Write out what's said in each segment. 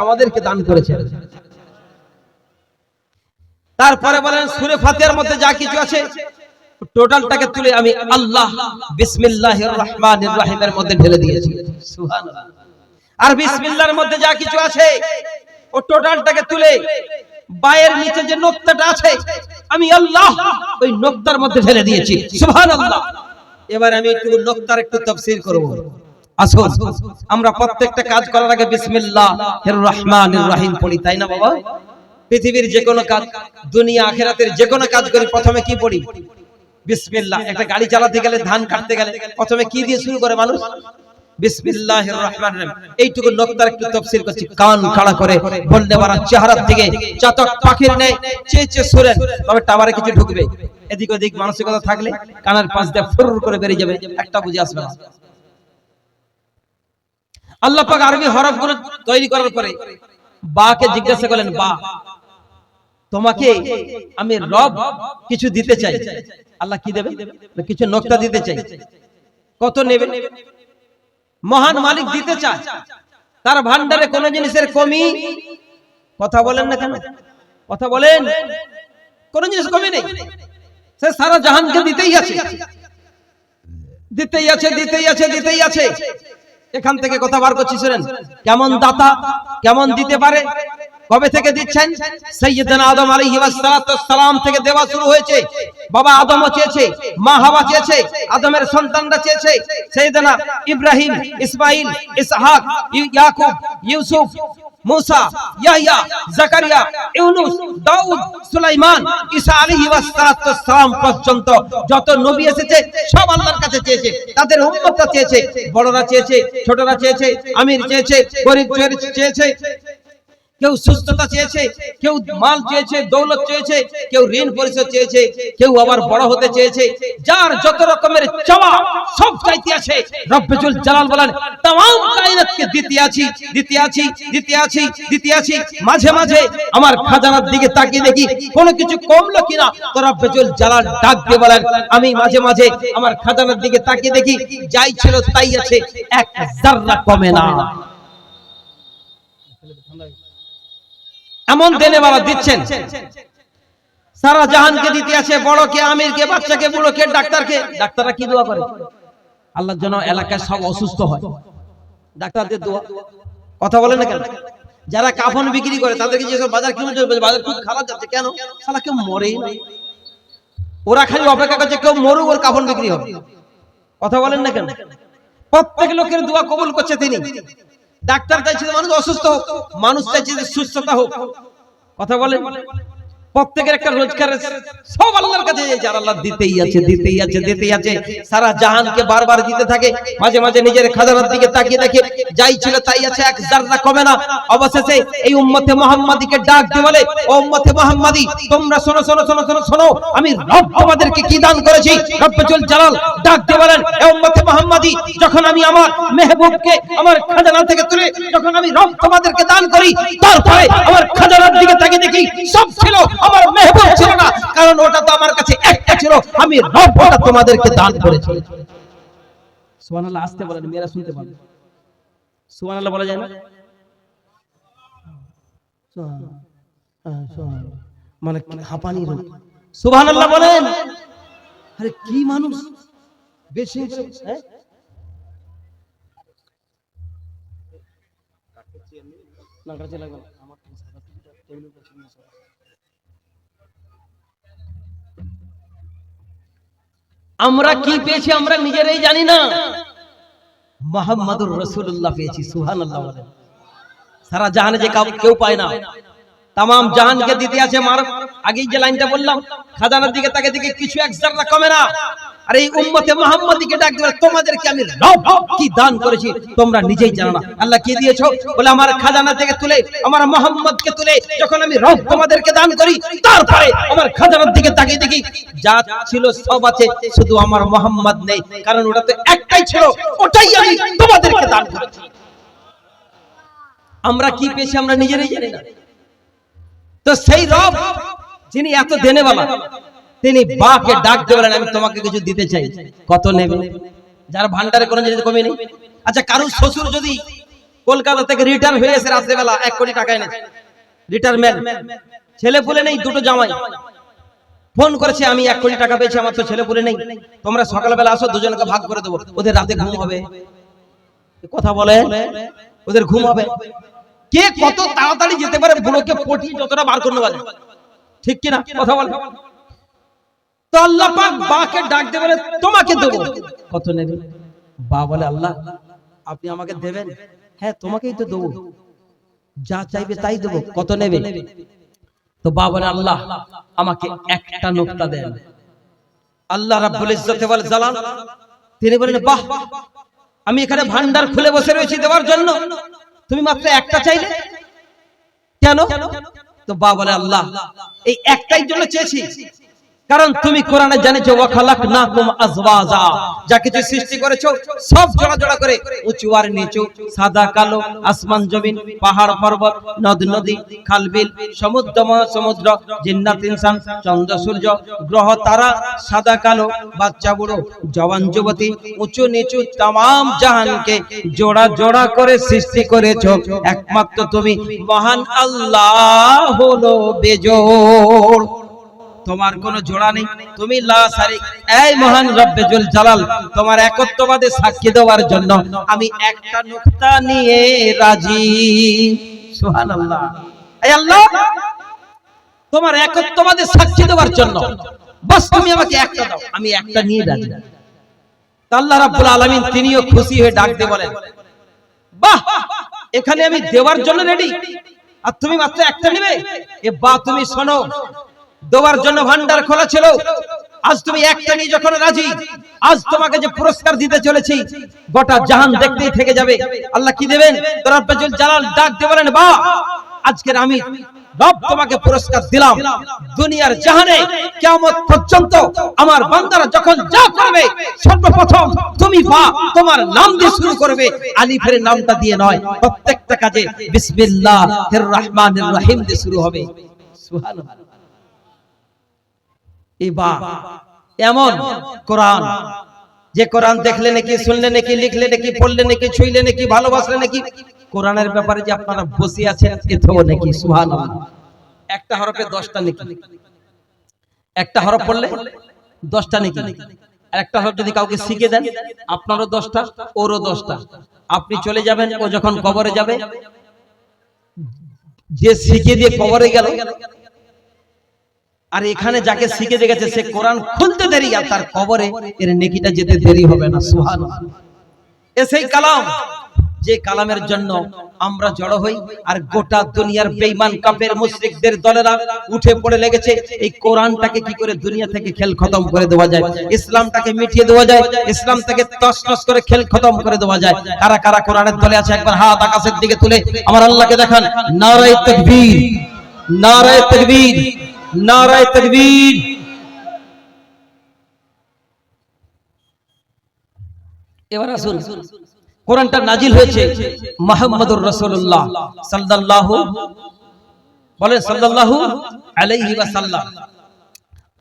আমাদেরকে দান করেছেন। তারপরে বলেন সূরা ফাতিহার মধ্যে যা কিছু আছে টোটালটাকে তুলে আমি আল্লাহ বিসমিল্লাহির রহমানির রহিমের মধ্যে ঢেলে দিয়েছি। সুবহানাল্লাহ। আর বিসমিল্লাহর মধ্যে যা কিছু আছে ও টোটালটাকে তুলে বায়ের নিচে যে নোক্তাটা আছে আমি আল্লাহ ওই নোক্তার মধ্যে ঢেলে দিয়েছি। সুবহানাল্লাহ। এবার আমি একটু নোক্তার একটু তাফসীর করব। আসুন আমরা প্রত্যেকটা কাজ করার আগে বিসমিল্লাহির রহমানির রহিম পড়ি, তাই না বাবা? পৃথিবীর যে কোনো কাজ, দুনিয়া আখিরাতের যে কোনো কাজ করি প্রথমে কি পড়ি? বিসমিল্লাহ। একটা গাড়ি চালাতে গেলে, ধান কাটতে গেলে প্রথমে কি দিয়ে শুরু করে মানুষ? বিসমিল্লাহির রহমানির রহিম। এইটুকু নোক্তার একটু তাফসীর করছি, কান খাড়া করে বললে মারা চেহারার দিকে চাতক পাখির নেই চেয়ে চেয়ে শুনেন, তবে টাওয়ারে কিছু ঢুকবে। এদিক ওদিক মানসিকতা থাকলে কানের পাশ দিয়ে ফুর করে বেরিয়ে যাবে, একটা বুঝে আসবে না। আল্লাহ পাক আরবি হরফগুলো তৈরি করার পরে বাকে জিজ্ঞাসা করলেন, বা তোমাকে আমি রব কিছু দিতে চাই। আল্লাহ কি দেবে? কিছু নোক্তা দিতে চাই। কত নেবে? মহান মালিক দিতে চায়, তার ভান্ডারে কোন জিনিসের কমি, কথা বলেন না কেন? কথা বলেন, কোন জিনিস কমি নেই। সে সারা জাহানকে দিতেই আছে, দিতেই আছে, দিতেই আছে, দিতেই আছে। এখান থেকে কথা বার করছি, শুনেন কেমন দাতা, কেমন দিতে পারে। কবে থেকে দিচ্ছেন? সাইয়্যিদানা আদম আলাইহিস সালাম থেকে দেওয়া শুরু হয়েছে। বাবা আদমও চেয়েছে, মা হাওয়া চেয়েছে, আদমের সন্তানরা চেয়েছে। সাইয়্যিদানা ইব্রাহিম, ইসমাঈল, ইসহাক, ইয়াকুব, ইউসুফ, মুসা, ইয়াহইয়া, জাকারিয়া, ইউনুস, দাউদ, সুলাইমান, ঈসা আলাইহিস সালাম পর্যন্ত যত নবী এসেছে সব আল্লাহর কাছে চেয়েছে। তাদের উম্মতরা চেয়েছে, বড়রা চেয়েছে, ছোটরা চেয়েছে, আমির চেয়েছে, গরীব চেয়েছে, কেউ সুস্থতা চেয়েছে, কেউ মাল চেয়েছে, দৌলত চেয়েছে, কেউ ঋণ পরিশোধ চেয়েছে, কেউ আবার বড় হতে চেয়েছে। যার যত রকমের চাওয়া সব চাইতে আছে। রব্বুল জালাল বলেন तमाम কায়নাতকে দিতে আছি, দিতে আছি, দিতে আছি, দিতে আছি। মাঝে মাঝে আমার খাজানার দিকে তাকিয়ে দেখি কোনো কিছু কমলো কিনা, তো রব্বুল জালাল ডাক দিয়ে বলেন আমি মাঝে মাঝে আমার খাজানার দিকে তাকিয়ে দেখি যাই ছিল তাই আছে, এক যাররা কমে না। এমন দেনেওয়ালা দিচ্ছেন, সারা জাহানকে দিতে আছে, বড়কে, আমিরকে, বাচ্চাকে, বুড়োকে, ডাক্তারকে। ডাক্তাররা কি দোয়া করে? আল্লাহর জন্য এলাকায় সব অসুস্থ হয়, ডাক্তারদের দোয়া। কথা বলেন না কেন? যারা কাফন বিক্রি করে তাদেরকে যেসব বাজার কিনে, বাজার খুব খারাপ যাচ্ছে, কেন? শালা কেউ মরেই না, ওরা খালি অপেক্ষা করছে কেউ মরুক, ওর কাফন বিক্রি হবে। কথা বলেন না কেন? প্রত্যেক লোকের দোয়া কবুল করছে তিনি। ডাক্তার চাইছে মানুষ অসুস্থ হোক, মানুষ চাইছে সুস্থতা হোক। কথা বলেন, প্রত্যেকের একটা রোজগারের সব আল্লাহর কাছে যার আল্লাহ দিতেই আছে, দিতেই আছে, দিতেই আছে। সারা জাহানকে বারবার দিতে থাকে। মাঝে মাঝে নিজের খাজানার দিকে তাকিয়ে দেখে যাই ছিল তাই আছে, এক যাররা কমে না। অবশেষে এই উম্মতে মুহাম্মাদীকে ডাক দিয়ে বলে, ও উম্মতে মুহাম্মাদী তোমরা শোনো, শোনো, শোনো, শোনো, শোনো, আমি রব তোমাদেরকে কি দান করেছি। রব্বুল জালাল ডাক দিয়ে বলেন, ও উম্মতে মুহাম্মাদী যখন আমি আমার মেহবুবকে আমার খাজানা থেকে তুলে যখন আমি রব তোমাদেরকে দান করি, তারপরে আমার খাজানার দিকে তাকিয়ে দেখি সব ছিল, আমার মেহবুব ছিল না, কারণ ওটা তো আমার কাছে একটা ছিল, আমি রব ওটা তোমাদেরকে দান করেছি। সুবহানাল্লাহ। আস্তে বলেন, মেয়েরা শুনতে পাবে। সুবহানাল্লাহ বলা যায় না? মানে হাঁপানি রোগ। সুবহানাল্লাহ বলেন। আরে কি মানুষ বেশি, হ্যাঁ না কাছে লাগবে না। আমার টেবিলের উপর ছিল না। আমরা কি পেয়েছি আমরা নিজেরাই জানি না। মুহাম্মাদুর রাসূলুল্লাহ পেয়েছি। সুবহানাল্লাহ বলেন। সারা জাহানে যে কেউ পায় না, तमाम জাহানকে দিতে আছে। মার আগেই যে লাইনটা বললাম, খাজানার দিকে তাকে দিকে কিছু এক যাররা কমে না। আর এই উম্মতে মুহাম্মাদীকে ডাক দিয়ে তোমাদেরকে আমি রব কি দান করেছি তোমরা নিজেই জানো না। আল্লাহ কি দিয়েছো? বলে আমার খাজানা থেকে তুলে, আমার মুহাম্মদকে তুলে যখন আমি রব তোমাদেরকে দান করি, তারপরে আমার খাজানার দিকে তাকিয়ে দেখি যা ছিল সব আছে, শুধু আমার মুহাম্মদ নেই, কারণ ওটা তো একটাই ছিল, ওটাই আমি তোমাদেরকে দান করেছি। আমরা কি পেয়েছি আমরা নিজেরাই জানি না। তো সেই রব যিনি এত দেনেওয়ালা, তিনি বাকে ডাক দিয়ে বলেন আমি তোমাকে কিছু দিতে চাই। কত নেবে? যার ভান্ডারে কোনো জিনিস কমে নেই। আচ্ছা, কারো শ্বশুর যদি কলকাতা থেকে রিটার্ন হয়ে এসে রাত্রেবেলা 1 কোটি টাকা এনেছে, রিটায়ারমেন্ট, ছেলে পুলে নেই, দুটো জামাই। ফোন করেছে, আমি 1 কোটি টাকা পেয়েছি, আমার তো ছেলে পুলে নেই, তোমরা সকালবেলা আসো, দুজনকে ভাগ করে দেবো, ওদের রাতে ঘুম হবে। কথা বলে, ওদের ঘুম হবে। কে কত তাড়াতাড়ি যেতে পারে বুড়োকে পটিয়ে যতটা বার করতে পারে, ঠিক কিনা? কথা বলে। তো আল্লাহ পাক বাকে ডাক দিয়ে বলে তোমাকে দেবো। কত নেবে? বা বলে আল্লাহ আপনি আমাকে দেবেন? হ্যাঁ তোমাকেই তো দেবো, যা চাইবে তাই দেবো। কত নেবে? তো বা বলে আল্লাহ আমাকে একটা নুকতা দেন। আল্লাহ রাব্বুল ইজ্জত ওয়াল জালাল তিনি বলেন বাহ, আমি এখানে ভান্ডার খুলে বসে রয়েছি দেওয়ার জন্য, তুমি মাত্র একটা চাইলে কেন? তো বা বলে আল্লাহ এই একটাই জন্য চেয়েছি, কারণ তুমি কোরআনে জানেছো ওয়া খালাকনাকুম আজওয়াজা, যা কিছু সৃষ্টি করেছো সব জোড়া জোড়া করে, উঁচু আর নিচু, সাদা কালো, আসমান জমিন, পাহাড় পর্বত, নদ নদী, খাল বিল, সমুদ্র মহাসমুদ্র, জিন্নাত ইনসান, চন্দ্র সূর্য, গ্রহ তারা, সাদা কালো, বাচ্চা বুড়ো, জওয়ান যুবতী, উঁচু নিচু तमाम জাহানকে জোড়া জোড়া করে সৃষ্টি করেছো একমাত্র তুমি মহান আল্লাহ হলো বেজোড়, তোমার কোনো জোড়া নেই, তুমি লা শারিক। এই মহান রব্বে জুল জালাল, তোমার একত্ববাদে সাক্ষী দেওয়ার জন্য আমি একটা নুকতা নিয়ে রাজি। সুবহানাল্লাহ। এই আল্লাহ তোমার একত্ববাদে সাক্ষী দেওয়ার জন্য বাস তুমি আমাকে একটা দাও, আমি একটা নিয়ে রাজি। আল্লাহ রাব্বুল আলামিন তিনিও খুশি হয়ে ডাক দিয়ে বলেন বাহ, এখানে আমি দেওয়ার জন্য রেডি, আর তুমি মাত্র একটা নেবে? এ বা তুমি শোনো, দেওয়ার জন্য ভান্ডার খোলা ছিল, আজ তুমি একটা নিয়ে যখন রাজি, আজ তোমাকে যে পুরস্কার দিতে চলেছি গোটা জাহান দেখতেই থেকে যাবে। আল্লাহ কি দেবেন? রব্বুল জালাল ডাক দিয়ে বলেন বাহ, আজকের আমি রব তোমাকে পুরস্কার দিলাম, দুনিয়ার জাহানে কিয়ামত পর্যন্ত আমার বান্দারা যখন যা করবে সর্বপ্রথম তুমি বা তোমার নাম দিয়ে শুরু করবে, আলিফের নামটা দিয়ে নয়, প্রত্যেকটা কাজে বিসমিল্লাহির রহমানির রহিম দিয়ে শুরু হবে। সুবহানাল্লাহ। এমন কোরআন, যে কোরআন দেখলে নাকি, শুনলে নাকি, লিখলে নাকি, পড়লে নাকি, ছুঁইলে নাকি, ভালোবাসলে নাকি, কোরআনের ব্যাপারে যে আপনারা বসে আছেন এতেও নাকি। সুবহানাল্লাহ। একটা হরফে 10টা নাকি, একটা হরফ পড়লে 10টা নাকি, আর একটা হরফ যদি কাউকে শিখে দেন আপনারও 10টা, ওরও 10টা। আপনি চলে যাবেন, ও যখন কবরে যাবে, যে শিখে দিয়ে কবরে গেল, আর এখানে যাকে শিখে দিয়ে গেছে সে কোরআন খুলতে দেরি, আর তার কবরে এর নেকিটা যেতে দেরি হবে না। সুবহানাল্লাহ। এই কালাম, যে কালামের জন্য আমরা জড়ো হই, আর গোটা দুনিয়ার বেঈমান কাফের মুশরিকদের দলেরা উঠে পড়ে লেগেছে এই কোরআনটাকে কি করে দুনিয়া থেকে খেল খতম করে দেওয়া যায়, ইসলামটাকে মিটিয়ে দেওয়া যায়, ইসলাম থেকে তছনছ করে খেল খতম করে দেওয়া যায়। কারা কারা কোরআনের দলে আছে একবার হাত আকাশের দিকে তুলে আমার আল্লাহকে দেখান। নারায়ে তাকবীর, নারায়ে তাকবীর, নারায়ে তাকবীর। এবার আসুন, কোরআনটা নাজিল হয়েছে মুহাম্মদুর রাসূলুল্লাহ সাল্লাল্লাহু, বলেন সাল্লাল্লাহু আলাইহি ওয়াসাল্লাম,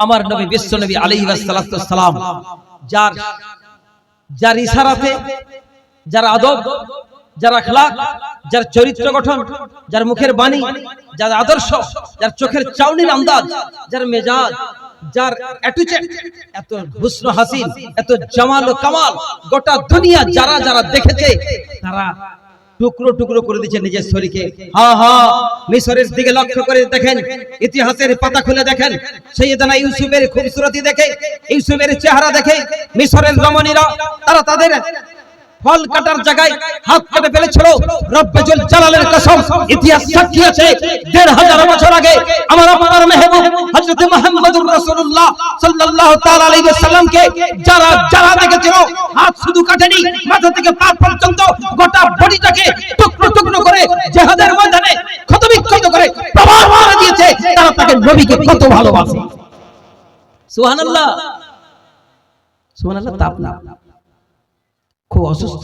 আমার নবী বিশ্ব নবী আলাইহি ওয়াসাল্লাতু সালাম, যার ইশারাতে, যার আদব, যার আখলাক, যার চরিত্র গঠন, যার মুখের বাণী, যার আদর্শ, যার চোখের চাউনির আন্দাজ, যার মেজাজ, যার অ্যাটিটিউড, এত হুসন হাসিন, এত জামাল ও কামাল, গোটা দুনিয়া যারা যারা দেখেছে তারা টুকরো টুকরো করে দিয়েছে নিজের শরীরকে। হ্যাঁ হ্যাঁ, মিশরের দিকে লক্ষ্য করে দেখেন, ইতিহাসের পাতা খুলে দেখেন, সাইয়েদনা ইউসুফের খুবসুরতি দেখে, ইউসুফের চেহারা দেখে মিশরের রমণীরা তারা তাদের ফল কাটার জায়গায় হাত কেটে ফেলেছিল। রব্বুল জালালের কসম, ইতিহাস সাক্ষী আছে ১৫০০ বছর আগে আমার আপনার মেহবুব হযরত মুহাম্মদুর রাসূলুল্লাহ সাল্লাল্লাহু তাআলা আলাইহি ওয়াসাল্লামকে যারা যারা দেখেছিল, হাত শুধু কাটেনি, মাথা থেকে পা পর্যন্ত গোটা বডিটাকে টুকরো টুকরো করে জিহাদের ময়দানে ক্ষতবিক্ষত করে প্রমাণ করে দিয়েছে তারা তাকে নবীকে কত ভালোবাসে। সুবহানাল্লাহ, সুবহানাল্লাহ। তাপ না, খুব অসুস্থ,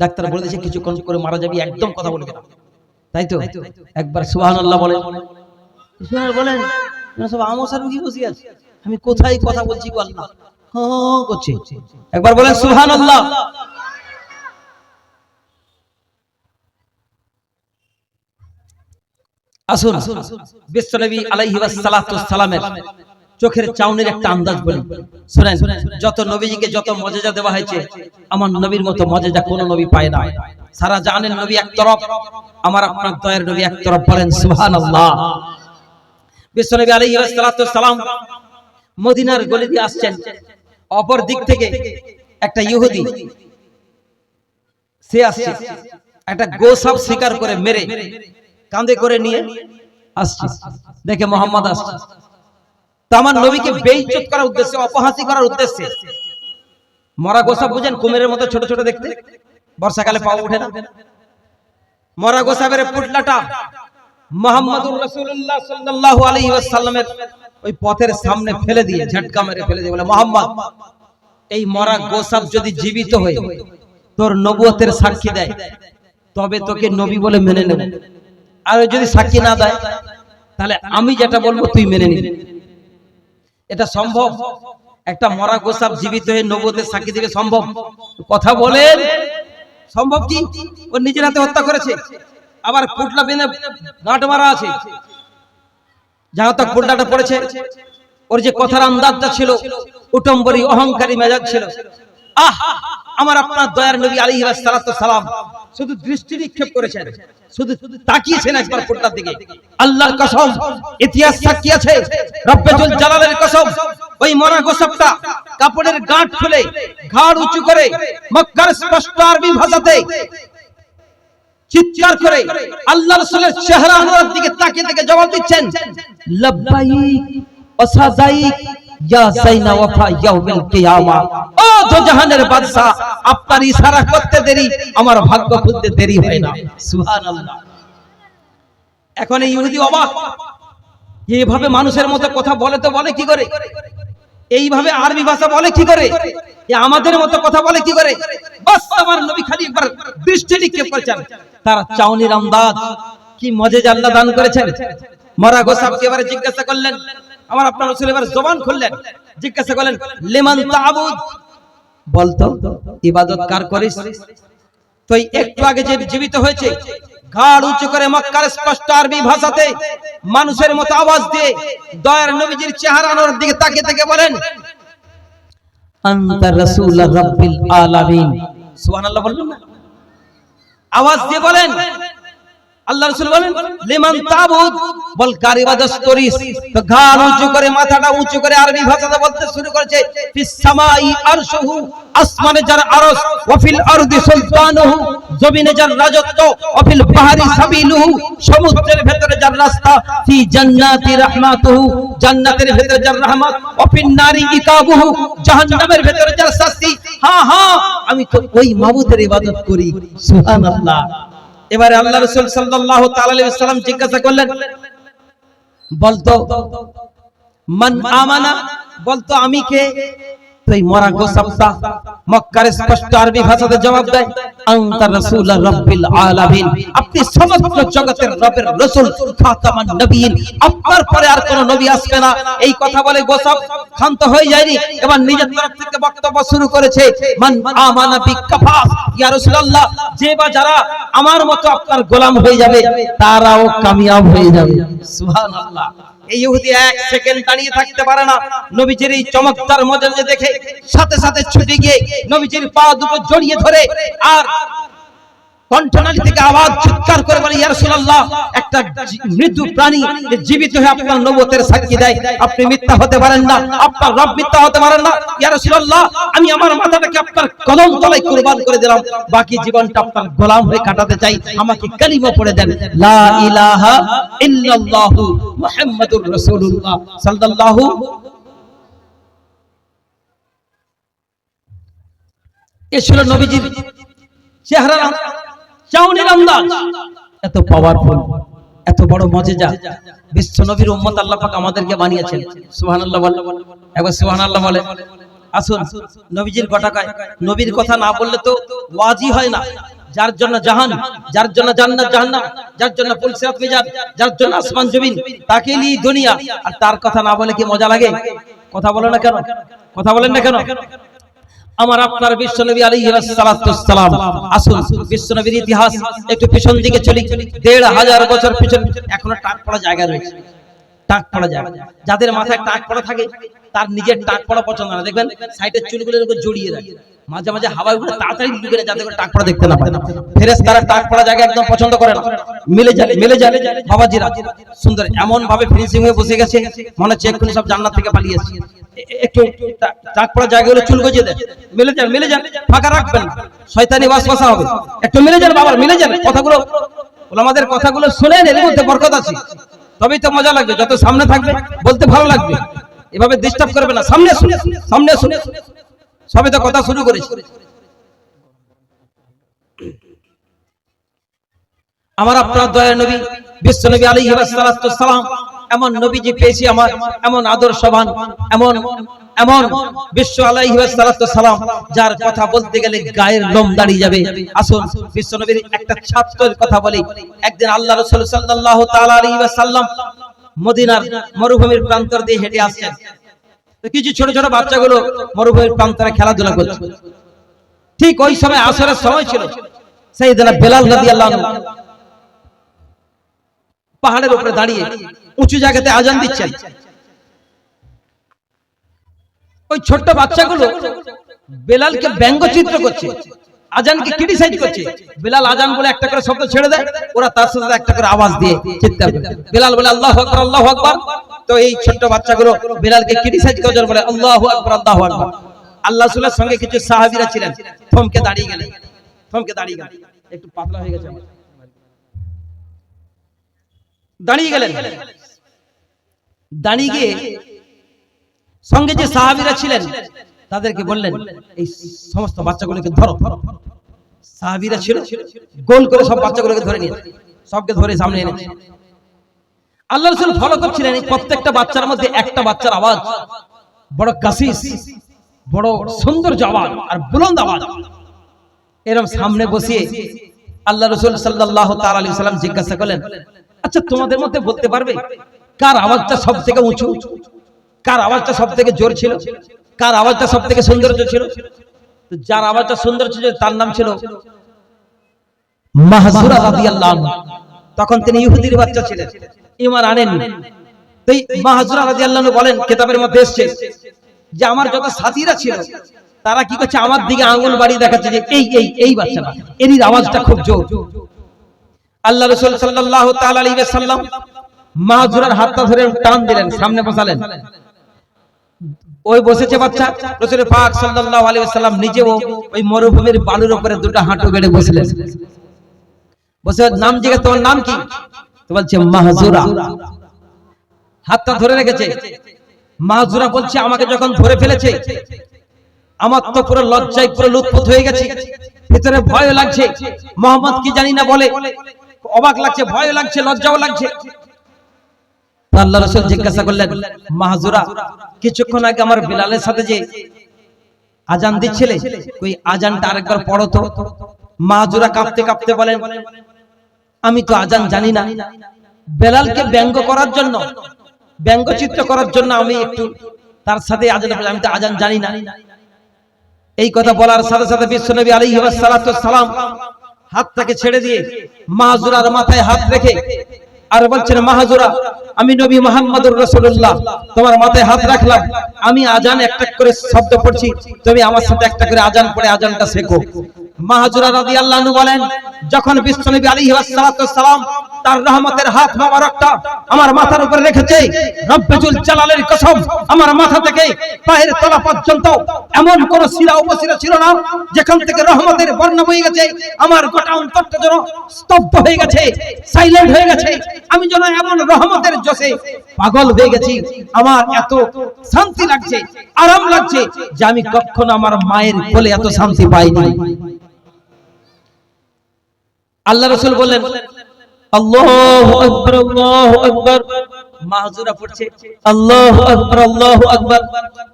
ডাক্তার বলে দিয়েছে কিছুক্ষণ করে মারা যাবি, একদম কথা বলবে না, তাই তো? একবার সুবহানাল্লাহ বলেন, সুবহানাল্লাহ বলেন। সব আমসার রোগী বসে আছে, আমি কোথায় কথা বলছি গো আল্লাহ করছে, একবার বলেন সুবহানাল্লাহ। আসুন বিশ্বনবী আলাইহি ওয়াসাল্লাতু সালামের চোখের চাউনির একটা আন্দাজ বলি শুনেন। যত নবীজিকে যত মর্যাদা দেওয়া হয়েছে, আমার নবীর মতো মর্যাদা কোন নবী পায় না। সারা জাহানের নবী এক তরফ, আমার আপনার দয়ার নবী এক তরফ, বলেন সুবহানাল্লাহ। বিশ্বনবী আলাইহি ওয়াসাল্লাতু সালাম মদিনার গলি দিয়ে আসছেন, অপর দিক থেকে একটা ইহুদি সে আসছে, একটা গোশাব শিকার করে মেরে কাঁধে করে নিয়ে আসছে। দেখে মুহাম্মদ আসছে, তো আমার নবীকে বেইজ্জত করার উদ্দেশ্যে, অপহাসি করার উদ্দেশ্যে, মরা গোশাব বুঝেন, কুমিরের মতো ছোট ছোট দেখতে, বর্ষাকালে পাওয়া ওঠে না, মরা গোশাবের পুটলাটা মুহাম্মদুর রাসূলুল্লাহ সাল্লাল্লাহু আলাইহি ওয়াসাল্লামের ওই পথের সামনে ফেলে দিয়ে, ঝটকা মেরে ফেলে দিয়ে বলে, মুহাম্মদ, এই মরা গোশাব যদি জীবিত হয়ে তোর নবুয়তের সাক্ষী দেয় তবে তোকে নবী বলে মেনে নেব, আর যদি সাক্ষী না দেয় তাহলে আমি যেটা বলবো তুই মেনে নিবি। এটা সম্ভব? একটা মরা গোশাব জীবিত হয়ে নবুয়তের সাক্ষী দিবে সম্ভব? কথা বলেন, সম্ভব কি? ও নিজের হাতে হত্যা করেছে, আবার পুটলা বেঁধে গাঁট মারা আছে, যাহা তক পুটলাটা পড়েছে, ওর যে কথার আন্দাজটা ছিল, উটম্বরী অহংকারী মেজাজ ছিল। আমার আপনার দয়ার নবী আলাইহিস সালাম শুধু দৃষ্টি নিক্ষেপ করেছেন, শুধু তাকিয়েছেন একবার পুটলার দিকে। আল্লাহর কসম, ইতিহাস সাক্ষী আছে, রব্বুল জালালের কসম, ওই মরা গোশাবটা কাপড়ের গাঁট খুলে ঘাড় উঁচু করে মক্কার স্পষ্ট আরবি ভাষাতে চিৎকার করে আল্লাহর রাসূলের চেহারা আনোয়ার দিকে তাকিয়ে থেকে জবাব দিচ্ছেন, লাব্বাইক ওয়া সাদাইক ইয়া সাইনা ওয়াফা ইয়াউমিল কিয়ামা। ও দোজাহানের বাদশা, আপনার ইশারা করতে দেরি, আমার ভাগ্য খুলতে দেরি হয় না। সুবহানাল্লাহ। এখন এই ইহুদি অবাক, এইভাবে মানুষের মতো কথা বলে তো বলে কি করে, এইভাবে আরবি ভাষা বলে কি করে, আমাদের মতো কথা বলে কি করে? বাস আমার নবী খালি একবার দৃষ্টি নিক্ষেপ করেছেন, তার চাউনির আন্দাজ কি মজেজা আল্লাহ দান করেছেন। মরা গোশাবকে এবারে জিজ্ঞাসা করলেন, আমার আপনার রাসূল এবারে জবান খুললেন, জিজ্ঞাসা করলেন, লিমান তা'বুদ, বলতো ইবাদত কার করিস? তো একটু আগে যে জীবিত হয়েছে, ঘাড় উঁচু করে মক্কার স্পষ্ট আরবি ভাষাতে মানুষের মতো আওয়াজ দিয়ে দয়ার নবীজির চেহারার দিকে তাকিয়ে থেকে বলেন, আনতা রাসূল রাব্বিল আলামিন। সুবহানাল্লাহ বললেন না? আওয়াজ দিয়ে বলেন, আল্লাহ রাসূল বলেন, লিমান তা'বুদ, বল কার ইবাদত করিস? তো ঘাড় উঁচু করে, মাথাটা উঁচু করে আরবি ভাষাতে বলতে শুরু করেছে, ফিস সামাই আরশুহু, আসমানে যার আরশ, ওয়া ফিল আরদি সুলতানুহু, জমিনে যার রাজত্ব, ওয়া ফিল বাহরি সাবিলুহু, সমুদ্রের ভেতরে যার রাস্তা, ফি জান্নাতি রাহমাতুহু, জান্নাতের ভেতরে যার রহমত, ওয়া ফিন নারি ইকাবুহু, জাহান্নামের ভেতরে যার শাস্তি। হ্যাঁ হ্যাঁ, আমি তো ওই মাবুদের ইবাদত করি। সুবহানাল্লাহ। এবারে আল্লাহ রাসূল সাল্লাল্লাহু তাআলা আলাইহি ওয়াসাল্লাম জিজ্ঞাসা করলেন, বলতো মান আমানা, বলতো আমি কে? তো এই মরা গোশাবটা মক্কার স্পষ্ট আরবি ভাষাতে জবাব দেয়, আনতা রাসূল রাব্বিল আলামিন, আপনি সমগ্র জগতের রবের রাসূল, খাতামান নবিয়্যিন, আপনার পরে আর কোন নবী আসবে না। এই কথা বলে গোশাব ক্ষান্ত হয়ে যায়নি, এবার নিজের তরফ থেকে বক্তব্য শুরু করেছে, মান আমানা বিকাফাস, ইয়া রাসূলুল্লাহ, যে বা যারা আমার মতো আপনার গোলাম হয়ে যাবে তারাও কামিয়াব হয়ে যাবে। সুবহানাল্লাহ। এই ইহুদি এক সেকেন্ড দাঁড়িয়ে থাকতে পারে না, নবীজির এই চমৎকার মজেজা দেখে সাথে সাথে ছুটে গিয়ে নবীজির পা দুটো জড়িয়ে ধরে আর কণ্ঠনালী থেকে আওয়াজ চিৎকার করে বলে, ইয়া রাসূলুল্লাহ, একটা মৃত্যু প্রাণী জীবিত হয়ে আপনার নবুয়তের সাক্ষী দেয়, আপনি মিথ্যা হতে পারেন না, আপনার রব মিথ্যা হতে পারেন না। ইয়া রাসূলুল্লাহ, আমি আমার মাথাটাকে আপনার কদম তলায় কুরবান করে দিলাম, বাকি জীবনটা আপনার গোলাম হয়ে কাটাতে চাই, আমাকে কালিমা পড়ে দেন, লা ইলাহা ইল্লাল্লাহু মুহাম্মাদুর রাসূলুল্লাহ সাল্লাল্লাহু। এ ছিল নবীজির চেহারা, চাউনির আন্দাজ, এত পাওয়ারফুল, এত বড় মজেজা। বিশ্ব নবীর উম্মত আল্লাহ পাক আমাদেরকে বানিয়েছেন। সুবহানাল্লাহ বলে, একবার সুবহানাল্লাহ বলে। আসুন নবীজির কথায়, নবীর কথা না বললে তো ওয়াজি হয় না। যার জন্য জাহান, যার জন্য জান্নাত জাহান্নাম, যার জন্য পুলসিরাত মিজান, যার জন্য আসমান জমিন, তাকে নিয়ে দুনিয়া, আর তার কথা না বলে কি মজা লাগে? কথা বলে না কেন? কথা বলেন না কেন? আমার আপনার বিশ্বনবী আলাইহিস সালাতু ওয়াস সালাম। আসুন বিশ্বনবীর ইতিহাস একটু পিছন দিকে চলি। ১৫০০ বছর পিছন, এখনো টাক পড়া জায়গা রয়েছে, টাক পড়া জায়গা। যাদের মাথায় টাক পড়া থাকে তার নিজের টাক পড়া পছন্দ না, দেখবেন সাইডের চুলগুলোর উপর জড়িয়ে রাখে, মাঝে মাঝে হাওয়ায় উড়ে তাড়াতাড়ি ঢুকে যায় যাতে করে টাক পড়া দেখতে না পায়। ফেরেশতারা টাক পড়া জায়গা একদম পছন্দ করে না। মিলে যায় বাবাজিরা সুন্দর এমন ভাবে ফিনিশিং হয়ে বসে গেছে, মনে হচ্ছে এক্ষুনি সব জান্নাত থেকে পালিয়ে এসেছে। একটু টাক পড়া জায়গাগুলো চুল গজিয়ে দেয়, মিলে যান, ফাঁকা রাখবেন না, শয়তানি ওয়াসওয়াসা হবে। একটু মিলে যান বাবা, মিলে যান। কথাগুলো ওলামাদের কথাগুলো শুনেন, এর মধ্যে বরকত আছে, তবেই তো মজা লাগবে। যত সামনে থাকবে বলতে ভালো লাগবে, এভাবে ডিস্টার্ব করবে না। সামনে শুনে সবে তো কথা শুরু করেছি। আমার আপনার দয়ার নবী বিশ্বনবী আলাইহিস সালাতু ওয়াস সালাম, এমন নবীজি পেয়েছি আমার, এমন আদর্শবান, এমন বিশ্ব আলাইহিস সালাতু ওয়াস সালাম, যার কথা বলতে গেলে গায়ের লোম দাঁড়িয়ে যাবে। আসুন বিশ্বনবীর একটা ছাত্রের কথা বলি। একদিন আল্লাহ রাসূল সাল্লাল্লাহু তাআলা আলাইহি ওয়াসাল্লাম মদিনার মরুভূমির প্রান্তর দিয়ে হেঁটে আসছেন। তো কিছু ছোট ছোট বাচ্চাগুলো মরুভূমির প্রান্তরে খেলাধুলা করছে। ঠিক ওই সময় আসরের সময় ছিল। সাইয়েদনা বেলাল রাদিয়াল্লাহু আনহু পাহাড়ের উপরে দাঁড়িয়ে উঁচু জায়গাতে আজান দিচ্ছেন। ওই ছোট্ট বাচ্চাগুলো বেলালকে ব্যঙ্গচিত্র করছে, আজানকে ক্রিটিসাইজ করছে। বেলাল আজান বলে একটা করে শব্দ ছেড়ে দেয়, ওরা তার সাথে একটা করে আওয়াজ দিয়ে চিৎকার করে। বেলাল বলে আল্লাহু আকবার, আল্লাহু আকবার। তো এই ছোট্ট বাচ্চাগুলো বেলালকে ক্রিটিসাইজ করে বলে আল্লাহু আকবার, আল্লাহু আকবার। আল্লাহ রাসূলের সঙ্গে কিছু সাহাবীরা ছিলেন, থমকে দাঁড়িয়ে গেলেন। একটু পাতলা হয়ে গেছে, দাঁড়িয়ে গেলেন। দাঁড়িয়ে গিয়ে সঙ্গে যে সাহাবীরা ছিলেন তাদেরকে বললেন, এই সমস্ত বাচ্চাগুলোকে ধরো। সাহাবীরা ছিল, গোল করে সব বাচ্চাগুলোকে ধরে নিয়ে সবকে ধরে সামনে এনে আল্লাহ রাসূল ফলো করছিলেন। এই প্রত্যেকটা বাচ্চার মধ্যে একটা বাচ্চার আওয়াজ বড় কাসিস, বড় সুন্দর আওয়াজ আর বুলন্দ আওয়াজ। এরকম সামনে বসিয়ে আল্লাহ রাসূল সাল্লাল্লাহু তাআলা আলাইহি ওয়াসাল্লাম জিজ্ঞাসা করলেন, আচ্ছা তোমাদের মধ্যে বলতে পারবে কার আওয়াজটা সবথেকে উঁচু, কার আওয়াজটা সবথেকে জোর ছিল, কার আওয়াজটা সবথেকে সৌন্দর্য ছিল? তো যার আওয়াজটা সুন্দর ছিল তার নাম ছিল মাহজুরা রাদিয়াল্লাহু আনহু। তখন তিনি ইহুদির বাচ্চা ছিলেন, ঈমান আনেননি। তাই মাহজুরা রাদিয়াল্লাহু আনহু বলেন, কিতাবের মধ্যে এসেছে যে আমার যত সাথীরা ছিল তারা কি করছে, আমার দিকে আঙ্গুল বাড়িয়ে দেখাচ্ছে যে এই বাচ্চাটা, এর আওয়াজটা খুব জোর। আল্লাহ রাসূল সাল্লাল্লাহু তাআলা আলাইহি ওয়াসাল্লাম মাহজুরার হাতটা ধরে টান দিলেন, সামনে বসালেন। ওই বসেছে বাচ্চা, রাসূল পাক সাল্লাল্লাহু আলাইহি ওয়াসাল্লাম নিজেও ওই মরুভূমির বালুর উপরে দুটো হাঁটু গেড়ে বসলেন। বসে নাম জিজ্ঞেস, তোমার নাম কি? তো বলছে মাহজুরা। হাতটা ধরে রেখেছে। মাহজুরা বলছে, আমাকে যখন ধরে ফেলেছে আমার তো পুরো লজ্জায় পুরো লুৎফুত হয়ে গেছে, ভিতরে ভয় লাগছে। মুহাম্মদ কি জানি না বলে, অবাক লাগছে, ভয় লাগছে, লজ্জাও লাগছে। আল্লাহ রাসূল জিজ্ঞাসা করলেন, মাহজুরা কিছুক্ষণ আগে আমার বিলালের সাথে যে আজান দিচ্ছিলে, ওই আজানটা আরেকবার পড়ো তো। মাহজুরা কাঁপতে কাঁপতে বলেন, আমি তো আজান জানি না। বেলালকে ব্যঙ্গ করার জন্য, ব্যঙ্গচিত্র করার জন্য আমি একটু তার সাথে আজান, আমি তো আজান জানি না। এই কথা বলার সাথে সাথে বিশ্বনবী আলাইহিস সালাতু ওয়াস সালাম হাতটাকে ছেড়ে দিয়ে মাহজুরার মাথায় হাত রেখে আর বলছেন, মাহজুরা আমি নবী মুহাম্মদুর রাসূলুল্লাহ তোমার মাথায় হাত রাখলাম, আমি আজান একটা করে শব্দ পড়ছি, তুমি আমার সাথে একটা করে আজান পড়ে আজানটা শেখো। মাহজুরা রাদিয়াল্লাহু আনহু বলেন, যখন বিশ্বনবী আলাইহিস সালাতু ওয়াস সালাম তার রহমতের হাত মোবারকটা আমার মাথার উপরে রেখেছে, রব্বুল জালালের কসম আমার মাথা থেকে পায়ের তলা পর্যন্ত এমন কোন শিরা উপশিরা ছিল না যেখান থেকে রহমতের বর্ণা বয়ে গেছে। আমার গোটা অন্তরটা যেন স্তব্ধ হয়ে গেছে, সাইলেন্ট হয়ে গেছে। আমি যেন এমন রহমতের জোশে পাগল হয়ে গেছি। আমার এত শান্তি লাগছে, আরাম লাগছে যে আমি কখনো আমার মায়ের কোলে এত শান্তি পাইনি। আল্লাহ রাসূল বললেন, আল্লাহু আকবার, আল্লাহু আকবার। মাহজুরা পড়ছে আল্লাহু আকবার, আল্লাহু আকবার।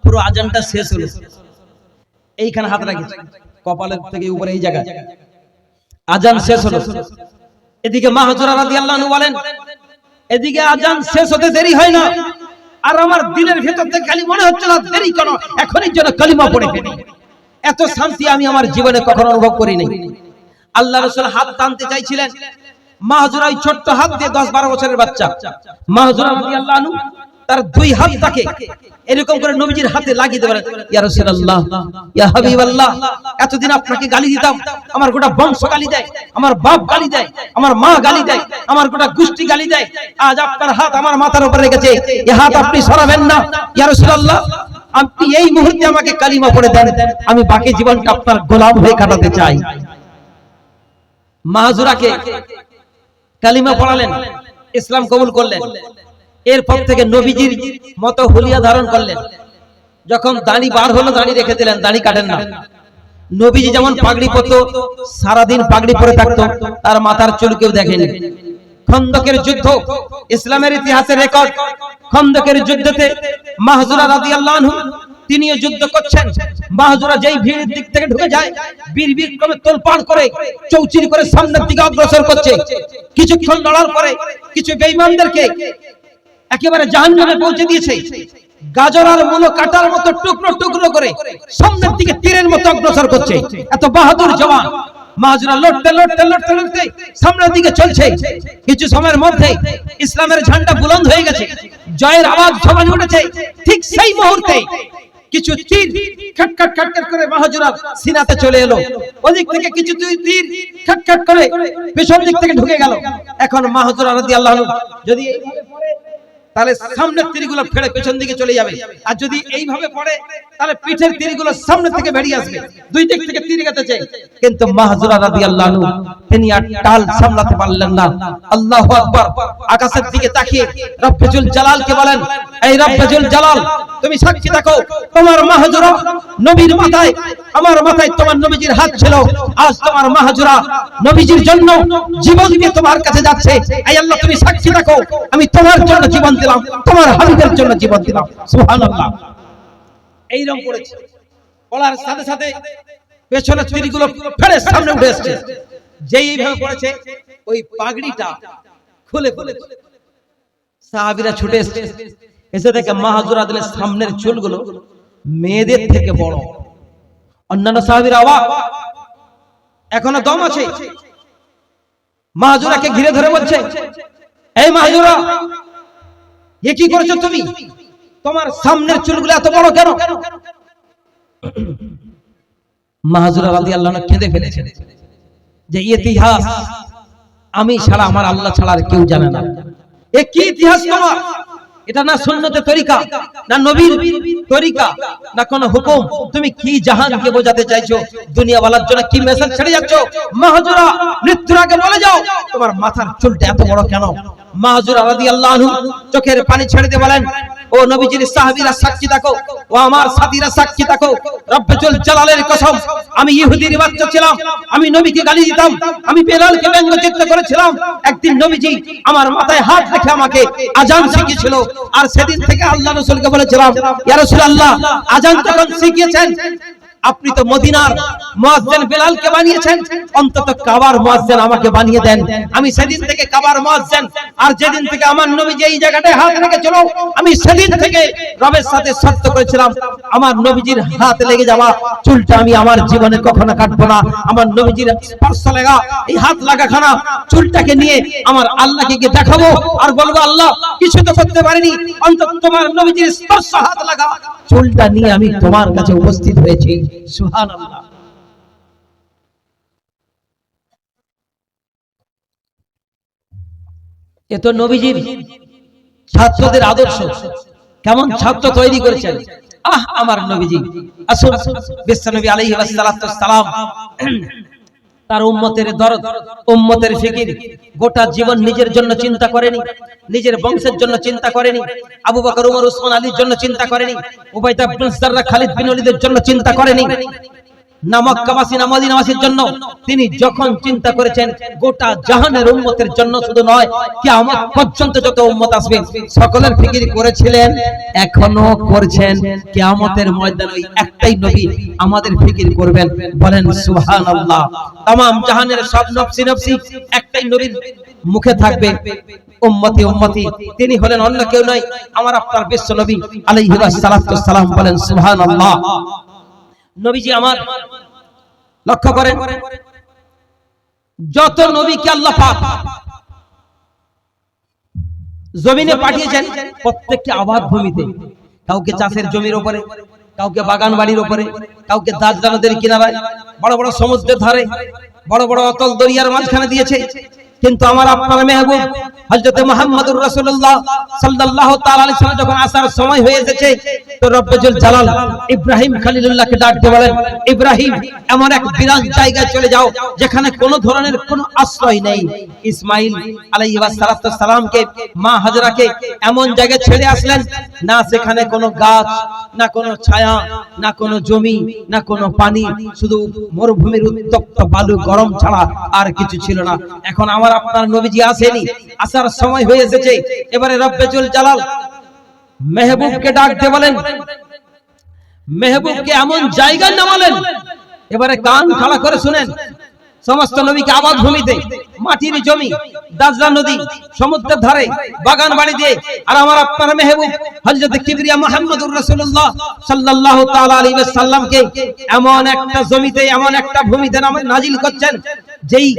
পুরো আজানটা শেষ হলো, এইখানে হাত রাখেছে কপালের থেকে উপরে এই জায়গা, আজান শেষ হলো। এদিকে মাহজুরা রাদিয়াল্লাহু আনহু বলেন, এদিকে আজান শেষ হতে দেরি হয় না, আর আমার দিলের ভেতর থেকে খালি মনে হচ্ছে না দেরি কেন, এখনই যেন কালিমা পড়ে ফেলি। এত শান্তি আমি আমার জীবনে কখনো অনুভব করিনি। আল্লাহ রাসূল হাত টানতে চাইছিলেন, মাহজুরা ওই ছোট্ট হাত দিয়ে 10-12 বছরের বাচ্চা মাহজুরা রাদিয়াল্লাহু আনহু তার দুই হাতটাকে এরকম করে নবীজির হাতে লাগিয়ে দেবেন, ইয়া রাসূলুল্লাহ, ইয়া হাবিবাল্লাহ, এতদিন আপনাকে গালি দিতাম, আমার গোটা বংশ গালি দেয়, আমার বাপ গালি দেয়, আমার মা গালি দেয়, আমার গোটা গোষ্ঠী গালি দেয়, আজ আপনার হাত আমার মাথার উপরে রেখেছে, এই হাত আপনি সরাবেন না, ইয়া রাসূলুল্লাহ, আপনি এই মুহূর্তে আমাকে কালিমা পড়ে দেন, আমি বাকি জীবনটা আপনার গোলাম হয়ে কাটাতে চাই। মাহজুরাকে কালিমা পড়ালেন, ইসলাম কবুল করলেন। এরপর থেকে নবীজির মতো হুলিয়া ধারণ করলেন। যখন দাড়ি বার হলো দাড়ি রেখে দিলেন, দাড়ি কাটেন না। নবীজি যেমন পাগড়ি পরতো, সারাদিন পাগড়ি পরে থাকতো, তার মাথার চুল কেউ দেখেনি। খন্দকের যুদ্ধ ইসলামের ইতিহাসের রেকর্ড। খন্দকের যুদ্ধতে মাহজুরা রাদিয়াল্লাহু আনহু তিনিও যুদ্ধ করছেন। মাহজুরা যেই ভিড়ের দিক থেকে ঢুকে যায়, বীর বিক্রমে তোলপাড় করে চৌচির করে সামনের দিকে অগ্রসর করছে। কিছুক্ষণ লড়ার পরে কিছু বেঈমানদেরকে একেবারে জাহান্নামে পৌঁছে দিয়েছে। গাজর আর মূলো কাটার মতো টুকরো টুকরো করে সামনের দিকে তীরের মতো অগ্রসর করছে। এত বাহাদুর জওয়ান। মাহজুরা লড়তে লড়তে লড়তে লড়তে সামনের দিকে চলছে। কিছু সময়ের মধ্যে ইসলামের ঝান্ডা বুলন্দ হয়ে গেছে, জয়ের আওয়াজ জবানে উঠেছে। ঠিক সেই মুহূর্তে কিছু তীর খটখট খটখট করে মাহজুরার সিনাতে চলে এলো। ওদিক থেকে কিছু তীর খটখট করে পেছন দিক থেকে ঢুকে গেল। এখন মাহজুরা রাদিয়াল্লাহু আনহু যদি এইভাবে পড়ে, তাহলে সামনের তীরগুলো ফেলে পেছন দিকে চলে যাবে, আর যদি এইভাবে পড়ে তাহলে পিঠের তীরগুলো সামনে থেকে বেরিয়ে আসবে। দুই দিক থেকে তীর গেছে, কিন্তু মাহজুরা রাদিয়াল্লাহু আনহু তিনি আর টাল সামলাতে পারলেন না। আল্লাহু আকবার। আকাশের দিকে তাকিয়ে রব্বুল জালালকে বলেন, এই রব্বুল জালাল, তুমি সাক্ষী থাকো, তোমার মাহজুরা নবীর মাথায়, আমার মাথায় তোমার নবীজির হাত ছিল। আজ তোমার মাহজুরা নবীজির জন্য জীবন দিয়ে তোমার কাছে যাচ্ছে। এই আল্লাহ, তুমি সাক্ষী থাকো, আমি তোমার জন্য জীবন দিলাম, তোমার হাবিবের জন্য জীবন দিলাম। সুবহানাল্লাহ। এইরকম করেছে। বলার সাথে সাথে পেছনের তীরগুলো ফেলে সামনে উঠে এসেছে। যেই এইভাবে পড়েছে, ওই পাগড়িটা খুলে খুলে সাহাবীরা ছুটে এসেছে। এসে দেখে মাহজুরা দিলের সামনের চুলগুলো মেয়েদের থেকে বড়। অন্যান্য সাহাবীরা অবাক, এখনো দম আছে। মাহজুরাকে ঘিরে ধরে বলছে, এই মাহজুরা, এ কি করেছো তুমি? তোমার সামনের চুলগুলো এত বড় কেন? মাহজুরা রাদিয়াল্লাহু আনহু কেঁদে ফেলেছে যে ইতিহাস আমি ছাড়া, আমার আল্লাহ ছাড়া আর কেউ জানে না। এ কি ইতিহাস তোমার? এটা না সুন্নতের তরিকা, না নবীর তরিকা, না কোন হুকুম। তুমি কি জাহানকে বোঝাতে চাইছো? দুনিয়াওয়ালার জন্য কি মেসেজ ছেড়ে যাচ্ছ? মাহজুরা, মৃত্যুর আগে বলে যাও, তোমার মাথার চুলটা এত বড় কেন? মাহজুরা রাদিয়াল্লাহু আনহু চোখের পানি ছেড়ে দিয়ে বলেন, ও নবীজির সাহাবীরা সাক্ষী থাকো, ও আমার সাথীরা সাক্ষী থাকো, রব্বুল জালালের কসম, আমি ইহুদির বাচ্চা ছিলাম, আমি নবীকে গালি দিতাম, আমি বেলালকে ব্যঙ্গচিত্র করেছিলাম। একদিন নবীজি আমার মাথায় হাত রেখে আমাকে আযান শিখিয়েছিল, আর সেদিন থেকে আল্লাহ রাসূলকে বলেছিলাম, ইয়া রাসূলুল্লাহ, আযান যখন শিখিয়েছেন, আপনি তো মদিনার মুয়াজ্জিন বেলালকে বানিয়েছেন, অন্তত কাবার মুয়াজ্জিন আমাকে বানিয়ে দেন। আমি সেদিন থেকে কাবার মুয়াজ্জিন, আর যেদিন থেকে আমার নবীজি এই জায়গাটায় হাত রেখেছিল, আমি সেদিন থেকে রবের সাথে শর্ত করেছিলাম, আমার নবীজির হাত লেগে যাওয়া চুলটা আমি আমার জীবনে কখনো কাটবো না। আমার নবীজির স্পর্শ লাগা, এই হাত লাগাখানা চুলটাকে নিয়ে আমার আল্লাহকে গিয়ে দেখাবো, আর বলবো, আল্লাহ, কিছু তো করতে পারিনি, অন্তত তোমার নবীজির স্পর্শ হাত লাগা চুলটা নিয়ে আমি তোমার কাছে উপস্থিত হয়েছি। সুবহানাল্লাহ। এ তো নবীজির ছাত্রদের আদর্শ। কেমন ছাত্র তৈরি করেছেন। আহ, আমার নবীজি, আসুন, বিশ্বনবী আলাইহিস সালাতু ওয়াস সালাম তার উম্মতের দরদ, উম্মতের ফিকির, গোটা জীবন নিজের জন্য চিন্তা করেনি, নিজের বংশের জন্য চিন্তা করেনি, আবু বকর, ওমর, উসমান, আলীর জন্য চিন্তা করেনি, উবাইদা ইবনে জাররাহ, খালিদ বিন ওয়ালিদের জন্য চিন্তা করেনি, না মক্কাবাসী না মদিনাবাসীর জন্য। তিনি যখন চিন্তা করেছেন গোটা জাহানের উম্মতের জন্য শুধু নয়, কিয়ামত পর্যন্ত যত উম্মত আসবে সকলের ফিকির করেছিলেন, এখনো করছেন। কিয়ামতের ময়দানে ওই একটাই নবী আমাদের ফিকির করবেন। বলেন সুবহানাল্লাহ। तमाम জাহানের সব নফসি নফসি একটাই নবীর মুখে থাকবে, উম্মতি উম্মতি। তিনি হলেন অন্য কেউ নয়, আমার আপনার বিশ্ব নবী আলাইহিস সালাতু ওয়াস সালাম। বলেন সুবহানাল্লাহ। নবীজি আমার লক্ষ্য করেন, যত নবীকে আল্লাহ পাক জমিনে পাঠিয়েছেন প্রত্যেকটি আবাদ ভূমিতে, কাউকে চাষের জমির উপরে, কাউকে বাগান বাড়ির উপরে, কাউকে দাঁড় নদীর কিনারায়, বড় বড় সমুদ্রের ধারে, বড় বড় অতল দরিয়ার মাঝখানে দিয়েছে। কিন্তু আমার আপনার মেহবুব হযরত মুহাম্মদুর রাসূলুল্লাহ সাল্লাল্লাহু তাআলা আলাইহি ওয়াসাল্লাম যখন আসার সময় হয়ে এসেছে, তো রব্বুল জালাল ইব্রাহিম খলিলুল্লাহকে ডাক দিয়ে বলেন, ইব্রাহিম এমন এক বিরান জায়গায় চলে যাও যেখানে কোনো ধরনের কোনো আশ্রয় নেই। ইসমাইল আলাইহিস সালামকে, মা হাজরাকে এমন জায়গায় ছেড়ে আসলেন, না সেখানে কোনো গাছ, না কোনো ছায়া, না কোনো জমি, না কোনো পানি, শুধু মরুভূমির উত্তপ্ত বালু গরম ছাড়া আর কিছু ছিল না। এখন আমার আপনার নবীজি আসেনি, আসার সময় হয়ে এসেছে। এবারে রব্বুল জালাল মেহবুবকে ডাক দিয়ে বলেন, মেহবুবকে এমন জায়গায় নামালেন, এবারে কান খাড়া করে শুনেন, সমস্ত নবীকে আবাদ ভূমিতে, মাটির জমি, দাজলা নদী, সমুদ্রের ধারে, বাগান বাড়ি দিয়ে, আর আমার আপনার মেহবুব হযরত কিবরিয়া মুহাম্মদুর রাসূলুল্লাহ সাল্লাল্লাহু তাআলা আলাইহি ওয়াসাল্লামকে এমন একটা জমিতে, এমন একটা ভূমিতে নাজিল করছেন, যেই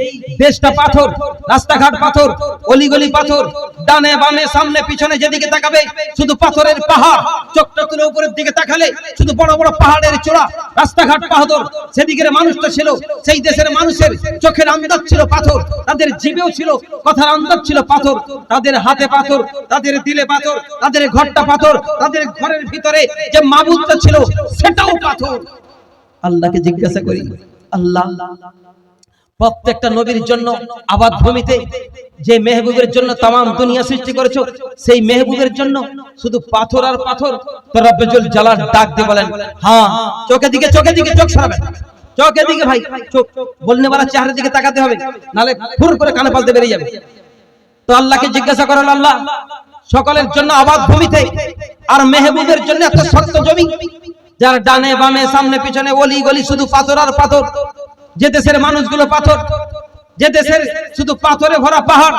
দেশটা পাথর, রাস্তাঘাট পাথর, অলিগলি পাথর, ডানে বামে সামনে পিছনে যেদিকে তাকাবে শুধু পাথরের পাহাড়, চোখটা তুলে উপরের দিকে তাকালে শুধু বড় বড় পাহাড়ের চূড়া, রাস্তাঘাট পাথর। সেদিকের মানুষটা ছিল, সেই দেশের মানুষের চোখের আন্দাজ ছিল পাথর, তাদের জিভেও ছিল কথার আন্দাজ ছিল পাথর, তাদের হাতে পাথর, তাদের দিলে পাথর, তাদের ঘরটা পাথর, তাদের ঘরের ভিতরে যে মাবুদটা ছিল সেটাও পাথর। আল্লাহকে জিজ্ঞাসা করি, আল্লাহ প্রত্যেকটা নবীর জন্য আবাদ ভূমিতে যে মেহবুবের জন্য তাম দুনিয়া সৃষ্টি করেছো, সেই মেহবুবের জন্য শুধু পাথর আর পাথর। তো রব্বুল জালাল ডাক দিয়ে বলেন, হ্যাঁ, চোখের দিকে, চোখের দিকে চোখ সরাবেন, চোখের দিকে ভাই, চোখ বলনে वाला চেহারার দিকে তাকাতে হবে, নালে ফুর করে কানে পালতে বেরিয়ে যাবে। তো আল্লাহকে জিজ্ঞাসা করেন, আল্লাহ সকলের জন্য আবাদ ভূমিতে আর মেহবুবের জন্য একটা শক্ত জমি, যার ডানে বামে সামনে পিছনে অলি গলি শুধু পাথর আর পাথর, যে দেশের মানুষগুলো পাথর, যে দেশের শুধু পাথরে ভরা পাহাড়,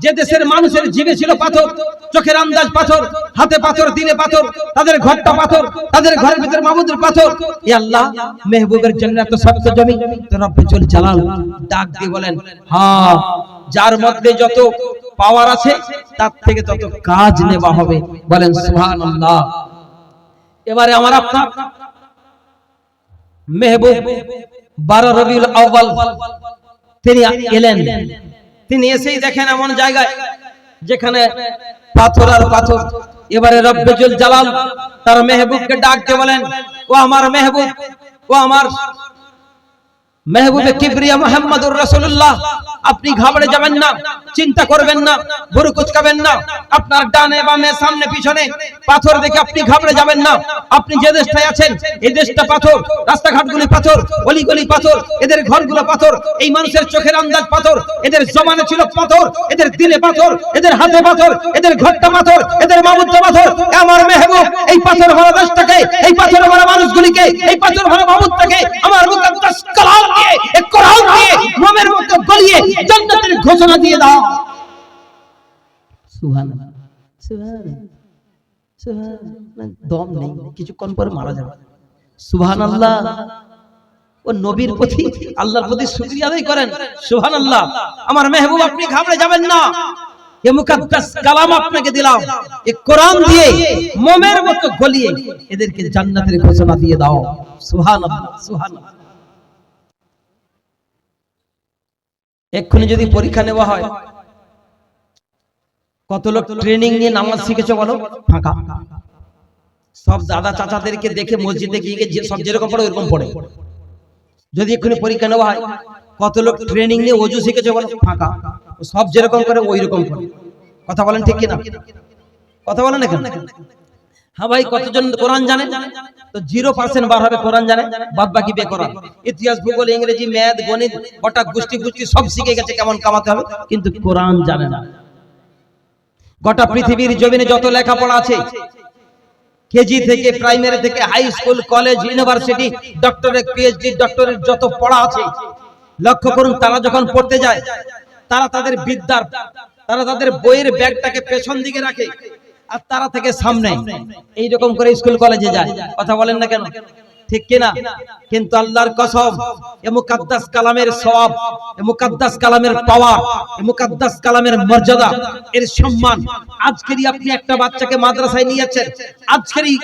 যে দেশের মানুষের জিভে ছিল পাথর, চোখের আন্দাজ পাথর, হাতে পাথর, দিলে পাথর, তাদের ঘরটা পাথর, তাদের ঘরের ভিতরে মাবুদের পাথর। এ আল্লাহ মেহবুবের জন্য এত শক্ত জমি। তো রব্বুল জালাল ডাক দিয়ে বলেন, হ্যাঁ, যার মধ্যে যত পাওয়ার আছে তার থেকে তত কাজ নেওয়া হবে। বলেন সুবহানাল্লাহ। এবারে আমার আপনার মেহবুব 12 রবিউল আউয়াল তিনি এলেন, তিনি এসেই দেখেন এমন জায়গায় যেখানে পাথর আর পাথর। এবারে রব্বুল জালাল তার মেহবুবকে ডাক দিয়ে বলেন, ও আমার মেহবুব, ও আমার মেহবুবে কিবরিয়া মুহাম্মদুর রাসূলুল্লাহ, আপনি ঘাবড়ে যাবেন না, চিন্তা করবেন না, ভুরু কুচকাবেন না। আপনার ডানে বামে সামনে পিছনে পাথর দেখে আপনি ঘাবড়ে যাবেন না। আপনি যে দেশটায় আছেন এই দেশটা পাথর, রাস্তাঘাটগুলি পাথর, অলিগলি পাথর, এদের ঘরগুলো পাথর, এই মানুষের চোখের আন্দাজ পাথর, এদের জমানে ছিল পাথর, এদের দিলে পাথর, এদের হাতে পাথর, এদের ঘরটা পাথর, এদের মাবুদটা পাথর। আমার মেহবুব এই পাথর ভরা দেশটাকে, এই পাথর ভরা মানুষগুলিকে, এই পাথর ভরা মাবুদটাকে আমার মুকদ্দাস কালাম দিয়ে, এই কোরআন দিয়ে মোমের মতো গলিয়ে জান্নাতের ঘোষণা দিয়ে দাও। সুবহানাল্লাহ, সুবহানাল্লাহ, সুবহানাল্লাহ। দম নেই, কিছুক্ষণ পরে মারা যাবে। সুবহানাল্লাহ। ও নবীর প্রতি, আল্লাহর প্রতি শুকরিয়া আদায় করেন। সুবহানাল্লাহ। আমার মেহবুব আপনি ঘাবড়ে যাবেন না, এই মুকদ্দাস কালাম আপনাকে দিলাম, এই কোরআন দিয়ে মোমের মতো গলিয়ে এদেরকে জান্নাতের ঘোষণা দিয়ে দাও। সুবহানাল্লাহ, সুবহানাল্লাহ। এক্ষুনি যদি পরীক্ষা নেওয়া হয়, কত লোক ট্রেনিং নিয়ে নামাজ শিখেছে বলো? ফাঁকা। সব দাদা চাচাদেরকে দেখে মসজিদে গিয়ে সব যেরকম পড়ে ওরকম পড়ে। যদি এক্ষুনি পরীক্ষা নেওয়া হয়, কত লোক ট্রেনিং নিয়ে ওযু শিখেছে বলো? ফাঁকা। সব যেরকম করে ওই রকম করে। কথা বলেন ঠিক কিনা? কথা বলেন এখানে। হ্যাঁ ভাই, কতজন কোরআন জানে? তো 0% বার হবে কোরআন জানে, বাদ বাকি বেকরান। ইতিহাস, ভূগোল, ইংরেজি, ম্যাথ, গণিত, গোটা গোষ্ঠী সব শিখে গেছে কেমন কামাতে হবে, কিন্তু কোরআন জানে না। গোটা পৃথিবীর জমিনে যত লেখাপড়া আছে, কেজি থেকে প্রাইমারি থেকে high school, college, university, doctorate, PhD, doctorate যত পড়া আছে, লক্ষ্য করুন তারা যখন পড়তে যায়, তারা তাদের বিদ্যার, তারা তাদের বইয়ের ব্যাগটাকে পেছন দিকে রাখে, আর তারা থেকে সামনে এইরকম করে স্কুল কলেজে যায়। কথা বলেন না কেন? ঠিক কিনা? কিন্তু আল্লাহর কসম, এ মুকাদ্দাস কালামের সওয়াব, এ মুকাদ্দাস কালামের পাওয়ার, এ মুকাদ্দাস কালামের মর্যাদা, এর সম্মান, আজকেরই আপনি একটা বাচ্চাকে মাদ্রাসায় নিয়েছেন, আজকেরই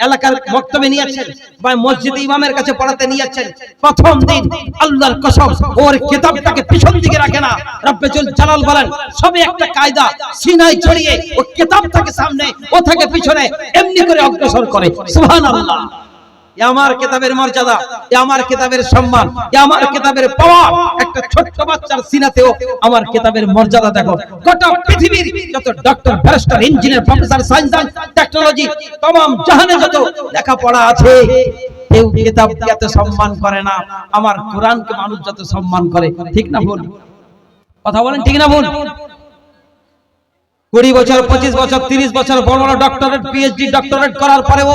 এলাকার বক্তব্যে নিয়েছেন বা মসজিদে ইমামের কাছে পড়াতে নিয়েছেন, প্রথম দিন আল্লাহর কসম ওর কিতাবটাকে পিছন দিকে রাখে না। রব্বুল জালাল বলেন, সবে একটা কায়দা সিনায় ছড়িয়ে ও কিতাবটাকে সামনে, ও থাকে পিছনে, এমনি করে অগ্রসর করে। সুবহানাল্লাহ। আমার কিতাবের মর্যাদা, আমার কিতাবের সম্মান, আমার কিতাবের পাওয়ার, একটা ছোট্ট বাচ্চার সিনাতেও আমার কিতাবের মর্যাদা দেখো। গোটা পৃথিবীর যত doctor, barrister, engineer, professor, science, technology, तमाम জাহানে যত লেখাপড়া আছে, কেউ কিতাবকে এত সম্মান করে না আমার কোরআনকে মানুষ যত সম্মান করে। ঠিক না ভুল? কথা বলেন ঠিক না ভুল? 20 বছর, 25 বছর, 30 বছর বড় বড় ডক্টরেট, পিএইচডি ডক্টরেট করার পরেও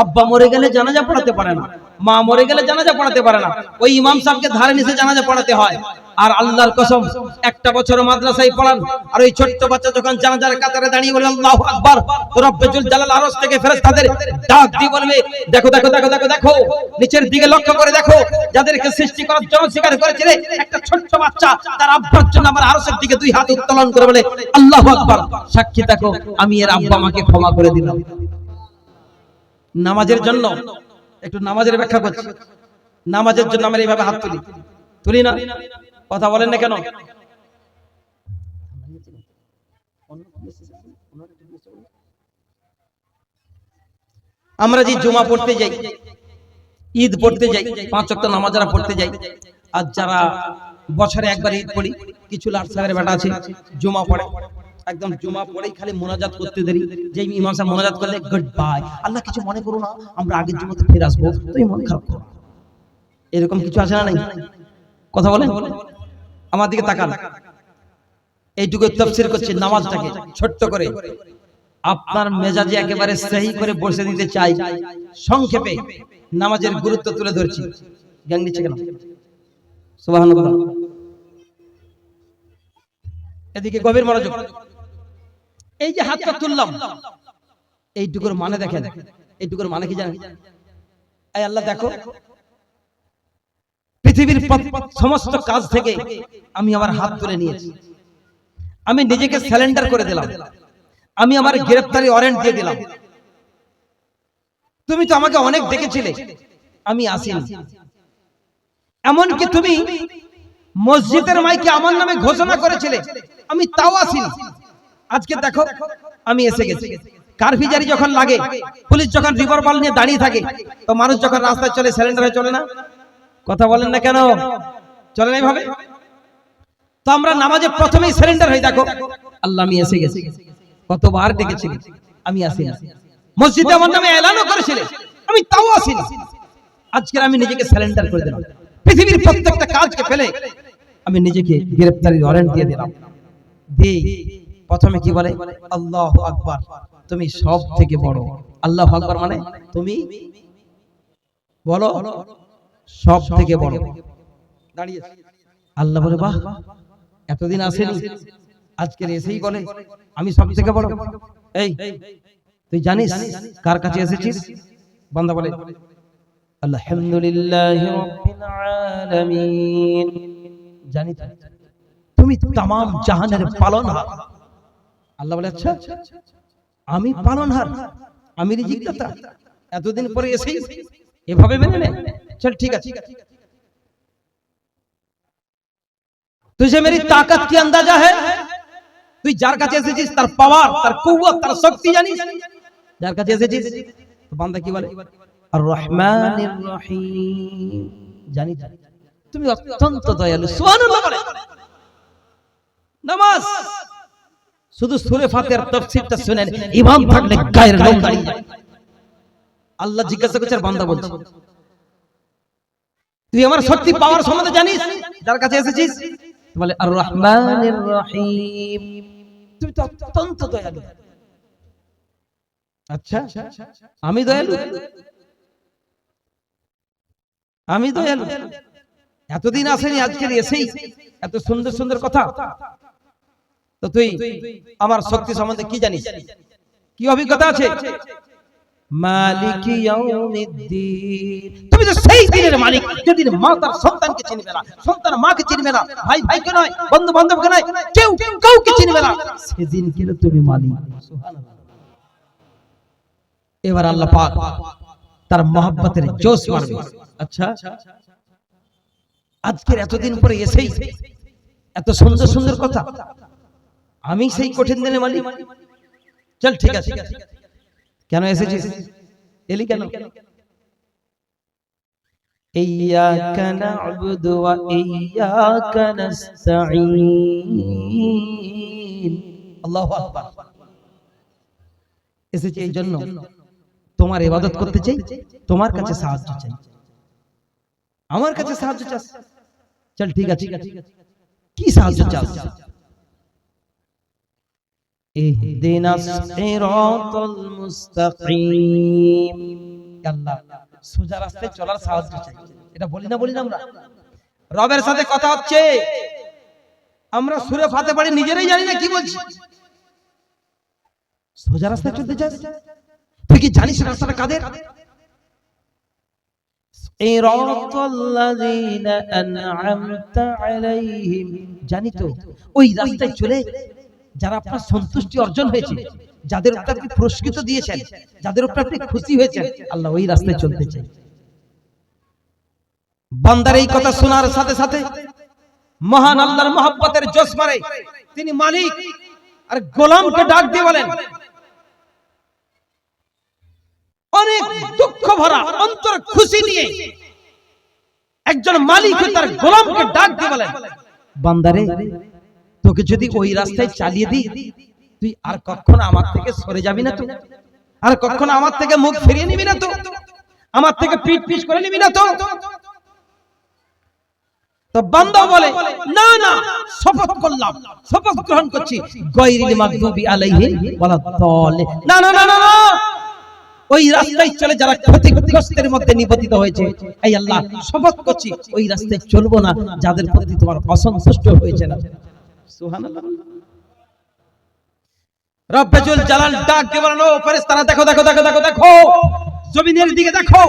আব্বা মরে গেলে জানাজা পড়াতে পারে না, মা মরে গেলে জানাজা পড়াতে পারে না, ওই ইমাম সাহেবকে ধারে নিচে জানাজা পড়াতে হয়। আর আল্লাহর কসম, একটা বছর মাদ্রাসায় পড়ান, আর ওই ছোট্ট বাচ্চা যখন জানাজার কাতারে দাঁড়িয়ে বলে আল্লাহু আকবার, রব্বুল জালাল আরশ থেকে ফেরেশতাদের ডাক দিয়ে বলবে, দেখো দেখো দেখো দেখো দেখো, নিচের দিকে লক্ষ্য করে দেখো, যাদেরকে সৃষ্টি করার জন্য স্বীকার করেছিল, একটা ছোট্ট বাচ্চা তার আব্বার জন্য আমার আরশের দিকে দুই হাত উত্তোলন করে বলে আল্লাহু আকবার, সাক্ষী দেখো আমি এর আব্বা মাকে ক্ষমা করে দিলাম। নামাজের জন্য, একটু নামাজের ব্যাখ্যা করছি, নামাজের জন্য আমরা এইভাবে হাত তুলি না? কথা বলেন না কেন? আমরা যে জুমা পড়তে যাই, ঈদ পড়তে যাই, 5 ওয়াক্ত নামাজ যারা পড়তে যাই, আর যারা বছরে একবার ঈদ পড়ি, কিছু লাট সাহেবের বেটা আছে জুমা পড়ে, একদম জুমা পড়েই খালি মোনাজাত করতে দেরি, যেই ইমাম সাহেব মোনাজাত করলে গুড বাই, আল্লাহ কিছু মনে করো না, আমরা আগের জুমাতে ফিরে আসবো, তুমি মন খারাপ করো, এরকম কিছু আছে না? নাই? কথা বলেন, আমার দিকে তাকান। এইটুকু তাফসীর করছি নামাজটাকে ছোট্ট করে, আপনার মেজাজে একেবারে সহি করে বসে দিতে চাই। সংক্ষেপে নামাজের গুরুত্ব তুলে ধরছি। জ্ঞান দিচ্ছে কেন? সুবহানাল্লাহ। এদিকে গভীর মনোযোগ। এই যে হাতটা তুললাম, এইটুকুর মানে দেখেন, এইটুকুর মানে কি জানেন? এই আল্লাহ দেখো, পৃথিবীর সমস্ত কাজ থেকে আমি আমার হাত তুলে নিয়েছি, আমি নিজেকে সারেন্ডার করে দিলাম, আমি আমার গ্রেফতারি ওয়ারেন্ট দিয়ে দিলাম। তুমি তো আমাকে অনেক ডেকেছিলে, আমি আসিনি, এমনকি তুমি মসজিদের মাইকে আমার নামে ঘোষণা করেছিলে, আমি তাও আসিনি। আজকে দেখো আমি এসে গেছি। কারফিজারি যখন লাগে, পুলিশ যখন রিভলভার নিয়ে দাঁড়িয়ে থাকে, তো মানুষ যখন রাস্তায় চলে সারেন্ডার হয়ে চলে না? কথা বলেন না কেন? চলে না এইভাবে? তো আমরা নামাজে প্রথমেই সারেন্ডার হই, দেখো আল্লাহ আমি এসে গেছি। কতবার ডেকেছিলে, আমি আসিনি। মসজিদে আমার নামে এলানও করেছিলে, আমি তাও আসিনি। আজকে আমি নিজেকে সারেন্ডার করে দিলাম, পৃথিবীর প্রত্যেকটা কাজকে ফেলে আমি নিজেকে গ্রেফতারির ওয়ারেন্ট দিয়ে দিলাম। প্রথমে কি বলে? আল্লাহু আকবার, তুমি সব থেকে বড়। আল্লাহু আকবার মানে তুমি বলো সব থেকে বড়। দাঁড়িয়ে আল্লাহ বলে বাহ, এতদিন আসেনি, আজকে এসেই বলে আমি সব থেকে বড়। এই তুই জানিস কার কাছে এসেছিস? বান্দা বলে আলহামদুলিল্লাহি রাব্বিল আলামিন। জানি তুমি तमाम জাহানের পালনহার। আল্লাহ বলে আচ্ছা আমি পালনহার, আমি রিজিকদাতা, এতদিন পরে এসেই এভাবে মেনে নে। চল ঠিক আছে, तुझे मेरी ताकत की अंदाजा है? তুই যার কাছে এসেছিস তার পাওয়ার, তার কুওয়াত, তার শক্তি জানিস? যার কাছে এসেছিস, তো বান্দা কি বলে? আর রহমানির রহিম। জানি তুমি অত্যন্ত দয়ালু। সুবহানাল্লাহ বলে। নামাজ শুধু সূরা ফাতিহার তাফসীরটা শুনেন, ইমাম থাকলে গায়ের লোম দাঁড়িয়ে যায়। আল্লাহ জিজ্ঞাসা করছে আর বান্দা বলছে তুই আমার শক্তি পাওয়ার সম্বন্ধে জানিস? যার কাছে এসেছিস বলে আর রহমানির রহিম, তুমি তো অত্যন্ত দয়ালু। আচ্ছা আমি দয়ালু, আমি দয়ালু, এতদিন আসেনি, আজকে এসেই এত সুন্দর সুন্দর কথা। তো তুই আমার শক্তি সম্বন্ধে কি জানিস, কি অভিজ্ঞতা আছে? মালিক ইয়াউমিদ্দিন, তুমি তো সেই দিনের মালিক যেদিন মা তার সন্তানকে চিনবে না, সন্তান মাকে চিনবে না, ভাই ভাইকে নয়, বন্ধু বান্ধবকে নয়, কেউ কাউকে চিনবে না, সেদিন কে তুমি মালিক। সুবহানাল্লাহ। এবার আল্লাহ পাক তার মহব্বতের জোশ মারবে। আচ্ছা, আজকের এতদিন পরে এসেই এত সুন্দর সুন্দর কথা, আমি সেই কঠিন দিনের মালিক, চল ঠিক আছে। কেন এসেছিস, এলি কেন? ইয়্যাকা না'বুদু ওয়া ইয়্যাকা নাস্তাঈন। আল্লাহু আকবার। এসেছি এই জন্য তোমার ইবাদত করতে চাই, তোমার কাছে সাহায্য চাই, আমার কাছে সাহায্য চাস। চল ঠিক আছে, কি সাহায্য চাস? ইহদিনাস সিরাতাল মুস্তাকিম। আল্লাহ সোজা রাস্তায় চলার সাহায্য চাই, এটা বলি না আমরা? রবের সাথে কথা হচ্ছে, আমরা সুরে ফাতে পড়ে নিজেরাই জানি না কি বলছি। সোজা রাস্তায় চলতে চাস? তুই কি জানিস রাস্তাটা কাদের? সিরাতাল্লাযীনা আন'আমতা আলাইহিম। জানি তো, ওই রাস্তায় চলে যারা আপনার সন্তুষ্টি অর্জন হয়েছে, যাদের উপর আপনি পুরস্কৃত দিয়েছেন, যাদের উপর আপনি খুশি হয়েছেন, আল্লাহ ওই রাস্তায় চলতে চাই। বান্দার এই কথা শোনার সাথে সাথে মহান আল্লাহর মহব্বতের জোশ মারে, তিনি মালিক, আর গোলামকে ডাক দিয়ে বলেন, অনেক দুঃখ ভরা অন্তর খুশি নিয়ে একজন মালিক তার গোলামকে ডাক দিয়ে বলেন, বান্দারে, তোকে যদি ওই রাস্তায় চালিয়ে দিই, তুই আর কখনো আমার থেকে সরে যাবি না তো? আর কখনো আমার থেকে মুখ ফিরিয়ে নিবি না তো? আমার থেকে পিঠ পিছ করে নিবি না তো? তো বান্দা বলে, না না, শপথ করলাম, শপথ গ্রহণ করছি, গায়রিল মাগদুবি আলাইহিম ওয়ালাদ-দাল্লিন। না না না না, ওই রাস্তায় চলে যারা ক্ষতিগ্রস্তের মধ্যে নিপতিত হয়েছে, এই আল্লাহ শপথ করছি, ওই রাস্তায় চলবো না যাদের প্রতি তোমার অসন্তুষ্ট হয়েছে না। সুবহানাল্লাহ। রব্বুল জালাল ডাক দিয়ে বলেন, ও ফেরেশতারা, দেখো দেখো দেখো দেখো দেখো, জমিনের দিকে দেখো,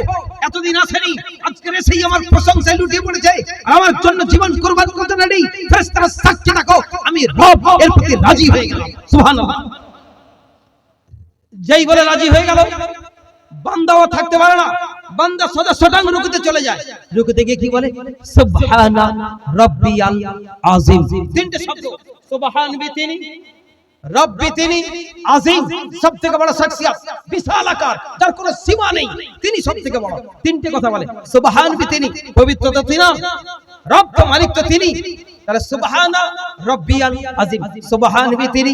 এতদিন আসেনি, আজকে এসেই আমার প্রশংসায় লুটিয়ে পড়েছে, আমার জন্য জীবন কুরবান করতে রেডি। ফেরেশতারা সাক্ষী দেখো, আমি রব এর প্রতি রাজি হয়ে গেলাম। সুবহানাল্লাহ। যেই বলে রাজি হয়ে গেল, বান্দাও থাকতে পারে না, বান্দা সোজা শটাং রুকুতে চলে যায়। রুকুতে গিয়ে কি বলে? সুবহানা রাব্বিয়াল আযীম। তিনটে শব্দ, সুবহান বি তিনি, রব্বি তিনি, আযীম সবথেকে বড় শখসিয়ত, বিশাল আকার, যার কোনো সীমা নেই, তিনি সবথেকে বড়। তিনটে কথা বলে, সুবহান বি তিনি, পবিত্রতা তিনি, রব তো মালিক তো তিনি, তাহলে সুবহানা রাব্বিয়াল আযীম। সুবহান বি তিনি,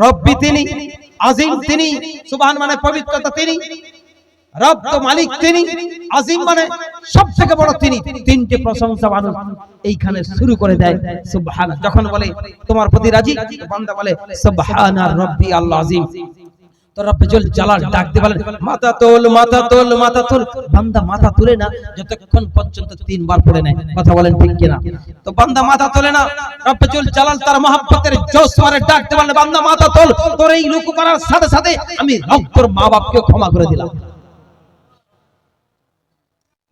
রব্বি তিনি, আযীম তিনি। সুবহান মানে পবিত্রতা তিনি, রব তো মালিক তিনি, আযীম মানে সবথেকে বড় তিনি। তিনটে প্রশংসা মানুষ এইখানে শুরু করে দেয়। সুবহান যখন বলে তোমার প্রতি রাজি, বান্দা বলে সুবহানা রাব্বিয়াল আযীম। তো রব্বুল জালাল ডাক দিয়ে বলেন, মাথা তোল মাথা তোল মাথা তোল। বান্দা মাথা তুলে না যতক্ষণ পর্যন্ত তিনবার পড়ে নেয়। কথা বলেন ঠিক কিনা? তো বান্দা মাথা তোলে না, রব্বুল জালাল তার মহব্বতের জোশ মারে ডাক দিয়ে বলেন, বান্দা মাথা তোল, তোর এই রুকু করার সাথে সাথে আমি রব তোর মা বাপকে ক্ষমা করে দিলাম।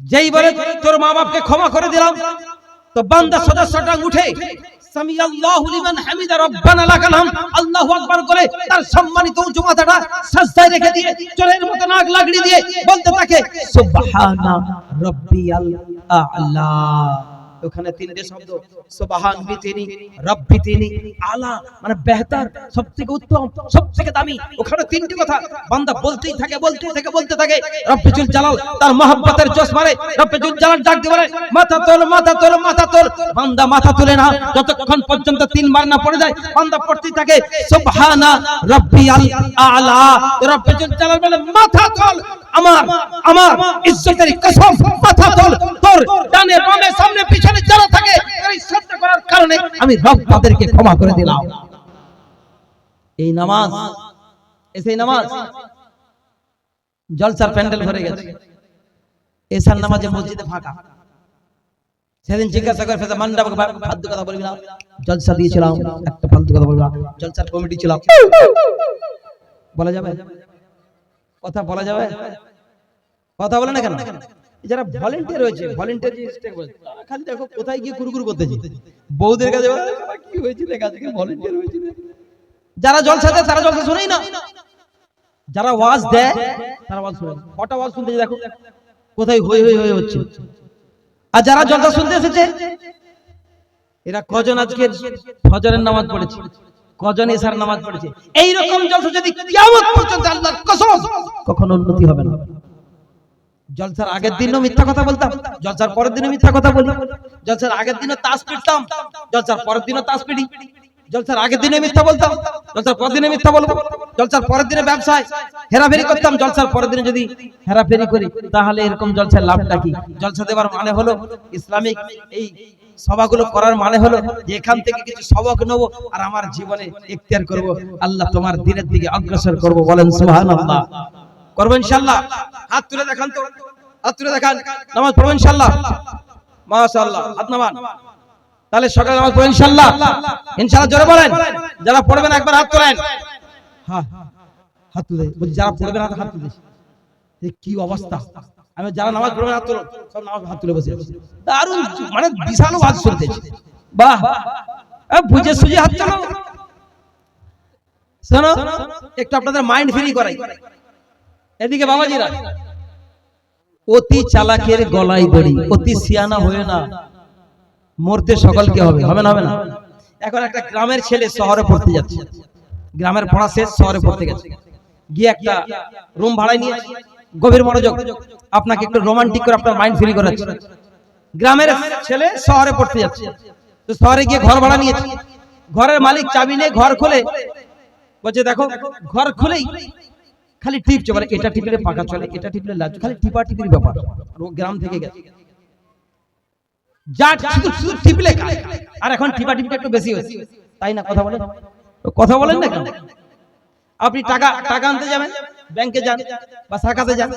যেই বলে তোর মা বাপকে ক্ষমা করে দিলাম, তো বান্দা সোজা শটাং উঠে সামি আল্লাহু লিমান হামিদা রব্বানা লাকাল হামদ আল্লাহু আকবার করে তার সম্মানিত উঁচু মাথাটা সাজদায় রেখে দিয়ে চোরের মতো নাক লাগড়ি দিয়ে বলতে থাকে, সুবহানা রাব্বিয়াল আ'লা। ওখানে তিনটে শব্দ, সুবহান বি তিনি, রব্বি তিনি, আলা মানে বেহতর, সবথেকে উত্তম, সবথেকে দামি। ওখানে তিনটে কথা বান্দা বলতেই থাকে বলতেই থাকে বলতে থাকে। রব্বুল জালাল তার মহব্বতের জোশ মারে, রব্বুল জালাল ডাক দিয়ে বলে, মাথা তোল মাথা তোল মাথা তোল। বান্দা মাথা তুলে না যতক্ষণ পর্যন্ত তিনবার না পড়ে যায়, বান্দা পড়তেই থাকে সুবহানা রাব্বিয়াল আ'লা। রব্বুল জালাল বলে, মাথা তোল, আমার আমার ইজ্জতের কসম, মাথা তোল। তোর ডানে বামে সামনে পিছনে যারা থাকে এই শ্রদ্ধা করার কারণে আমি রব তাদেরকে ক্ষমা করে দিলাম। এই নামাজ, এই নামাজ জলসার প্যান্ডেল ভরে গেছে, এসার নামাজে মসজিদে ফাঁকা। সেদিন জিজ্ঞাসা করে ফেসা মান্ডা ফালতু কথা বলবি না, জলসা দিয়েছিলাম, একটা ফালতু কথা বলবি না, জলসার কমিটি ছিল, বলা যাবে? কথা বলা যাবে? কথা বলে না কেন? যারা ভলেন্টিয়ার হয়েছে, ভলেন্টিয়ার খালি দেখো কোথায় গিয়ে গুরুগুরু করতেছে, বউদের কাছে কি হয়েছিল, আজকে ভলেন্টিয়ার হয়েছিল। যারা জলসা দেয় তারা জলসা শুনেই না, যারা ওয়াজ দেয় তারা ওয়াজ শুনে। কটা ওয়াজ শুনতে দেখো কোথায় হই হই হই হচ্ছে। আর যারা জলসা শুনতে এসেছে এরা কজন আজকে ফজরের নামাজ পড়েছে, কজন এশার নামাজ পড়েছে। এই রকম জলসা যদি কিয়ামত পর্যন্ত আল্লাহর কসম কখনো উন্নতি হবে না। জলসার আগের দিনও মিথ্যা কথা বলতাম, জলসার পরের দিনও মিথ্যা কথা বলি, জলসার আগের দিনও তাস পিটতাম, জলসার পরের দিনও তাস পিটি, জলসার আগের দিনে মিথ্যা বলতাম, জলসার পরের দিনে মিথ্যা বলবো, জলসার পরের দিনে ব্যবসায় হেরাফেরি করতাম, জলসার পরের দিনে যদি হেরাফেরি করি তাহলে এরকম জলসার লাভটা কি? জলসা দেওয়ার মানে হলো ইসলামিক এই সভাগুলো করার মানে হলো যে এখান থেকে কিছু সবক নেব আর আমার জীবনে ইখতিয়ার করব, আল্লাহ তোমার দ্বীনের দিকে অগ্রসর করব। বলেন সুবহানাল্লাহ। করব ইনশাআল্লাহ। হাত তুলে দেখান তো, হাত তুলে দেখান। নামাজ পড়ব ইনশাআল্লাহ। মাশাআল্লাহ, হাত নামান। তাহলে সকালে নামাজ পড়ব ইনশাআল্লাহ। ইনশাআল্লাহ জোরে বলেন। যারা পড়বেন একবার হাত তোলেন। হ্যাঁ, হাত তুলে বলি, যারা পড়বেন হাত তুলে। এই কি অবস্থা! আমি যারা নামাজ পড়বেন হাত তুলুন, সব নামাজ হাত তুলে বসে আছে। দারুণ, মানে বিশাল ওয়াজ শুনতেছি। বাহ, বুঝে সুঝে হাত তোলো। শোনো, একটু আপনাদের মাইন্ড ফ্রি করাই। এদিকে বাবাজিরা, অতি চালাকের গলায় দড়ি, অতি সিয়ানা হয়ে না, মরতে সকলকে হবে। হবে না? হবে না? এখন একটা গ্রামের ছেলে শহরে পড়তে যাচ্ছে, গ্রামের পড়া শেষ, শহরে পড়তে গেছে, গিয়ে একটা রুম ভাড়ায় নিয়ে গভীর মনোযোগ, আপনাকে একটু রোমান্টিক করে আপনার মাইন্ড ফ্রি করাচ্ছে। গ্রামের ছেলে শহরে পড়তে যাচ্ছে, তো শহরে গিয়ে ঘর ভাড়া নিয়েছে। ঘরের মালিক চাবি নিয়ে ঘর খোলে, বলছে দেখো, ঘর খুলেই খালি টিপছে, বলে এটা টিপলে পাকা চলে, এটা টিপলে লাজ, খালি টিপা টিপির ব্যাপার। ও গ্রাম থেকে গেছে, যা শুধু টিপলে খায়। আর এখন টিপা টিপিটা একটু বেশি হয়েছে, তাই না? কথা বলেন, কথা বলেন না কেন? আপনি টাকা আনতে যাবেন, ব্যাংকে যান বা শাখাতে যান,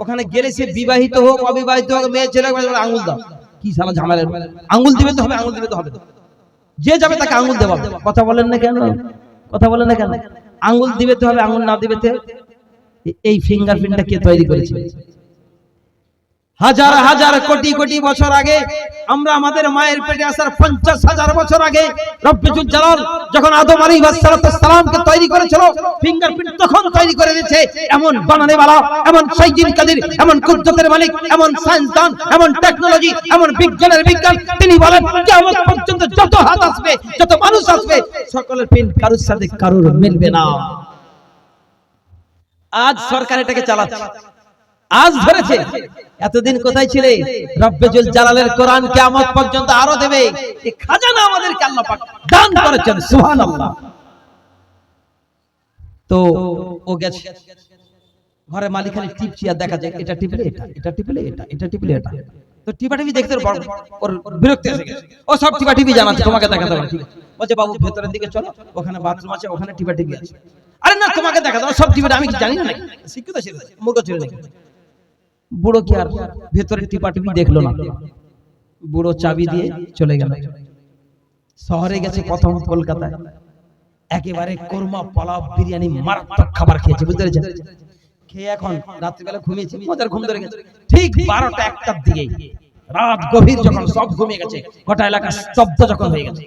ওখানে গেলে সে বিবাহিত হোক অবিবাহিত হোক, মেয়ে ছেলে আঙুল দাও, কি শালা ঝামেলা! আঙুল দিবে তো হবে, আঙুল দিবে তো হবে, যে যাবে তাকে আঙুল দেওয়া। কথা বলেন না কেন? কথা বলেন না কেন? আঙুল দিবে তো হবে, আঙুল না দিবে তো। এই ফিঙ্গারপ্রিন্টটা কে তৈরি করেছে? হাজার হাজার কোটি কোটি বছর আগে, আমরা আমাদের মায়ের পেটে আসার 50,000 বছর আগে রব্বুল জালাল যখন আদম আলাইহিস সালামকে তৈরি করেছিল, ফিঙ্গারপ্রিন্ট তখন তৈরি করে দিয়েছে। এমন বানানেওয়ালা, এমন সাইজিন কাদের, এমন কুদরতের মালিক, এমন সায়েন্সদান, এমন টেকনোলজি, এমন বিজ্ঞানের বিজ্ঞান, তিনি বলেন কিয়ামত পর্যন্ত যত হাত আসবে, যত মানুষ আসবে, সকলের প্রিন্ট কারোর সাথে কারোর মিলবে না। আজ সরকার এটাকে চালাচ্ছে, আজ ধরেছে। এতদিন কোথায় ছিলে? রব্বুল জালালের কোরআন কিয়ামত পর্যন্ত আরো দেবে। এই খাজানা আমাদেরকে আল্লাহ পাক দান করেছেন। সুবহানাল্লাহ। তো ও গেছে, ঘরে মালিক খালি টিপছি আর দেখা যায় এটা টিপলে এটা, এটা টিপলে এটা, এটা টিপলে এটা। তো টিপাটিপি দেখতে ওর বিরক্তি এসে গেছে। ও সব টিপাটিপি জানাচ্ছে, তোমাকে দেখাতে হবে। বলছে বাবু ভেতরের দিকে চলো, ওখানে বাথরুম আছে, ওখানে টিপাটিপি আছে। আরে না, তোমাকে দেখাতে হবে, সব টিপাটি আমি কি জানি না নাকি? শিক্ষিত ছিল, মূর্খ ছিল নাকি? বুড়ো কি আর ভেতরে টিপাটিপি দেখলো না, বুড়ো চাবি দিয়ে চলে গেল। শহরে গেছে, প্রথম কলকাতায়, একেবারে কোরমা পোলাও বিরিয়ানি মারাত্মক খাবার খেয়েছে, বুঝতে পেরেছেন? খেয়ে এখন রাত্রিবেলা ঘুমিয়েছে, মজার ঘুম ধরে গেছে। ঠিক 12টা 1টার দিকে, রাত গভীর যখন সব ঘুমিয়ে গেছে, গোটা এলাকা স্তব্ধ যখন হয়ে গেছে,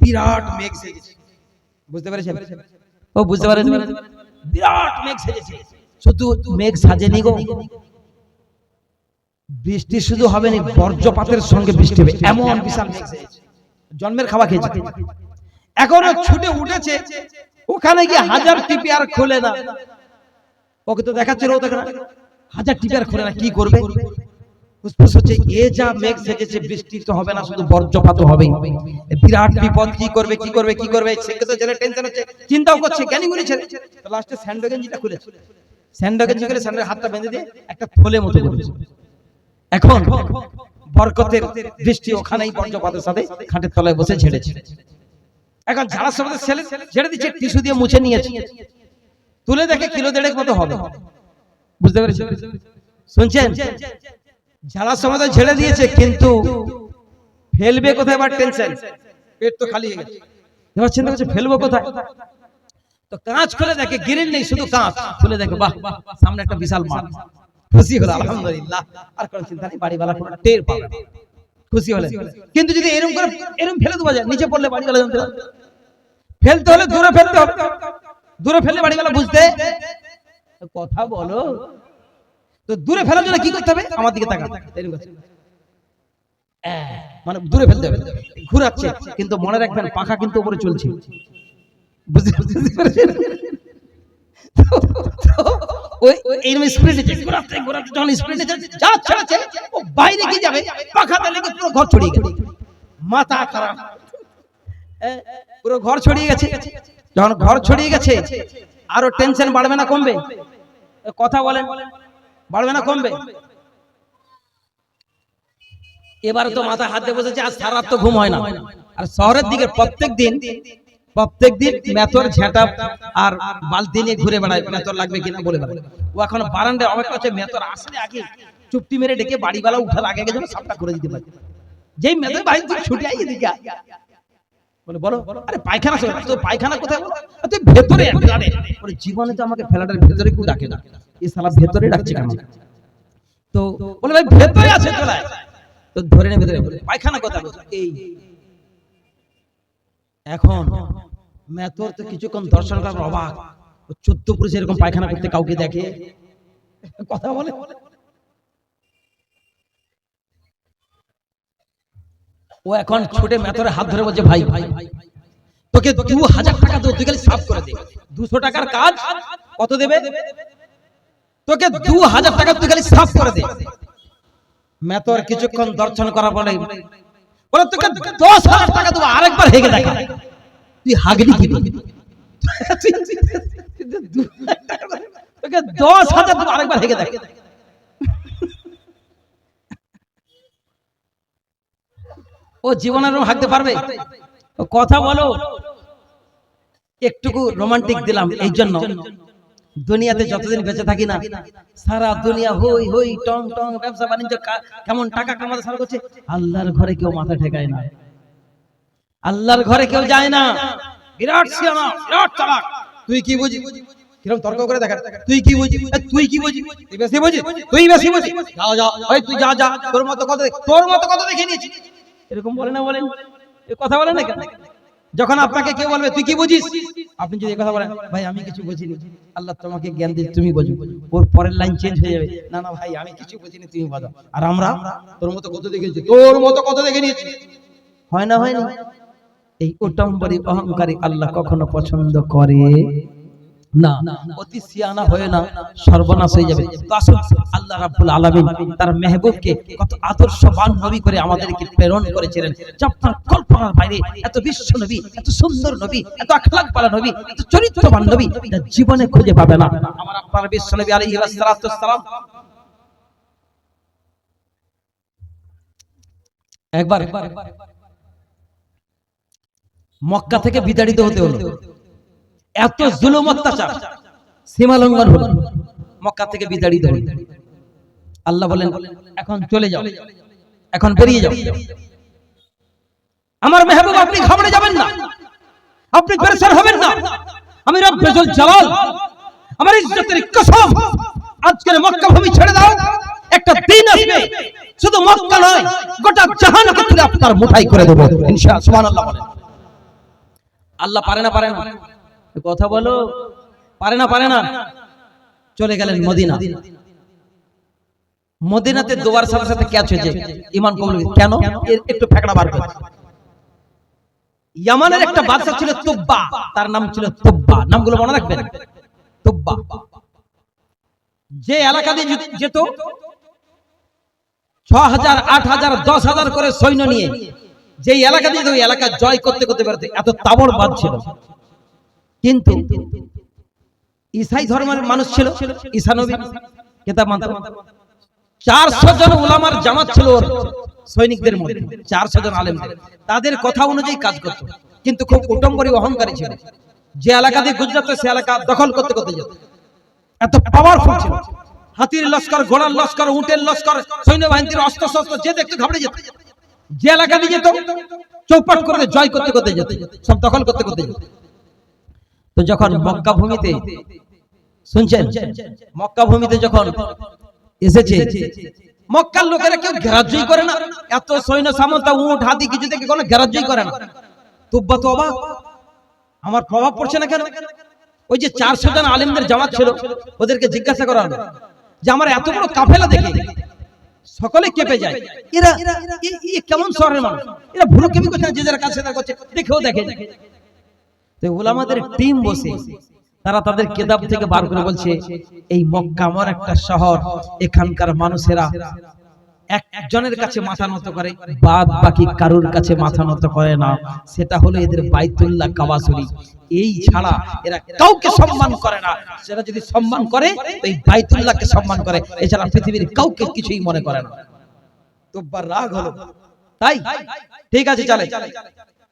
বিরাট মেঘ সেজেছে, বুঝতে পেরেছেন? ও বুঝতে পারেন? বিরাট মেঘ সেজেছে। শুধু মেঘ সাজেনি গো, বৃষ্টি শুধু হবে না, বজ্রপাতের সঙ্গে বৃষ্টি হবে, এমন বিশাল মেঘ সেজেছে। জন্মের খাওয়া খেয়েছে, এখনো ছুটে উঠেছে, ওখানে গিয়ে হাজার টিপি আর খোলে না। ওকে তো দেখাচ্ছিল, ও দেখে না, হাজার টিপি আর খোলে না, কি করবে? এ যা মেঘ সেজেছে, বৃষ্টি তো হবে না, শুধু বজ্রপাত হবে, বিরাট বিপদ। কি করবে, কি করবে, কি করবে? সেক্ষেত্রে ছেলে টেনশন হচ্ছে, চিন্তাও করছে, জ্ঞানী গুণী ছেলে। লাস্টে স্যান্ডো গেঞ্জিটা খুলেছে, স্যান্ডো গেঞ্জি করে স্যান্ডের হাতটা বেঁধে দিয়ে একটা থলে মতো করেছে। এখন বরকতের বৃষ্টি ওখানেই বজ্রপাতের সাথে খাটের তলায় বসে ঝেড়েছে। এখন ঝাড়ার সময় ছেলে ঝেড়ে দিচ্ছে, টিস্যু দিয়ে মুছে নিয়েছে, তুলে দেখে কিলো দেড়েক মতো হবে, বুঝতে পেরেছেন? শুনছেন? ঝাড়ার সময় তো ঝেড়ে দিয়েছে, কিন্তু ফেলবে কোথায়? এবার টেনশন, পেট তো খালি হয়ে গেছে, এবার চিন্তা করছে ফেলবো কোথায়। তো কাঁচ খুলে দেখে গ্রিল নেই, শুধু কাঁচ খুলে দেখে বাহ সামনে একটা বিশাল মাঠ, খুশি হলো আলহামদুলিল্লাহ, আর কোনো চিন্তা নেই, বাড়িওয়ালা কোনো টের পাবে না, খুশি হলেন। কিন্তু যদি এরকম করে এরকম ফেলে দেওয়া যায়, নিচে পড়লে বাড়িওয়ালা জানতে পারবে, ফেলতে হলে দূরে ফেলতে হবে, দূরে ফেললে বাড়িওয়ালা বুঝতে, কথা বলো। তো দূরে ফেলার জন্য কি করতে হবে, আমার দিকে তাকান, মানে দূরে ফেলতে হবে, ঘুরাচ্ছে, কিন্তু মনে রাখবেন পাখা কিন্তু উপরে চলছে, বুঝতে পারছেন? বাইরে কি যাবে, পাখাতে লেগে পুরো ঘর ছড়িয়ে গেছে, মাথা খারাপ, পুরো ঘর ছড়িয়ে গেছে। যখন ঘর ছড়িয়ে গেছে আরো টেনশন বাড়বে না কমবে, কথা বলেন, বাড়বে না কমবে? এবারে তো মাথা হাত দিয়ে বসেছে, আজ সারা রাত তো ঘুম হয় না। আর শহরের দিকে প্রত্যেক দিন মেথর ঝেঁটা আর বালতি নিয়ে ঘুরে বেড়ায়, মেথর লাগবে কিনা বলে বেড়ায়। ও এখন বারান্দায় অপেক্ষা করছে, মেথর আসলে আগে চুপটি মেরে ডেকে বাড়িওয়ালা উঠার আগে যেন সাপটা করে দিতে পারে। যেই মেথর বাড়ি তুই ছুটে আই এদিকে বলে, বলো আরে পায়খানা, তো পায়খানা কোথায়, তুই ভেতরে বলে, জীবনে তো আমাকে ফ্ল্যাটের ভেতরে কেউ ডাকে না, এই শালা ভেতরে ডাকছে কেন? তো বলে ভাই ভেতরে আছে, চলে তো ধরে নে ভেতরে, পায়খানা কোথায়, এই এখন মেথর তো কিছুক্ষণ দর্শন করার অবাক, 14 পুরুষ এরকম পায়খানা করতে কাউকে দেখে, কথা বলে। ও এখন ছুটে মেথরের হাত ধরে বলছে, ভাই তোকে 2000 টাকা দেবো, তুই খালি সাফ করে দে। 200 টাকার কাজ কত দেবে? তোকে 2000 টাকা, তুই খালি সাফ করে দে। মেথর কিছুক্ষণ দর্শন করার পরে বলে, তোকে 10,000 টাকা দেবো, আরেকবার হেগে দেখা, তুই হাগলি কি তোকে 10,000 দেবো, আরেকবার হেগে দেখ। ও জীবনের হাঁকতে পারবে? কথা বলো। একটুকু রোমান্টিক দিলাম এই জন্য, দুনিয়াতে যতদিন বেঁচে থাকি না, সারা দুনিয়া হই হই টং টং, ব্যবসা বাণিজ্য, কেমন টাকা কামাতে সারা করছে, আল্লাহর ঘরে কেউ মাথা ঠেকায় না, আল্লাহর ঘরে কেউ যায় না। বিরাট সিয়ানা, বিরাট চালাক, তুই কি বুঝি, কিরকম তর্ক করে দেখা, তুই কি বুঝি, তুই কি বুঝি, তুই বেশি বুঝি, তুই বেশি বুঝি, যাও যাও, ওই তুই যা যা, তোর মতো কত দেখে নিয়েছি, এরকম বলে না, বলেন কথা বলে না কেন? যখন আপনাকে কেউ বলবে তুই কি বুঝিস, আপনি যদি কথা বলেন, ভাই আমি কিছু বুঝিনি, আল্লাহ তোমাকে জ্ঞান দিয়েছে, তুমি বোঝো, ওর পরের লাইন চেঞ্জ হয়ে যাবে, না না ভাই আমি কিছু বুঝিনি, তুমি বোঝো। আর আমরা তোর মতো কত দেখেছি, তোর মতো কত দেখে নিয়েছি, হয় না, হয় না? এই উটম্বরী অহংকারী আল্লাহ কখনো পছন্দ করে না। অতি সিয়ানা হয়ে না, সর্বনাশ হয়ে যাবে। তো আসুন, আল্লাহ রাব্বুল আলামিন তার মেহবুবকে কত আদর্শবান নবী করে আমাদেরকে প্রেরণ করেছিলেন, যে আপনার কল্পনার বাইরে এত বিশ্ব নবী, এত সুন্দর নবী, এত আখলাক ওয়ালা নবী, এত চরিত্রবান নবী যা জীবনে খুঁজে পাবে না। আমার আপনার বিশ্ব নবী আলাইহিস সালাতু ওয়াস সালাম একবার মক্কা থেকে বিতাড়িত হতে হলো, এত জুলুম অত্যাচার, সীমা লঙ্ঘন হলো, মক্কা থেকে বিতাড়িত হলো। আল্লাহ বলেন, এখন চলে যাও, এখন বেরিয়ে যাও। আমার মেহবুব আপনি ঘাবড়ে যাবেন না, আপনি পেরেশান হবেন না, আমি রব্বুল জালাল আমার ইজ্জতের কসম, আজকের মক্কা ভূমি ছেড়ে দাও, একটা দিন আসবে শুধু মক্কা নয় গোটা জাহানকে তুলে আপনার মুঠাই করে দেব ইনশাআল্লাহ। সুবহানাল্লাহ বলেন। আল্লাহ পারে না, পারে না, কথা বলো, পারে না, পারে না। চলে গেলেন মদিনা। মদিনাতে দোয়ার সাথে সাথে ক্যাচ হয়েছে, ঈমান কবুল। কেন? একটু ফেকড়া বার করে। ইয়ামানের একটা বাদশা ছিল তুব্বা, তার নাম ছিল তুব্বা, নামগুলো মনে রাখবেন। তুব্বা যে এলাকা দিয়ে যেত 6,000, 8,000, 10,000 করে সৈন্য নিয়ে, যে এলাকা দিয়ে ওই এলাকা জয় করতে করতে বেরোতে, এত তাবড় বাদ ছিল। কিন্তু ঈসাই ধর্মের মানুষ ছিল, ঈসা নবী কিতাব মানত। 400 জন উলামার জামাত ছিল ওর সৈনিকদের মধ্যে, 400 জন আলেমদের, তাদের কথা অনুযায়ী কাজ করত। কিন্তু খুব উটম্বরী অহংকারী ছিল, যে এলাকা দিয়ে গুজরাতে সে এলাকা দখল করতে করতে যেত, এত পাওয়ারফুল ছিল। হাতির লস্কর, ঘোড়ার লস্কর, উটের লস্কর, সৈন্যবাহিনীর অস্ত্র শস্ত্র, যে দেখতে ঘাবড়ে যেত। যে এলাকা দিয়ে যেত চৌপাট করে জয় করতে করতে যেত, সব দখল করতে করতে যেত। তো যখন মক্কা ভূমিতে শুনছেন, মক্কা ভূমিতে যখন এসেছে, মক্কার লোকেরা কেউ গ্রাহ্যই করে না, এত সৈন্য সামন্ত উট হাতি কিছু থেকে কোনো গ্রাহ্যই করে না। তুব্বা তো অবাক, আমার প্রভাব পড়ছে না কেন? ওই যে 400 জন আলেমদের জামাত ছিল, ওদেরকে জিজ্ঞাসা করা হলো যে আমার এত বড় কাফেলা দেখে সকলে কেঁপে যায়, এরা কেমন শহরের মানুষ, এরা ভুলো কেমন করছে না, যে যারা কাছে করছে দেখেও দেখে। তো উলামাদের টিম বসে তারা তাদের কিতাব থেকে বার করে বলছে এই মক্কা আমার একটা শহর, এখানকার মানুষেরা একজনের কাছে মাথা নত করে, বাদ বাকি কারোর কাছে মাথা নত করে না, সেটা হলো এদের বাইতুল্লাহ কাবা শরীফ। এই ছাড়া এরা কাউকে সম্মান করে না, সেটা যদি সম্মান করে এই বাইতুল্লাহকে সম্মান করে, এছাড়া পৃথিবীর কাউকে কিছুই মনে করে না। তোবার রাগ হলো, তাই ঠিক আছে চলে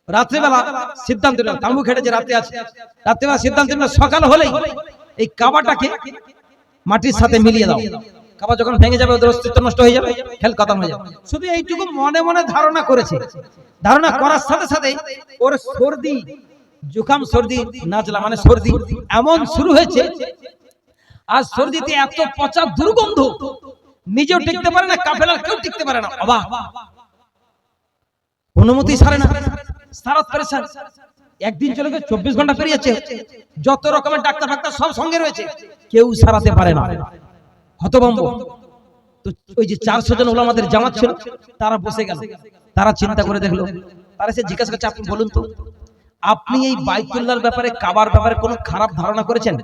রাত্রিবেলা সিদ্ধান্ত নিল, তাম্বু খেটেছে রাতে আছে, রাত্রিবেলা সিদ্ধান্ত নিল সকাল হলেই এই কাবাটাকে মাটির সাথে মিলিয়ে দাও, কাবা যখন ভেঙে যাবে ওদের অস্তিত্ব নষ্ট হয়ে যাবে, খেল খতম হয়ে যাবে। শুধু এইটুকু মনে মনে ধারণা করেছে, ধারণা করার সাথে সাথে ওর সর্দি জুকাম, সর্দি নাজলা মানে সর্দি এমন শুরু হয়েছে, আর সর্দিতে এত পচা দুর্গন্ধ, নিজেও টিকতে পারে না, কাফেলার কেউ টিকতে পারে না। অবাক, অনুমতি সারে না, সারা পরেশান। একদিন চলে গেছে, 24 ঘন্টা পেরিয়েছে, যত রকমের ডাক্তার ফাক্তার সব সঙ্গে রয়েছে, কেউ সারাতে পারে না, হতভম্ব। তো ওই যে 400 জন উলামাদের জামাত ছিল, তারা বসে গেল, তারা চিন্তা করে দেখলো, তারা সে জিজ্ঞাসা করছে আপনি বলুন তো, আপনি এই বাইতুল্লাহর ব্যাপারে, কাবার ব্যাপারে কোনো খারাপ ধারণা করেছেন?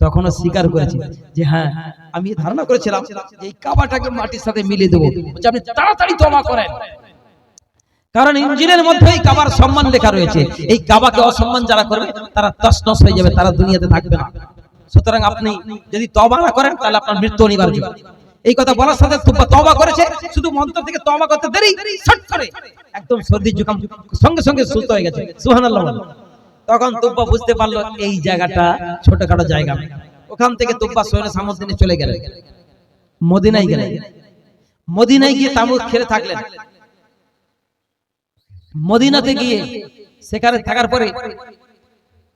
তখনও স্বীকার করেছে যে হ্যাঁ আমি ধারণা করেছিলাম এই কাবাটাকে মাটির সাথে মিলিয়ে দেবো। আপনি তাড়াতাড়ি তওবা করেন, কারণ ইনজিলের মধ্যে এই কাবার সম্মান লেখা রয়েছে, এই কাবাকে অসম্মান যারা করবে তারা তছনছ হয়ে যাবে, তারা দুনিয়াতে থাকবে না। সুতরাং আপনি যদি তওবা না করেন তাহলে আপনার মৃত্যু অনিবার্য। এই কথা বলার সাথে তওবা করেছে, শুধু মন্ত্র থেকে তওবা করতে দেরি, শট করে একদম সর্দি জুকাম সঙ্গে সঙ্গে সুস্থ হয়ে গেছে, সুবহানাল্লাহ। তখন তুব্বা বুঝতে পারলো এই জায়গাটা ছোটখাটো জায়গা। ওখান থেকে তুব্বা সৈন্য সামন্ত নিয়ে চলে গেলেন, মদিনায় গেলেন। মদিনায় গিয়ে তাঁবু খেলে থাকলেন। মদিনাতে গিয়ে সেখানে থাকার পরে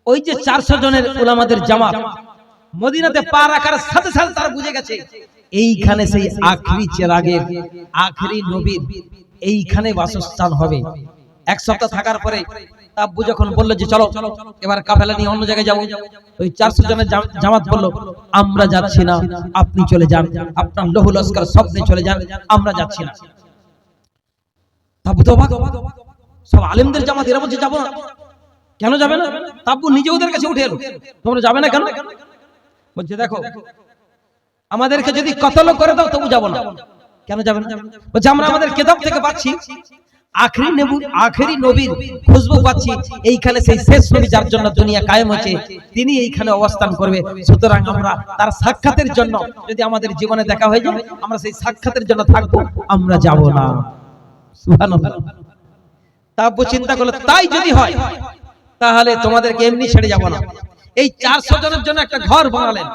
ওই যে 400 জনের উলামাদের জামাত মদিনাতে পা রাখার সাথে সাথে তারা বুঝে গেছে এইখানে সেই আখরি চেরাগের, আখরি নবীর এইখানে বাসস্থান হবে। এক সপ্তাহ থাকার পরে তাব্বু যখন বলল যে চলো এবার কাফেলা নিয়ে অন্য জায়গায় যাবো, ওই 400 জনের জামাত বলল আমরা যাচ্ছি না, আপনি চলে যান, আপনার লহু লস্কর সব নিয়ে চলে যান, আমরা যাচ্ছি না। তাব্বু তো অবাক, সব আলেমদের জামাত, এরা বলছে যাবো না, কেন যাবে না? তাব্বু নিজে ওদের কাছে উঠে এলো, তোমরা যাবে না কেন? বলছে দেখো আমাদেরকে যদি কতল করে দাও তবু যাবো না। কেন যাবে না? বলছে আমরা আমাদের কিতাব থেকে পাচ্ছি আখেরি নবীর খুশবু পাচ্ছি, এইখানে সেই শেষ নবী যার জন্য দুনিয়া কায়েম হয়েছে তিনি এইখানে অবস্থান করবে, সুতরাং আমরা তার সাক্ষাতের জন্য যদি আমাদের জীবনে দেখা হয়ে যায় আমরা সেই সাক্ষাতের জন্য থাকবো, আমরা যাব না। সুবহানাল্লাহ। তাব্বু চিন্তা করলো তাই যদি হয় তাহলে তোমাদেরকে এমনি ছেড়ে যাব না। এই 400 জনের জন্য একটা ঘর বানালেন,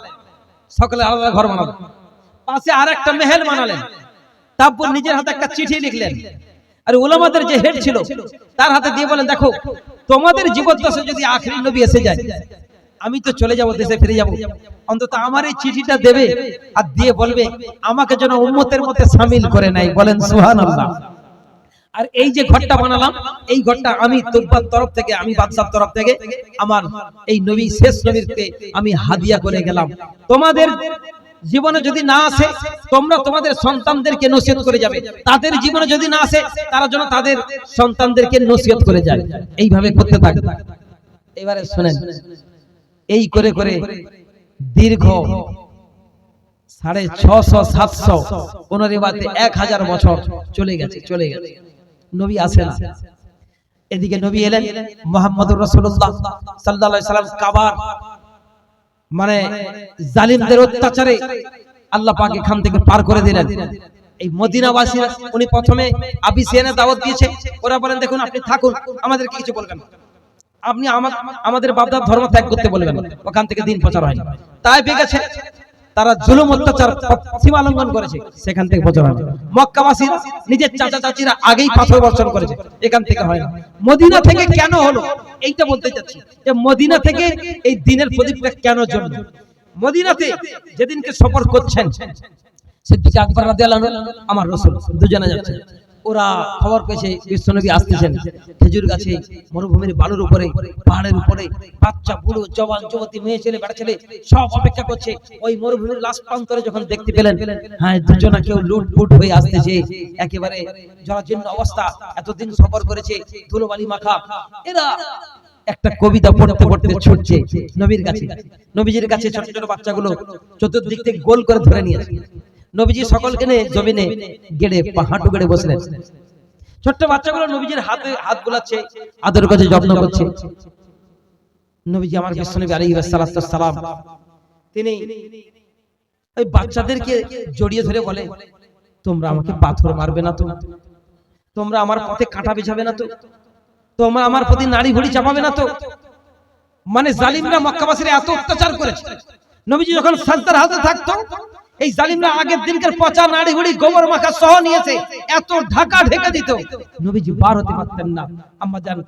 সকলে আলাদা ঘর বানালেন, পাশে আরেকটা মেহেল বানালেন। তাব্বু নিজের হাতে একটা চিঠি লিখলেন, আর উলামাদের যে হেড ছিল তার হাতে দিয়ে বলেন দেখো তোমাদের জীবদ্দশায় যদি আখেরি নবী এসে যায় আমি তো চলে যাব, দেশে ফিরে যাব, অন্তত আমার এই চিঠিটা দেবে আর দিয়ে বলবে আমাকে যেন উম্মতের মধ্যে শামিল করে নাই। বলেন সুবহানাল্লাহ। আর এই যে ঘরটা বানালাম এই ঘরটা আমি তুব্বার তরফ থেকে, আমি বাদশার তরফ থেকে আমার এই নবী শেষ নবীকে আমি হাদিয়া করে গেলাম। তোমাদের জীবনে যদি না আসে তোমরা তোমাদের সন্তানদেরকে নসিহত করে যাবে, তাদের জীবনে যদি না আসে তারা যেন তাদের সন্তানদেরকে নসিহত করে যায়, এইভাবে করতে থাকে। এবারে শুনেন, এই করে করে দীর্ঘ 650-700 কোন রিওয়ায়াতে 1000 বছর চলে গেছে, নবী আসেন। এদিকে নবী এলেন, মুহাম্মদুর রাসূলুল্লাহ সাল্লাল্লাহু আলাইহি সাল্লাম কাবার মানে জালিমদের অত্যাচারে আল্লাহ পাক এখান থেকে পার করে দিলেন। এই মদিনাবাসীরা উনি প্রথমে আবিসিয়ানে দাওয়াত দিয়েছে, ওরা বলেন দেখুন আপনি থাকুন, আমাদেরকে কিছু বলবেন না, আপনি আমাদের বাপদাদার ধর্ম ত্যাগ করতে বলবেন, ওখান থেকে দিন প্রচার হয়। তাই পেয়ে গেছে তারা জুলুম অত্যাচার সীমা লঙ্ঘন করেছে, সেখান থেকে বছর হয়। মক্কাবাসীরা নিজের চাচা চাচিরা আগেই পাথর বর্ষণ করেছে, এখান থেকে হয় না। মদিনা থেকে কেন হলো এইটা বলতে চাচ্ছি, যে মদিনা থেকে এই দিনের প্রদীপটা কেন জন্ম। মদিনাতে যেদিনকে সফর করছেন সিদ্দিক আকবর রাদিয়াল্লাহু আনহু, আমার রাসূল দুজনে যাচ্ছে। ওরা খবর পেয়েছে বিশ্বনবী আসতেছেন। খেজুর গাছে, মরুভূমির বালুর উপরে, পাহাড়ের উপরে, বাচ্চা বুড়ো জওয়ান যুবতী, মেয়ে ছেলে বেটা ছেলে সব অপেক্ষা করছে। ওই মরুভূমির লাশ প্রান্তরে যখন দেখতে পেলেন, হ্যাঁ দুজনা কেউ লুটপুট হয়ে আসতেছে, একেবারে জরাজীর্ণ অবস্থা, এতদিন সফর করেছে, ধুলোবালি মাখা। এরা একটা কবিতা পড়তে পড়তে ছুটছে নবীর কাছে। নবীজির কাছে ছোট ছোট বাচ্চাগুলো চতুর্দিক থেকে গোল করে ধরে নিয়েছে। নবীজি সকলকে নিয়ে জমিনে গেড়ে হাঁটু গেড়ে বসলেন। ছোট্ট বাচ্চাগুলো নবীজির হাতে হাত বুলাচ্ছে, আদর করছে, যত্ন করছে। নবীজি আমার বিশ্বনবী আলাইহিস সালাম তিনি ওই বাচ্চাদেরকে জড়িয়ে ধরে বলে, তোমরা আমাকে পাথর মারবে না তো, তোমরা আমার পথে কাঁটা বিছাবে না তো, তোমরা আমার প্রতি নাড়ি ভুড়ি চাপাবে না তো। মানে জালিমরা মক্কাবাসীরা এত অত্যাচার করেছে। নবীজি যখন সাজদার হাতে থাকতো, এই জালিমরা আগের দিনকার পচা নাড়ি ভুড়ি গোবর মাখা সহ নিয়েছে, এত ঢাকা ঢেকে দিত, নবীজি বার হতে পারতেন না। আম্মা জান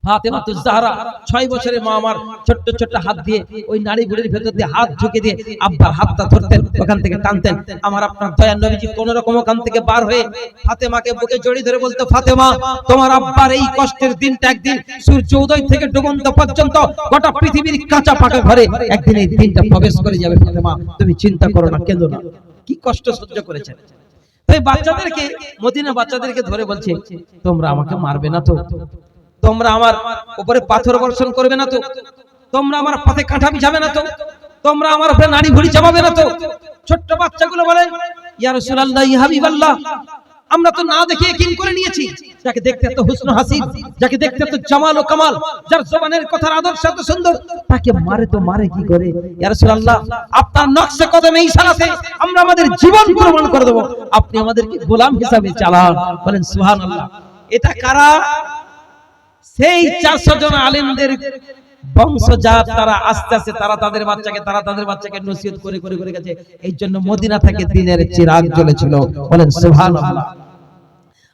ফাতেমাতুজ জাহরা 6 বছরের মা আমার ছোট্ট ছোট্ট হাত দিয়ে ওই নাড়ি ভুড়ির ভেতর দিয়ে হাত ঢুকে দিয়ে আব্বার হাতটা ধরতেন, ওখান থেকে টানতেন। আমার আপনার দয়ার নবীজি কোন রকম ওখান থেকে বার হয়ে ফাতেমাকে বুকে জড়িয়ে ধরে বলতো, ফাতেমা তোমার আব্বার এই কষ্টের দিনটা একদিন সূর্য উদয় থেকে ডুবন্ত পর্যন্ত গোটা পৃথিবীর কাঁচা পাকা ঘরে একদিন এই দিনটা প্রবেশ করে যাবে। ফাতেমা তুমি চিন্তা করো না, কেঁদো না। কি কষ্ট সহ্য করেছেন। এই বাচ্চাদেরকে, মদিনা বাচ্চাদেরকে ধরে বলছে, তোমরা আমাকে মারবে না তো, তোমরা আমার উপরে পাথর বর্ষণ করবে না তো, তোমরা আমার পথে কাঁটা বিছাবে না তো, তোমরা আমার উপরে নাড়ি ভুড়ি চাপাবে না তো। ছোট্ট বাচ্চাগুলো বলে, ইয়া রাসূলুল্লাহ, ইয়া হাবিবাল্লাহ, আমরা তো না দেখে ইয়াকিন করে নিয়েছি, যাকে দেখতে এত হুসন হাসিন, যাকে দেখতে এত জামাল ও কামাল, যার জবানের কথার আদর্শ এত সুন্দর, তাকে মারে তো মারে কি করে? ইয়া রাসূলুল্লাহ, আপনার নকশে কদমে ইশারাতে আমরা আমাদের জীবন কুরবান করে দেব, আপনি আমাদেরকে গোলাম হিসাবে চালান। বলেন সুবহানাল্লাহ। এটা কারা? সেই 400 জন আলেমদের বংশজাত, তারা আস্তে আস্তে তারা তাদের বাচ্চাকে নসিহত করে করে করে গেছে। এই জন্য মদিনা থেকে দিনের চিরাগ জ্বলেছিল। বলেন সুবহানাল্লাহ।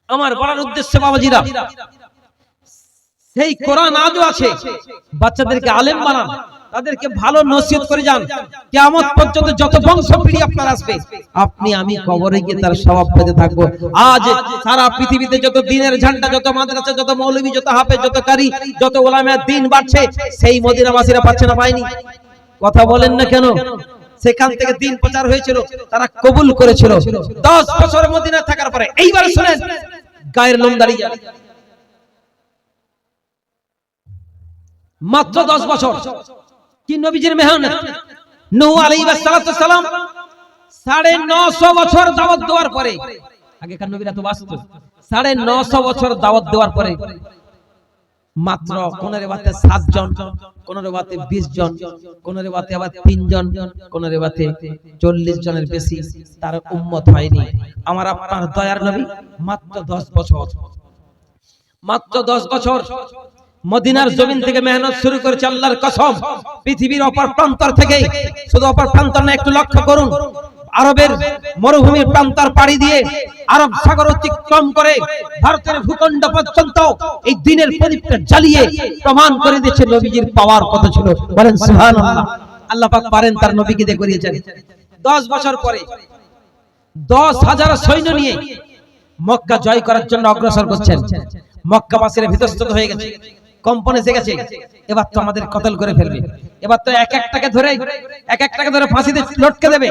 আমার বলার উদ্দেশ্য বাবাজিরা, সেই কোরআন আজও আছে, বাচ্চাদেরকে আলেম বানান, তাদেরকে ভালো নসিহত করে যান। কিয়ামত পর্যন্ত যত বংশ পিঢ়ি আপনার আসবে, আপনি আমি কবরে গিয়ে তার স্বভাব পেতে থাকবো। আজ সারা পৃথিবীতে যত দ্বীনের ঝান্ডা, যত মাদ্রাসা, যত মৌলভী, যত হাফেজ, যত কারি, যত উলামায়ে দ্বীন বাড়ছে, সেই মদিনাবাসীরা পাচ্ছে না, পায়নি? কথা বলেন না কেন? সেখান থেকে দ্বীন প্রচার হয়েছিল, তারা কবুল করেছিল। 10 বছর মদিনায় থাকার পরে, এইবার শুনেন গায়ের লোম দাঁড়িয়ে যাবে। মাত্র 10 বছর, কি নবীজির মেহনত! নূহ আলাইহিস সালাম 950 বছর দাওয়াত দেওয়ার পরে, আগেকার নবীরা তো বাঁচত, 950 বছর দাওয়াত দেওয়ার পরে মাত্র কোন রেওয়াতে 7 জন, কোন রেওয়াতে 20 জন, কোন রেওয়াতে আবার 3 জন, কোন রেওয়াতে 40 জনের বেশি তার উম্মত হয়নি। আমার আপনার দয়ার নবী মাত্র 10 বছর, মাত্র 10 বছর মদিনার জমিন থেকে মেহনত শুরু করেছে। আল্লাহর কসম, পৃথিবীর অপর প্রান্তর থেকে, শুধু অপর প্রান্তর না, একটু লক্ষ্য করুন, আরবের মরুভূমির প্রান্তর পাড়ি দিয়ে আরব সাগর অতিক্রম করে ভারতের ভূখণ্ড পর্যন্ত এই দ্বীনের প্রদীপটা জ্বালিয়ে প্রমাণ করে দিয়েছে নবীজির পাওয়ার কত ছিল। বলেন সুবহানাল্লাহ। আল্লাহ পাক পারেন তার নবীকে দিয়ে করিয়েছেন। 10 বছর পরে 10,000 সৈন্য নিয়ে মক্কা জয় করার জন্য অগ্রসর করছেন। মক্কাবাসীরা ভীতস্ত হয়ে গেছে, কম্পন এসে গেছে। এবার তো আমাদের কতল করে ফেলবে, এবার তো এক একটাকে ধরে ফাঁসিতে লটকে দেবে।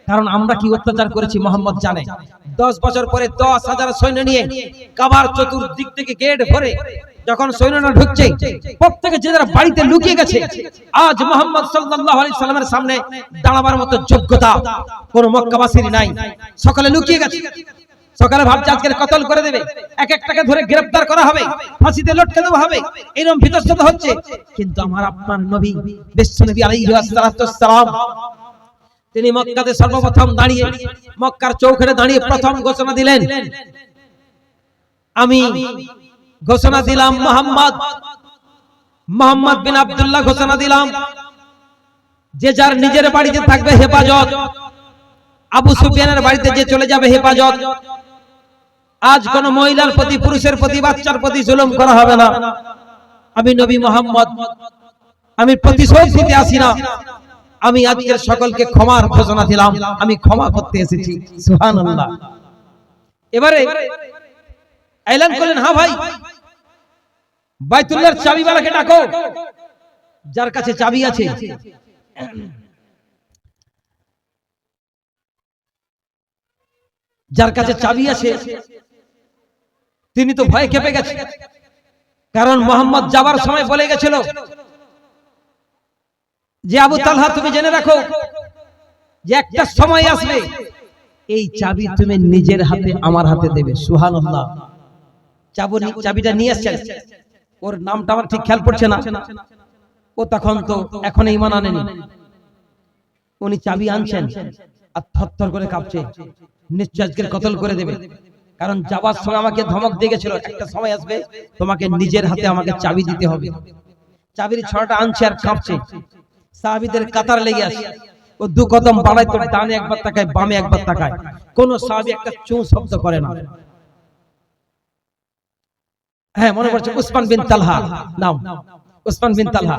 কারণ আমরা কি অত্যাচার করেছি মোহাম্মদ জানে। 10 বছর পরে 10,000 সৈন্য নিয়ে কাবার চতুর্দিক থেকে গেট ভরে যখন সৈন্যরা ঢুকছে, প্রত্যেকে যে যারা বাড়িতে লুকিয়ে গেছে, আজ মুহাম্মদ সাল্লাল্লাহু আলাইহি সাল্লামের সামনে দাঁড়াবার মতো যোগ্যতা কোন মক্কাবাসীর নাই। সকলে লুকিয়ে গেছে, সকালে ভাবছে আজকে কতল করে দেবে, এক একটাকে ধরে গ্রেফতার করা হবে, ফাঁসিতে লটকে দেওয়া হবে, এরকম ভীতস্ত হচ্ছে। কিন্তু আমার আপনার নবী বিশ্বনবী আলাইহিস সালাম তিনি মক্কাতে সর্বপ্রথম দাঁড়িয়ে, মক্কার চৌকাঠে দাঁড়িয়ে প্রথম ঘোষণা দিলেন, আমি ঘোষণা দিলাম মোহাম্মদ বিন আব্দুল্লাহ ঘোষণা দিলাম যে যার নিজের বাড়িতে থাকবে হেফাজত, আবু সুফিয়ানের বাড়িতে যে চলে যাবে হেফাজত। আজ কোন মহিলার প্রতি, পুরুষের প্রতি, বাচ্চার প্রতি জুলুম করা হবে না। আমি নবী মুহাম্মদ, আমি প্রতিশোধ নিতে আসি না, আমি আজকের সকলকে ক্ষমার ঘোষণা দিলাম, আমি ক্ষমা করতে এসেছি। সুবহানাল্লাহ। এবারে এলান করলেন, হ্যাঁ ভাই, বাইতুল্লাহর চাবিওয়ালাকে ডাকো, যার কাছে চাবি আছে। যার কাছে চাবি আছে তিনি তো ভয় কেঁপে গেছে, কারণ মোহাম্মদ যাবার সময় বলে গেছিল যে আবু তালহা তুমি জেনে রাখো যে একটা সময় আসবে এই চাবি তুমি নিজের হাতে আমার হাতে দেবে। সুবহানাল্লাহ। চাবিটা নিয়ে আসছেন, ওর নামটা আমার ঠিক খেয়াল পড়ছে না, ও তখন তো এখন ঈমান আনেনি। উনি চাবি আনছেন আর থরথর করে কাঁপছে, নিশ্চয় আজকের কতল করে দেবে। কারণ যাবার সময় আমাকে ধমক দিয়ে গেছিল একটা সময় আসবে তোমাকে নিজের হাতে আমাকে চাবি দিতে হবে। চাবির ছড়াটা আনছে আর কাঁপছে। সাহাবীদের কাতার লেগে আসে, ও দু কদম বাড়ায় তো ডানে একবার তাকায়, বামে একবার তাকায়, কোন সাহাবী একটা চুঁ শব্দ করে না। হ্যাঁ, মনে পড়ছে উসমান বিন তালহা নাম, উসমান বিন তালহা।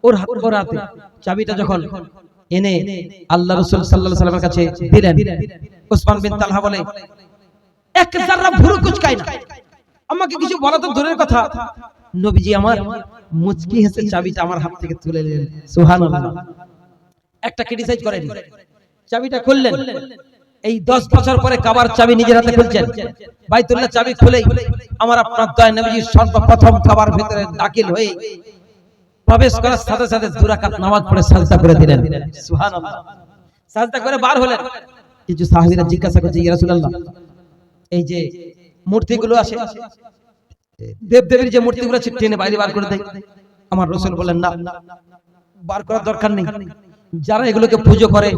ওর হাতে চাবিটা যখন এনে আল্লাহ রাসূল সাল্লাল্লাহু আলাইহি ওয়াসাল্লামের কাছে দিলেন, উসমান বিন তালহা বলে, এক যারা ভুরু কুচকায় না, আমাকে কিছু বলা তো দূরের কথা, নবীজি আমার মুচকি হেসে চাবিটা আমার হাত থেকে তুলে নিলেন। সুবহানাল্লাহ। একটা ক্রিটিসাইজ করেন, চাবিটা খুললেন। এই 10 বছর পরে কাবার চাবি নিজের হাতে খুলছেন। বাইতুল্লাহ চাবি খুলেই আমার আপনার দয়া নবীজি সর্বপ্রথম কাবার ভিতরে দাখিল হয়ে প্রবেশ করার সাথে সাথে 2 রাকাত নামাজ পড়ে সাজদা করে দিলেন। সুবহানাল্লাহ। সাজদা করে বার হলেন। কিছু সাহাবীরা জিজ্ঞাসা করছে, ইয়া রাসূলুল্লাহ, এই যে মূর্তিগুলো আছে, দেবদেবীর যে মূর্তিগুলো আছে টেনে বাইরে বার করে দেয়। আমার রাসূল বলেন, না, বার করার দরকার নেই। যারা এগুলোকে পূজা করে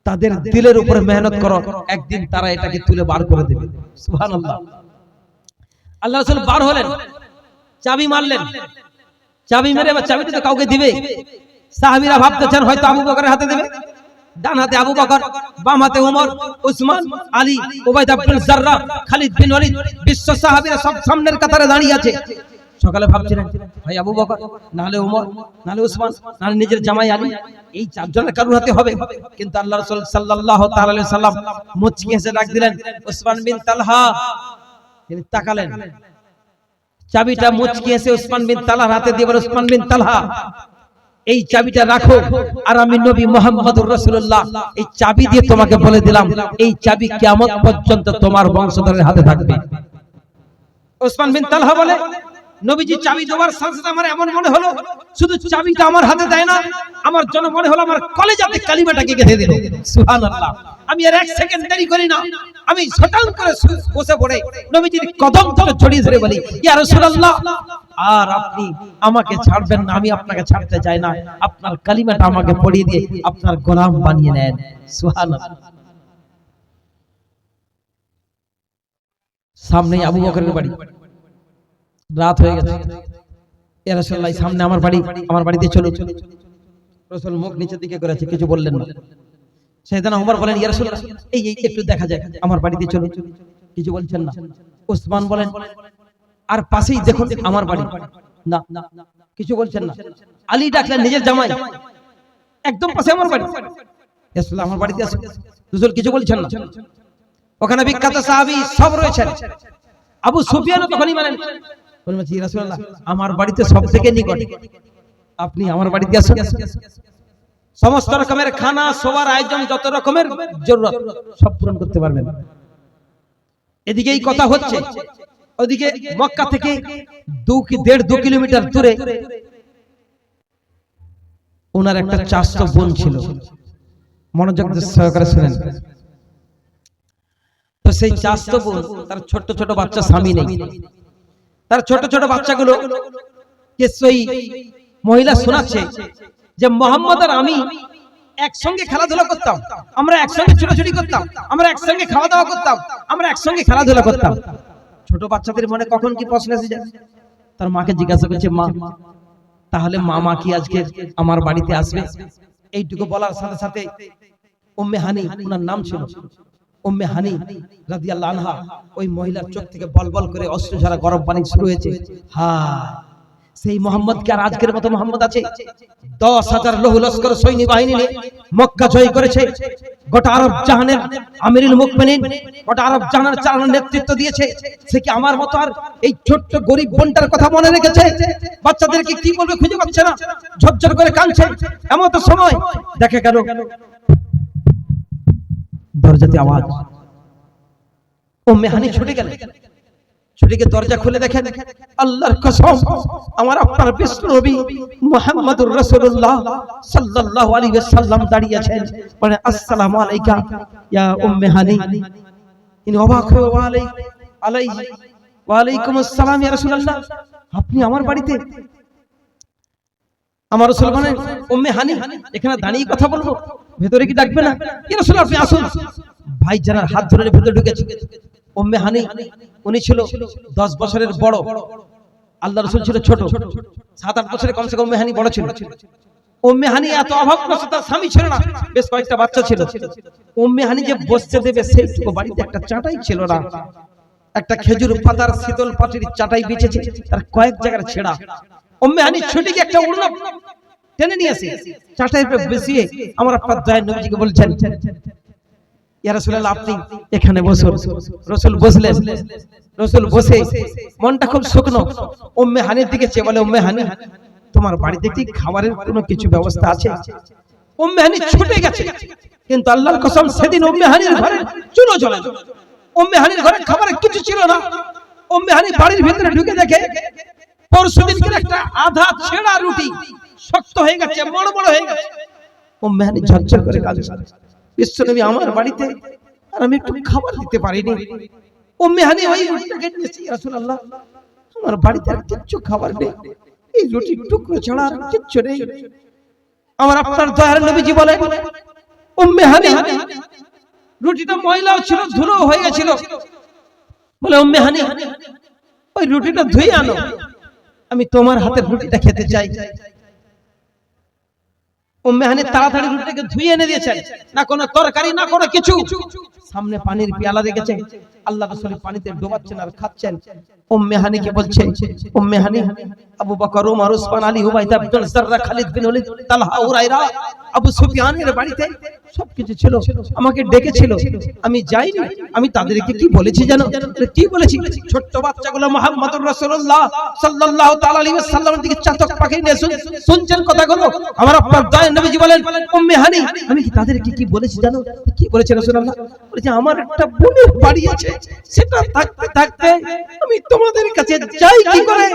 তাদের দিলের উপরে মেহনত করো, একদিন তারা এটাকে তুলে বার করে দেবে। সুবহানাল্লাহ। আল্লাহ রাসূল বার হলেন, চাবি মারলেন, চাবি মেরে চাবিটা তো কাউকে দিবে। সাহাবীরা ভাবতেছেন হয়তো আবু বকরের হাতে দেবে। ডান হাতে আবু বকর, বাম হাতে ওমর, উসমান, আলী, উবাইদা ইবনে জাররাহ, খালিদ বিন ওয়ালিদ, বিশ্ব সাহাবীরা সব সামনের কাতারে দাঁড়িয়ে আছে। সকালে ভাবছিলেন ভাই আবু বকর, নাহলে ওমর, নাহলে উসমান, নাহলে নিজের জামাই আলী, এই 4 জনের কারোর হাতে হবে। কিন্তু আল্লাহ রাসূল সাল্লাল্লাহু তাআলা আলাইহি সাল্লাম মুচকি হেসে ডাক দিলেন, উসমান বিন তালহা। তিনি তাকালেন, চাবিটা মুচকি হেসে উসমান বিন তালহার হাতে দিয়ে বলে, উসমান বিন তালহা, এই চাবিটা রাখো, আর আমি নবী মুহাম্মদুর রাসূলুল্লাহ এই চাবি দিয়ে তোমাকে বলে দিলাম এই চাবি কিয়ামত পর্যন্ত তোমার বংশধরের হাতে থাকবে। উসমান বিন তালহা বলে, নবীজি চাবি দেওয়ার সাথে সাথে আমার এমন মনে হলো শুধু চাবিটা আমার হাতে দেয় না, আমার জন্য মনে হলো আমার কলেজাতে কালিমাটাকে গেঁথে দিল। সুবহানাল্লাহ। আমি আর 1 সেকেন্ড দেরি করি না, আমি ছটাং করে বসে পড়ে নবীজির কদম ধরে জড়িয়ে ধরে বলি, ইয়া রাসূলুল্লাহ, আর আপনি আমাকে ছাড়বেন না, আমি আপনাকে ছাড়তে চাই না, আপনার কালিমাটা আমাকে পড়িয়ে দিয়ে আপনার গোলাম বানিয়ে নেন। সুবহানাল্লাহ। সামনে আবু বকরের বাড়ি, রাত হয়ে গেছে। ইয়া রাসূলুল্লাহ, সামনে আমার বাড়ি, আমার বাড়িতে চলো। রাসূল মুখ নিচের দিকে করেছে, কিছু বললেন না। সাইয়েদনা ওমর বলেন, ইয়া রাসূলুল্লাহ, এই একটু দেখা যায়, আমার বাড়িতে চলো। কিছু বলছেন না। উসমান বলেন, আর পাশেই দেখুন আমার বাড়ি, না, কিছু বলছেন না। আলী ডাকলেন নিজের জামাই, একদম পাশে আমার বাড়ি, রাসূলুল্লাহ আমার বাড়িতে আসুন। রাসূল কিছু বলছেন না। ওখানে বিখ্যাত সাহাবী সব রয়েছেন। আবু সুফিয়ানও তখনই মানেন, বলছেন, ইয়া রাসূলুল্লাহ, আমার বাড়িতে সবথেকে নিকট, আপনি আমার বাড়িতে আসুন। সমস্ত রকমের খানা, শোবার আয়োজন, যত রকমের জরুরত সব পূরণ করতে পারবেন। এদিকে এই কথা হচ্ছে, ওদিকে মক্কা থেকে 1.5-2 কিলোমিটার দূরে ওনার একটা চাচাতো বোন ছিল। মনোযোগ দিয়ে সহকারে শুনেন। তো সেই চাচাতো বোন, তার ছোট ছোট বাচ্চা, স্বামী নেই, তার ছোট ছোট বাচ্চাগুলো কে সেই মহিলা শোনাচ্ছে যে মোহাম্মদ আর আমি একসঙ্গে খেলাধুলা করতাম, আমরা একসঙ্গে ছোটাছুটি করতাম, আমরা একসঙ্গে খাওয়া দাওয়া করতাম, আমরা একসঙ্গে খেলাধুলা করতাম। ছোট বাচ্চাদের মনে কখন কি প্রশ্ন এসে যায়। তার মাকে জিজ্ঞাসা করছে, মা তাহলে মামা কি আজকে আমার বাড়িতে আসবে? এইটুকু বলার সাথে সাথে উম্মে হানি, ওনার নাম ছিল উম্মে হানি রাদিয়াল্লাহু আনহা, ওই মহিলার চোখ থেকে বলবল করে অশ্রু ঝরা গরম পানি শুরু হয়েছে। সেই মোহাম্মদ কি আর আজকের মতো মোহাম্মদ আছে? 10,000 লৌহ লস্কর সৈন্য বাহিনী নিয়ে মক্কা জয় করেছে। গোটা আরব জাহানের আমিরুল মুমিনিন, গোটা আরব জাহানের চালানোর নেতৃত্ব দিয়েছে। সে কি আমার মতো আর এই ছোট্ট গরিব বোনটার কথা মনে রেখেছে? বাচ্চাদেরকে কি বলবে খুঁজে পাচ্ছে না, ঝরঝর করে কাঁদছে। এমন তো সময় দেখে গেল দরজাতে আওয়াজ। উম্মে হানি ছুটে গেলেন, ছুটে গিয়ে দরজা খুলে দেখেন আল্লাহর কসম আমার আপনার বিশ্ব নবী মুহাম্মদুর রাসূলুল্লাহ সাল্লাল্লাহু আলাইহি ওয়াসাল্লাম দাঁড়িয়ে আছেন। বলে আসসালামু আলাইকা ইয়া উম্মে হানি। ইনি অবাক হয়ে ওয়া আলাইকুম আসসালাম ইয়া রাসূলুল্লাহ, আপনি আমার বাড়িতে? আমার রাসূল বলেন উম্মে হানি এখানে দাঁড়িয়ে কথা বলবো, ভেতরে কি ডাকবে না? ইয়া রাসূল আপনি আসুন। ভাই যারা হাত ধরে ভেতরে ঢুকেছে। উম্মে হানি উনি ছিল 10 বছরের বড়, আল্লাহ রাসূল ছিল ছোট, 7-8 বছরের কমসে কম উম্মে হানি বড় ছিল। উম্মে হানি এত অভাবগ্রস্ত, তার স্বামী ছিল না, বেশ কয়েকটা বাচ্চা ছিল। উম্মে হানি যে বসতে দেবে সেইটুকু বাড়িতে একটা চাটাই ছিল না। একটা খেজুর পাতার শীতল পাটির চাটাই বিছেছে, তার কয়েক জায়গার ছেঁড়া। উম্মে হানি ছুটে গিয়ে একটা উড়না টেনে নিয়ে আসে, চাটাইয়ের উপরে বসিয়ে আমার আপনার দয়ার নবীজিকে বলছেন ইয়া রাসূলুল্লাহ আপনি এখানে বসুন। রাসূল বসলেন। রাসূল বসে মনটা খুব শুকনো, উম্মে হানির দিকে চেয়ে বলে উম্মে হানি তোমার বাড়িতে কি খাবারের কোনো কিছু ব্যবস্থা আছে? উম্মে হানি ছুটে গেছে, কিন্তু আল্লাহর কসম সেদিন উম্মে হানির ঘরে চুলো জ্বলে না। উম্মে হানির ঘরে খাবারের কিছু ছিল না। উম্মে হানি বাড়ির ভিতরে ঢুকে দেখে পরশুদিনকের একটা আধা ছেঁড়া রুটি শক্ত হয়ে গেছে, বড় বড় হয়ে গেছে। উম্মে হানি ঝরঝর করে কাঁদছে, বিশ্বনবী আমার বাড়িতে আর আমি একটু খাবার দিতে পারিনি। উম্মে হানি ওই রুটিটাকে নিয়েছে, ইয়া রাসূলুল্লাহ আমার বাড়িতে আর কিচ্ছু খাবার নেই, এই রুটির টুকরো ছাড়া আর কিচ্ছু নেই। আমার আপনার দয়ার নবীজি বলেন উম্মে হানি রুটিটা ময়লাও ছিল, ধুলো হয়ে গেছিল, বলে উম্মে হানি ওই রুটিটা ধুয়ে আনো, আমি তোমার হাতের রুটিটা খেতে চাই। উম্মে হানি তাড়াতাড়ি রুটিটাকে ধুয়ে এনে দিয়েছেন, না কোনো তরকারি না কোনো কিছু। সামনে পানির পেয়ালা রেখেছে, আল্লাহ রাসূল পানিতে ডোবাচ্ছেন আর খাচ্ছেন। উম্মে হানিকে বলছে উম্মে হানি আবু বকর, ওমর, ওসমান, আলী, উবাইদা, আব্দুল যাররা, খালিদ বিন ওলীদ, তালহা, উরাইরা, আবু সুফিয়ানের বাড়িতে সবকিছু ছিল, আমাকে ডেকেছিল, আমি যাইনি। আমি তাদেরকে কি বলেছি জানো? কি বলেছি? ছোট্ট বাচ্চাগুলো মুহাম্মদুর রাসূলুল্লাহ সাল্লাল্লাহু তাআলা আলাইহি ওয়াসাল্লামের দিকে চাতক পাখি নিয়ে শুনছেন কথাগুলো। আমার আপনার দয়ার নবীজি বলেন উম্মে হানি আমি কি তাদেরকে কি বলেছি জানো? কি বলেছে রাসূলুল্লাহ? বলেছে আমার একটা বোনের বাড়ি আছে, সেটা থাকতে থাকতে আমি তোমাদের কাছে যাই কি করে?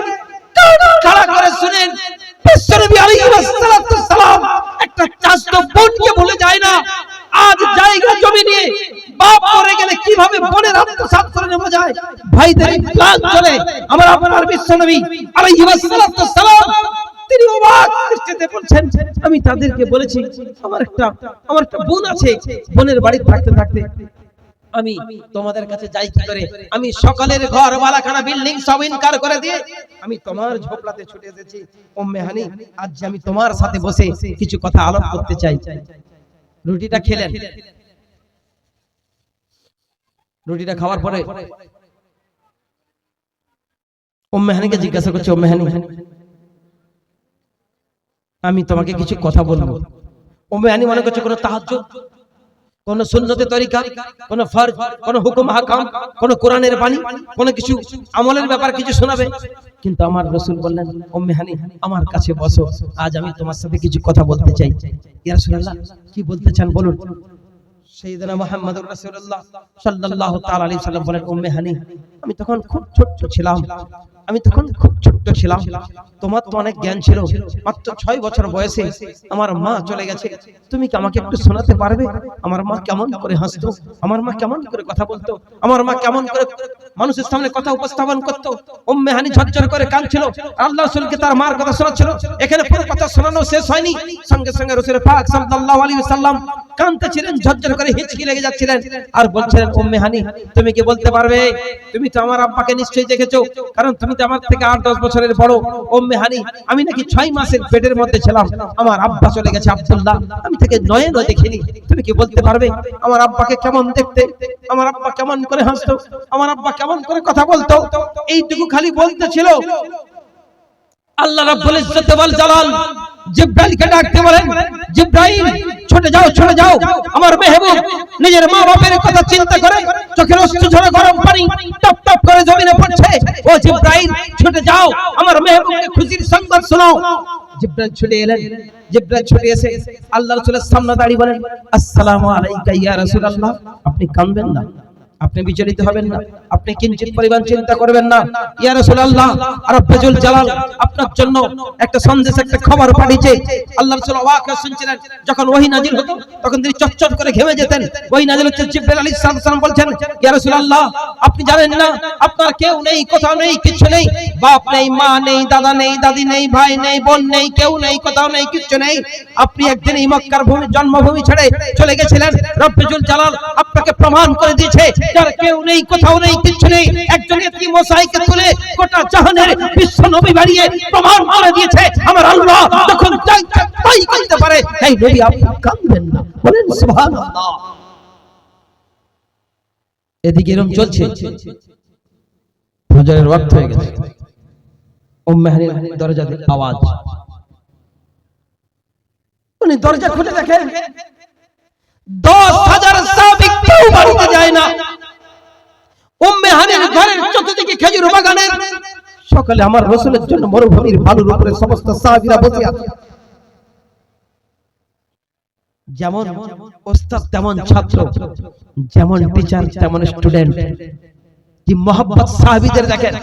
কারা করে শুনেন, বিশ্বনবী আলাইহিস সালাম একটা চাচতো বোনকে বলে যায় না। আজ জায়গা জমি নিয়ে বাপ মরে গেলে কিভাবে বোনের আত্মসাৎ করে নেওয়া যায়, ভাইদের প্ল্যান চলে। আমার আপনার বিশ্বনবী আলাইহিস সালাম তিনি অবাক দৃষ্টিতে বলছেন আমি তাদেরকে বলেছি আমার একটা বোন আছে, বোনের বাড়ি থাকতে থাকতে আমি তোমাদের কাছে যাই কি করে? আমি সকালের ঘর বালাখানা বিল্ডিং সব ইনকার করে দিয়ে আমি তোমার ঝোপড়াতে ছুটে এসেছি। উম্মে হানি আজ আমি তোমার সাথে বসে কিছু কথা আলাপ করতে চাই। রুটিটা খেলেন, রুটিটা খাওয়ার পরে উম্মে হানিকে জিজ্ঞাসা করছে উম্মে হানি আমি তোমাকে কিছু কথা বলবো। উম্মে হানি মনে করছে কোনো তাহাজ্জুদ, কোন সুন্নতে তরিকা, কোন ফরজ, কোন হুকুম হাকাম, কোন কোরআনের বাণী, কোন কিছু আমলের ব্যাপার কিছু শোনাবে। কিন্তু আমার রাসূল বললেন উম্মে হানি আমার কাছে বসো, আজ আমি তোমার সাথে কিছু কথা বলতে চাই। ইয়া রাসূলুল্লাহ কি বলতে চান বলুন। সাইয়েদনা মুহাম্মদুর রাসূলুল্লাহ সাল্লাল্লাহু তাআলা আলাইহি সাল্লাম বলেন উম্মে হানি আমি তখন খুব ছোট ছিলাম, তোমার তো অনেক জ্ঞান ছিল, মাত্র 6 বছর বয়সে আমার মা চলে গেছে, তুমি কি আমাকে একটু শোনাতে পারবে আমার মা কেমন করে হাসতো, আমার মা কেমন করে কথা বলতো, আমার মা কেমন করে মানুষের সামনে কথা উপস্থাপন করতো? উম্মে হানি ঝরঝর করে কাঁদছিল, আল্লাহ রাসূলকে তার মার কথা শোনাচ্ছিল। এখানে পুরো কথা শোনানো শেষ হয়নি, সঙ্গে সঙ্গে রাসূল পাক সাল্লাল্লাহু আলাইহি ওয়াসাল্লাম কাঁদতেছিলেন, ঝরঝর করে হিচকি লেগে যাচ্ছিলেন, আর বলছিলেন উম্মে হানি তুমি কি বলতে পারবে, তুমি তো আমার আব্বাকে নিশ্চয়ই দেখেছো, কারণ তুমি তো আমার থেকে 8-10 বছরের বড়। উম্মে হানি আমি নাকি 6 মাসের পেটের মধ্যে ছিলাম, আমার আব্বা চলে গেছে আব্দুল্লাহ, আমি তাকে নয়ে দেখিনি, তুমি কি বলতে পারবে আমার আব্বাকে কেমন দেখতে, আমার আব্বা কেমন করে হাসতো, আমার আব্বা কেমন করে কথা বলতো, এইটুকু খালি বলতেছিল। আল্লাহ রাব্বুল ইজ্জত ওয়াল জালাল জিবরাইলকে ডাকতে বলেন, জিবরাইল ছুটে যাও, ছুটে যাও, আমার মেহবুব নিজের মা বাবার কথা চিন্তা করে চোখের অশ্রু ঝরে গরম পানি টপ টপ করে জমিনে পড়ছে, ও জিবরাইল ছুটে যাও, আমার মেহবুবকে খুশির সংবাদ শোনাও। জিবরাইল ছুটে এলেন, জিবরাইল ছুটে এসে আল্লাহর রাসূলের সামনে দাঁড়িয়ে বলেন, আসসালামু আলাইকা ইয়া রাসূলুল্লাহ, আপনি কাঁদবেন না, আপনি বিচলিত হবেন না, আপনি কিঞ্চিত পরিমাণ চিন্তা করবেন না, ইয়া রাসূলুল্লাহ রব্বুল জালাল আপনার জন্য একটা সন্দেশ, একটা খবর পাঠিয়েছে। আল্লাহর রাসূল অবাক হয়ে শুনছিলেন, যখন ওহী নাজিল হতো তখন তিনি চটচট করে ঘেমে যেতেন। ওহী নাজিল হচ্ছে, জিবরাইল আলাইহিস সালাম বলছেন, ইয়া রাসূলুল্লাহ আপনি জানেন না আপনার কেউ নেই, কোথাও নেই, কিছু নেই, বাপ নেই, মা নেই, দাদা নেই, দাদি নেই, ভাই নেই, বোন নেই, কেউ নেই, কোথাও নেই, কিছু নেই, আপনি একদিন এই মক্কার ভূমি জন্মভূমি ছেড়ে চলে গেছিলেন, রব্বুল জালাল আপনাকে প্রমাণ করে দিয়েছে যার কেউ নেই, কোথাও নেই, কিছু নেই, একজন ইতিম মশাইকে তুলে গোটা জাহানের বিশ্ব নবী বানিয়ে প্রমাণ করে দিয়েছে আমার আল্লাহ যখন চাইছে তাই করতে পারে। এই নবী আপনি কাঁদবেন না, বলেন সুবহানাল্লাহ। এদিকে এরকম চলছে, ফজরের ওয়াক্ত হয়ে গেছে, উম্মে হানির দরজাতে আওয়াজ, উনি দরজা খুলে দেখেন 10,000 সাহাবী কেউ বাড়িতে যায় না। উম্মে হানির ঘরের চতুর্দিকে খেজুর বাগানের সকালে আমার রাসূলের জন্য মরুভূমির বালুর উপরে সমস্ত সাহাবীরা বসে আছে। যেমন ওস্তাদ তেমন ছাত্র, যেমন টিচার তেমন স্টুডেন্ট, কি মোহাব্বত সাহাবীদের দেখেন,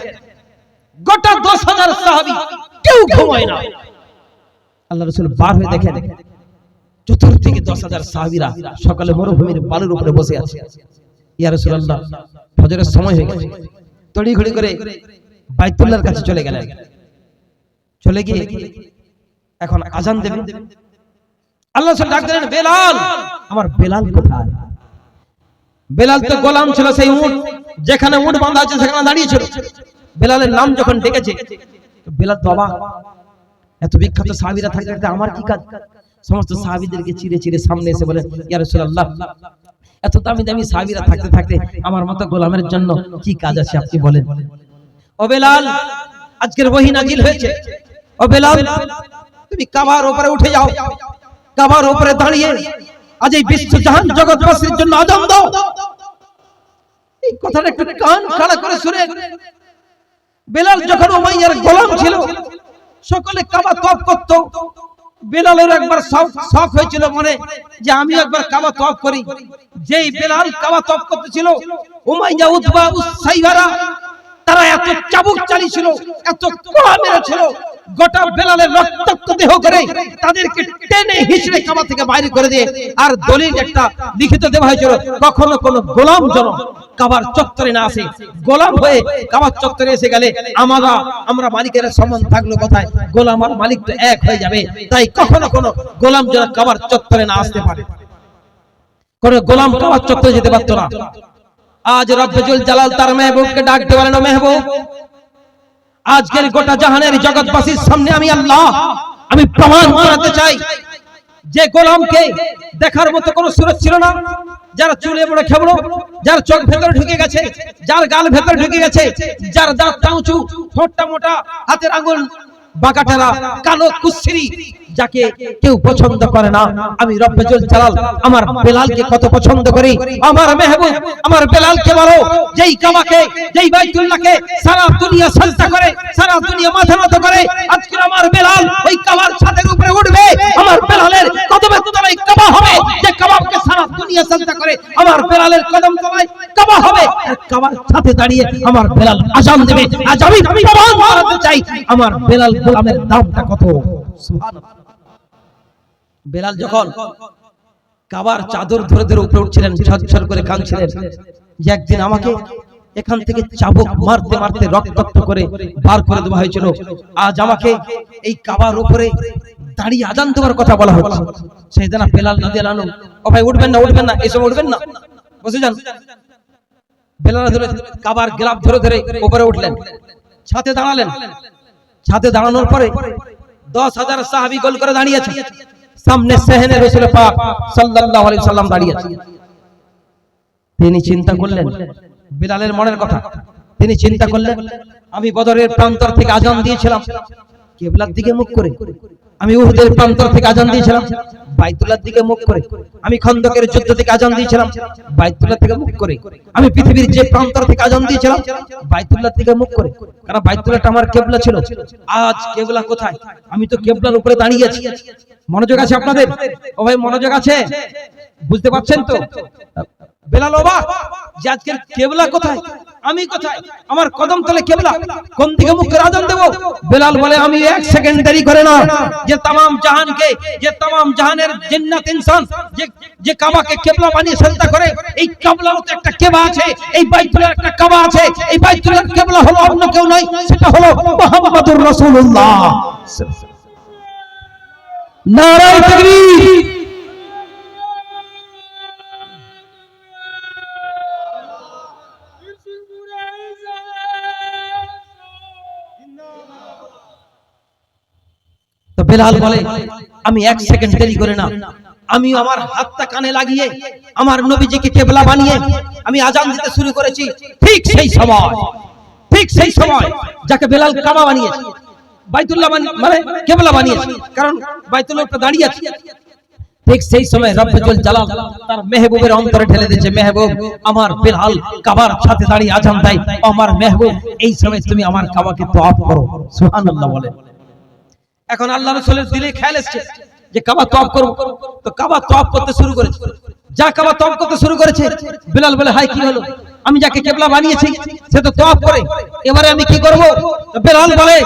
গোটা 10,000 সাহাবী কেউ ঘুমায় না। আল্লাহ রাসূল বার হয়ে দেখেন চতুর্দিকে 10,000 সাহাবীরা সকালে মরুভূমির বালুর উপরে বসে আছে। ইয়া রাসূলুল্লাহ ফজরের সময় হয়ে গেছে, তড়িঘড়ি করে বাইতুল্লাহর কাছে চলে গেলেন, চলে গিয়ে এখন আজান দেবেন। আল্লাহ রাসূল ডাক দিলেন, বেলাল, আমার বেলাল কোথায়? বেলাল তো গোলাম ছিল, সেই উট যেখানে উট বাঁধা আছে সেখানে দাঁড়িয়ে ছিল। বেলালের নাম যখন ডেকেছে বেলাল তো অবাক, এত বিখ্যাত সাহাবীরা থাকতে আমার কি কাজ? সমস্ত সাহাবীদেরকে চিরে চিরে সামনে এসে বলেন, ইয়া রাসূলুল্লাহ এত দামি দামি সাহাবীরা থাকতে থাকতে আমার মতো গোলামের জন্য কি কাজ আছে আপনি বলেন। ও বেলাল, আজকের ওহী নাজিল হয়েছে, ও বেলাল তুমি কাবার উপরে উঠে যাও, কাবার উপরে দাঁড়িয়ে আজ এই বিশ্ব জাহান জগৎবাসীর জন্য আযান দাও। এই কথাটা একটু কান খাড়া করে শুনে, বেলাল যখন উমাইয়ার গোলাম ছিল সকলে কাবা তওয়াফ করত, বেলালের একবার শখ হয়েছিল মনে যে আমি একবার কাবা তওয়াফ করি। যেই বেলাল কাবা তওয়াফ করতেছিল, উমাইয়া, উতবা, সাইবারা তারা এত চাবুক চালিয়েছিল, এত কোড়া মেরেছিল, গোটা বেলালের রক্তাক্ত দেহ করে তাদেরকে টেনে হিচড়ে কাবা থেকে বাইরে করে দিয়ে, আর দলিল একটা লিখিত দেওয়া হয়েছিল কখনো কোনো গোলাম যেন কাবার চত্বরে না আসে, গোলাম হয়ে কাবার চত্বরে এসে গেলে আমরা মালিকের সম্মান থাকলো কোথায়, গোলাম আর মালিক তো এক হয়ে যাবে, তাই কখনো কোনো গোলাম যেন কাবার চত্বরে না আসতে পারে। কোন গোলাম কাবার চত্বরে যেতে পারতো না। আজ রব্বুল জালাল তার মেহবুবকে ডাকতে বলেন, ও মেহবুব আজকের গোটা জাহানের জগৎবাসীর সামনে আমি আল্লাহ আমি প্রমাণ করাতে চাই যে গোলামকে দেখার মতো কোনো সুরত ছিল না, যার চুলে বড় খেবড়ো, যার চোখ ভেতরে ঢুকে গেছে, যার গাল ভেতরে ঢুকে গেছে, যার দাঁতটা উঁচু, ঠোঁটটা মোটা, হাতের আঙ্গুল বাঁকাটেরা, কালো কুচ্ছিরি, যাকে কেউ পছন্দ করে না, আমি রব্বুল জালাল আমার বেলালকে কত পছন্দ করি। আমার মেহবুব আমার বেলালকে বলো, যেই কাবাকে, যেই বাইতুল্লাহকে সারা দুনিয়া সাজদা করে, সারা দুনিয়া মাথা নত করে, আজকে আমার বেলাল ওই কাবার ছাদের উপরে উঠবে, আমার বেলালের কদমের তলায় কাবা হবে, যে কাবাকে সারা দুনিয়া সাজদা করে আমার বেলালের কদম তলায় কাবা হবে, আর কাবার ছাদে দাঁড়িয়ে আমার বেলাল আযান দেবে। আজ আমি প্রমাণ করাতে চাই আমার বেলাল গোলামের দামটা কত। সুবহানাল্লাহ। বেলাল যখন কাবার চাদর ধরে ধরে উপরে উঠছিলেন, ঝরঝর করে কাঁদছিলেন যে একদিন আমাকে এখান থেকে চাবুক মারতে মারতে রক্তাক্ত করে বার করে দেওয়া হয়েছিল, আজ আমাকে এই কাবার উপরে দাঁড়িয়ে আযান দেওয়ার কথা বলা হচ্ছে। সেদিন বেলাল রাদিয়াল্লাহু আনহু ও ভাই উঠবেন না এই সময় উঠবেন না, বসে যান। বেলাল ধরে কাবার গ্লাভ ধরে ধরে উপরে উঠলেন, ছাতে দাঁড়ালেন। ছাতে দাঁড়ানোর পরে 10,000 সাহাবী গোল করে দাঁড়িয়ে আছে, সামনে সেহনে রাসূল পাক সাল্লাল্লাহু আলাইহি সাল্লাম দাঁড়িয়ে আছে। তিনি চিন্তা করলেন বিলালের মনের কথা, তিনি চিন্তা করলেন আমি বদরের প্রান্তর থেকে আযান দিয়েছিলাম কিবলার দিকে মুখ করে, আমি উহুদের প্রান্তর থেকে আযান দিয়েছিলাম বাইতুল্লাহর দিকে মুখ করে, আমি খন্দকের যুদ্ধ থেকে আযান দিয়েছিলাম বাইতুল্লাহ থেকে মুখ করে, আমি পৃথিবীর যে প্রান্তর থেকে আযান দিয়েছিলাম বাইতুল্লাহর দিকে মুখ করে, কারণ বাইতুল্লাহটা আমার কিবলা ছিল। আজ কিবলা কোথায়? আমি তো কিবলার উপরে দাঁড়িয়ে আছি। মনোযোগ আছে আপনাদের? ও ভাই মনোযোগ আছে? বুঝতে পারছেন তো? বেলাল অবাক যে আজকের কিবলা কোথায়, আমি কোথায়, আমার কদম তলে কিবলা, কোন দিকে মুখ করে আযান দেব? বেলাল বলে আমি 1 সেকেন্ড দেরি করে না, যে तमाम জাহানকে, যে तमाम জাহানের জিন্নাত ইনসান যে কাবাকে কিবলা বানিয়ে সাজদা করে, এই কিবলারও তো একটা কাবা আছে, এই বাইতুল্লাহর একটা কাবা আছে, এই বাইতুল্লাহর কিবলা হলো অন্য কেউ নয়, সেটা হলো মুহাম্মাদুর রাসূলুল্লাহ। নারায়ে তাকবীর। তো বেলাল বলে আমি 1 সেকেন্ড দেরি করে না, আমি আমার হাতটা কানে লাগিয়ে আমার নবীজিকে কিবলা বানিয়ে আমি আযান দিতে শুরু করেছি। ঠিক সেই সময় যাকে বেলাল কাবা বানিয়েছে, বাইতুল্লাহ মানে কিবলা বানিয়েছে, কারণ বাইতুল্লাহটা দাঁড়িয়ে আছে, ঠিক সেই সময় রব্বুল জালাল তার মেহবুবের অন্তরে ঢেলে দিয়েছে, মেহবুব আমার বেলাল কাবার সাথে দাঁড়িয়ে আযান দেয়, আমার মেহবুব এই সময় তুমি আমার কাবাকে তওয়াফ করো। সুবহানাল্লাহ বলে। এখন আল্লাহ রাসূলের দিলে খেয়াল এসেছে যে কাবা তওয়াফ করব, তো কাবা তওয়াফ করতে শুরু করেছে। যা কাবা তওয়াফ করতে শুরু করেছে, বেলাল বলে হাই কি হলো, আমি যাকে কিবলা বানিয়েছি সে তো তওয়াফ করে, এবারে আমি কি করব? তো বেলাল বলে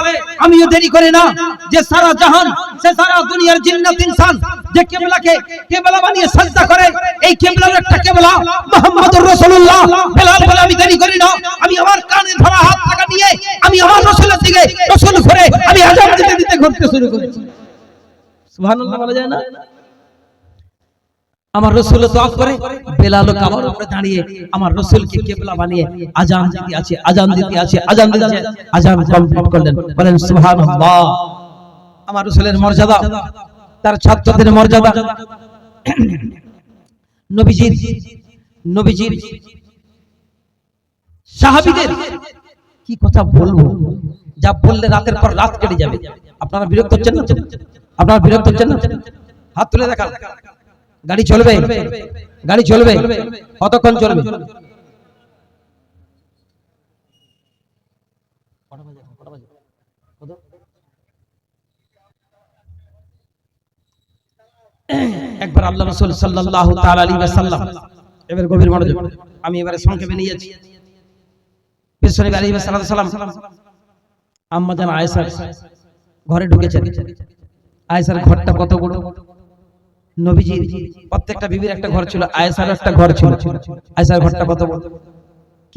আমিও দেরি করি না, যে সারা জাহান, সে সারা দুনিয়ার জিন্নাত ইনসান যে কিবলাকে কিবলা বানিয়ে সাজদা করে, এই কিবলার একটা কিবলা মুহাম্মদুর রাসূলুল্লাহ। বেলাল বলে আমি দেরি করি না, আমি আমার কানে ধরা হাতটা নিয়ে আমি আমার রাসূলের দিকে রাসূল ঘুরে আমি আযান দিতে ঘুরতে শুরু করেছি। সুবহানাল্লাহ বলা যায় না? আমার রাসূল তওয়াফ করে, বেলালও কাবার উপরে দাঁড়িয়ে আমার রাসূলকে কিবলা বানিয়ে আযান দিতে আছে, আযান কমপ্লিট করলেন। বলেন সুবহানাল্লাহ। আমার রাসূলের মর্যাদা, তার ছাত্রদের মর্যাদা, নবীজির সাহাবীদের কি কথা বলবো, যা বললে রাতের পর রাত কেটে যাবে। আপনারা বিরক্ত হচ্ছেন না? আপনারা বিরক্ত হচ্ছেন না? হাত তুলে দেখান। গাড়ি চলবে, কতক্ষণ চলবে? একবার আল্লাহ রাসূল সাল্লাল্লাহু তাআলা আলাইহি ওয়াসাল্লাম, এবার গভীর মনোযোগ, আমি এবারে সংক্ষেপে নিয়ে যাচ্ছি। বিশ্বনবী আলাইহিস সালাম আম্মা জান আয়েশার ঘরে ঢুকেছেন। আয়েশার ঘরটা কত বড়! নবীজির প্রত্যেকটা বিবির একটা ঘর ছিল, আয়েশার একটা ঘর ছিল। আয়েশার ঘরটা কত বড়!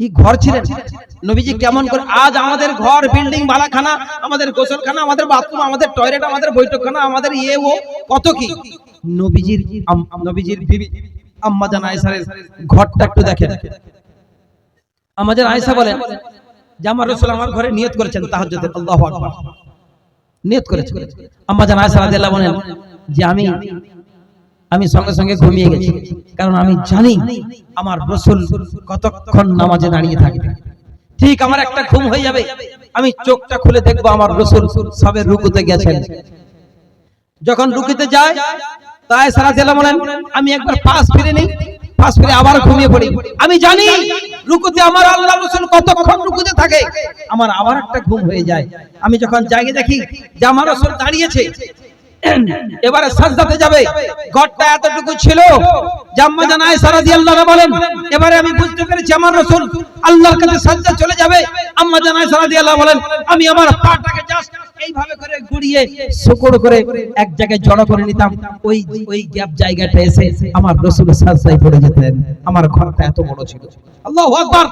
কি ঘর ছিলেন নবীজি, কেমন করে! আজ আমাদের ঘর, বিল্ডিং, বালাখানা, আমাদের গোসলখানা, আমাদের বাথরুম, আমাদের টয়লেট, আমাদের বৈঠকখানা, আমাদের ও কত কি। নবীজির বিবি আম্মা জান আয়েশার ঘরটা একটু দেখেন। আম্মা জান আয়েশা বলেন যে আমার রাসূল আমার ঘরে নিয়ত করেছেন তাহাজ্জুদের, আল্লাহু আকবার, নিয়ত করেছেন। আম্মা জান আয়েশা রাদিয়াল্লাহু বলেন যে আমি সঙ্গে সঙ্গে ঘুমিয়ে গেছি, কারণ আমি জানি আমার রাসূল কতক্ষণ নামাজে দাঁড়িয়ে থাকবে। ঠিক আমার একটা ঘুম হয়ে যাবে, আমি চোখটা খুলে দেখবো আমার রাসূল সবে রুকুতে গেছেন। যখন রুকুতে যায়, তাই রাদিয়াল্লাহু বলেন আমি একবার পাশ ফিরে নেই, পাশ ফিরে আবার ঘুমিয়ে পড়ি। আমি জানি রুকুতে আমার আল্লাহ রাসূল কতক্ষণ রুকুতে থাকে, আমার আবার একটা ঘুম হয়ে যায়। আমি যখন জাগে দেখি যে আমার রাসূল দাঁড়িয়েছে, এবারে সাজদাতে যাবে, ঘরটা এতটুকু ছিল যে আম্মা জান আয়েশা রাদিয়াল্লাহু আনহা বলেন এবারে আমি বুঝতে পেরেছি আমার রাসূল আল্লাহর কাছে সাজদা চলে যাবে। আম্মা জান আয়েশা রাদিয়াল্লাহু বলেন আমি আমার পাটাকে জাস্ট এইভাবে করে ঘুরিয়ে সুকুড় করে এক জায়গায় জড়ো করে নিতাম, ওই গ্যাপ জায়গাটা এসে আমার রাসূল সাজদায় পড়ে যেতেন। আমার ঘরটা এত বড় ছিল। আল্লাহু আকবার।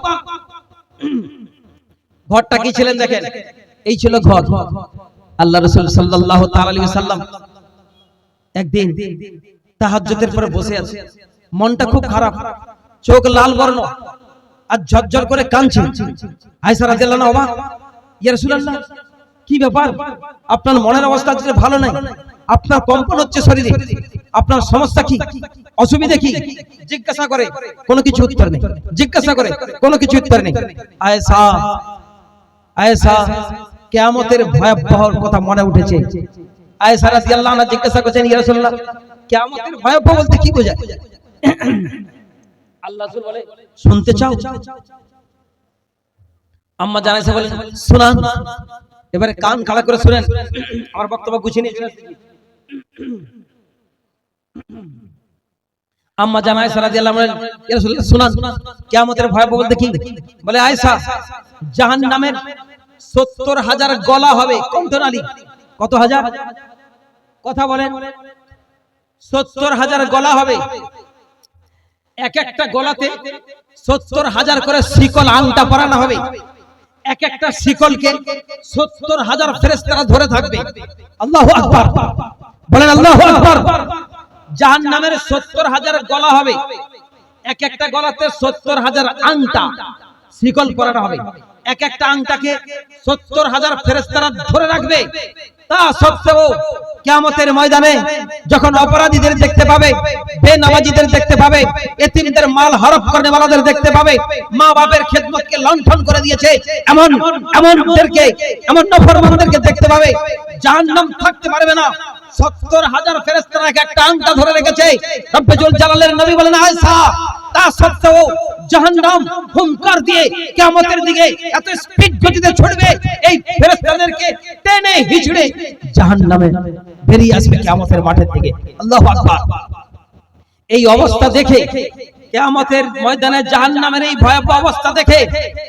ঘরটা কি ছিলেন দেখেন, এই ছিল ঘর। আল্লাহ রাসূল সাল্লাল্লাহু তাআলা আলাইহি ওয়াসাল্লাম একদিন তাহাজ্জুদের পরে বসে আছে, মনটা খুব খারাপ, চোখ লাল বর্ণ আর ঝরঝর করে কাঁদছে। আয়েশা রাদিয়াল্লাহু আনহা অবাক, ইয়া রাসূলুল্লাহ কি ব্যাপার, আপনার মনের অবস্থা আজকে ভালো নাই, আপনার কম্পন হচ্ছে শরীরে, আপনার সমস্যা কি, অসুবিধা কি? জিজ্ঞাসা করে, কোনো কিছু উত্তর নেই। জিজ্ঞাসা করে, কোনো কিছু উত্তর নেই। আয়েশা আয়েশা কিয়ামতের ভয়াবহ কথা মনে উঠেছে। আয়েশা রাদিয়াল্লাহু আনহা জিজ্ঞাসা করেছেন, ইয়া রাসূলুল্লাহ কিয়ামতের ভয়াবহ বলতে কি বোঝায়? আল্লাহ রাসূল বলে, শুনতে চাও? আম্মা জান আয়েশা বলেন, শুনান। এবারে কান খাড়া করে শুনেন, আমার বক্তব্য গুছিয়ে নিয়েছেন। আম্মা জান আয়েশা রাদিয়াল্লাহু আনহা বলেন, ইয়া রাসূলুল্লাহ শুনান, কিয়ামতের ভয়াবহ বলতে কি? বলে, আয়েশা জাহান্নামের ৭০,০০০ গলা হবে, কণ্ঠনালী। কত হাজার? কথা বলেন। ৭০,০০০ গলা হবে, এক একটা গলাতে ৭০,০০০ করে শিকল আংটা পরানো হবে। এক একটা শিকলকে ৭০,০০০ ফেরেশতারা ধরে থাকবে। আল্লাহু আকবার, বলেন আল্লাহু আকবার। জাহান্নামের ৭০,০০০ গলা হবে, এক একটা গলাতে ৭০,০০০ আংটা শিকল পরানো হবে। এক একটা আংটাকে ৭০,০০০ ফেরেশতারা ধরে রাখবে। তা সত্ত্বেও কিয়ামতের ময়দানে যখন অপরাধীদের দেখতে পাবে, বেনামাজীদের দেখতে পাবে, এতিমদের মাল হরপ করেওয়ালাদের দেখতে পাবে, মা বাবার খেদমতকে লণ্ঠন করে দিয়েছে এমন নফরমানদেরকে দেখতে পাবে, জাহান্নাম থাকতে পারবে না। ৭০,০০০ ফেরেশতারা এক একটা আংটা ধরে রেখেছে। রব্বুল জালালের নবী বলেন, আয়েশা তা সত্ত্বেও জাহান্নাম হুঙ্কার দিয়ে কিয়ামতের দিকে এত স্পিড গতিতে ছুটবে, এই ফেরেশতাদেরকে টেনে হিচড়ে জাহান্নামে বেরিয়ে আসবে কিয়ামতের মাঠের দিকে। আল্লাহু আকবার। এই অবস্থা দেখে, কিয়ামতের ময়দানে জাহান্নামের এই ভয়াবহ অবস্থা দেখে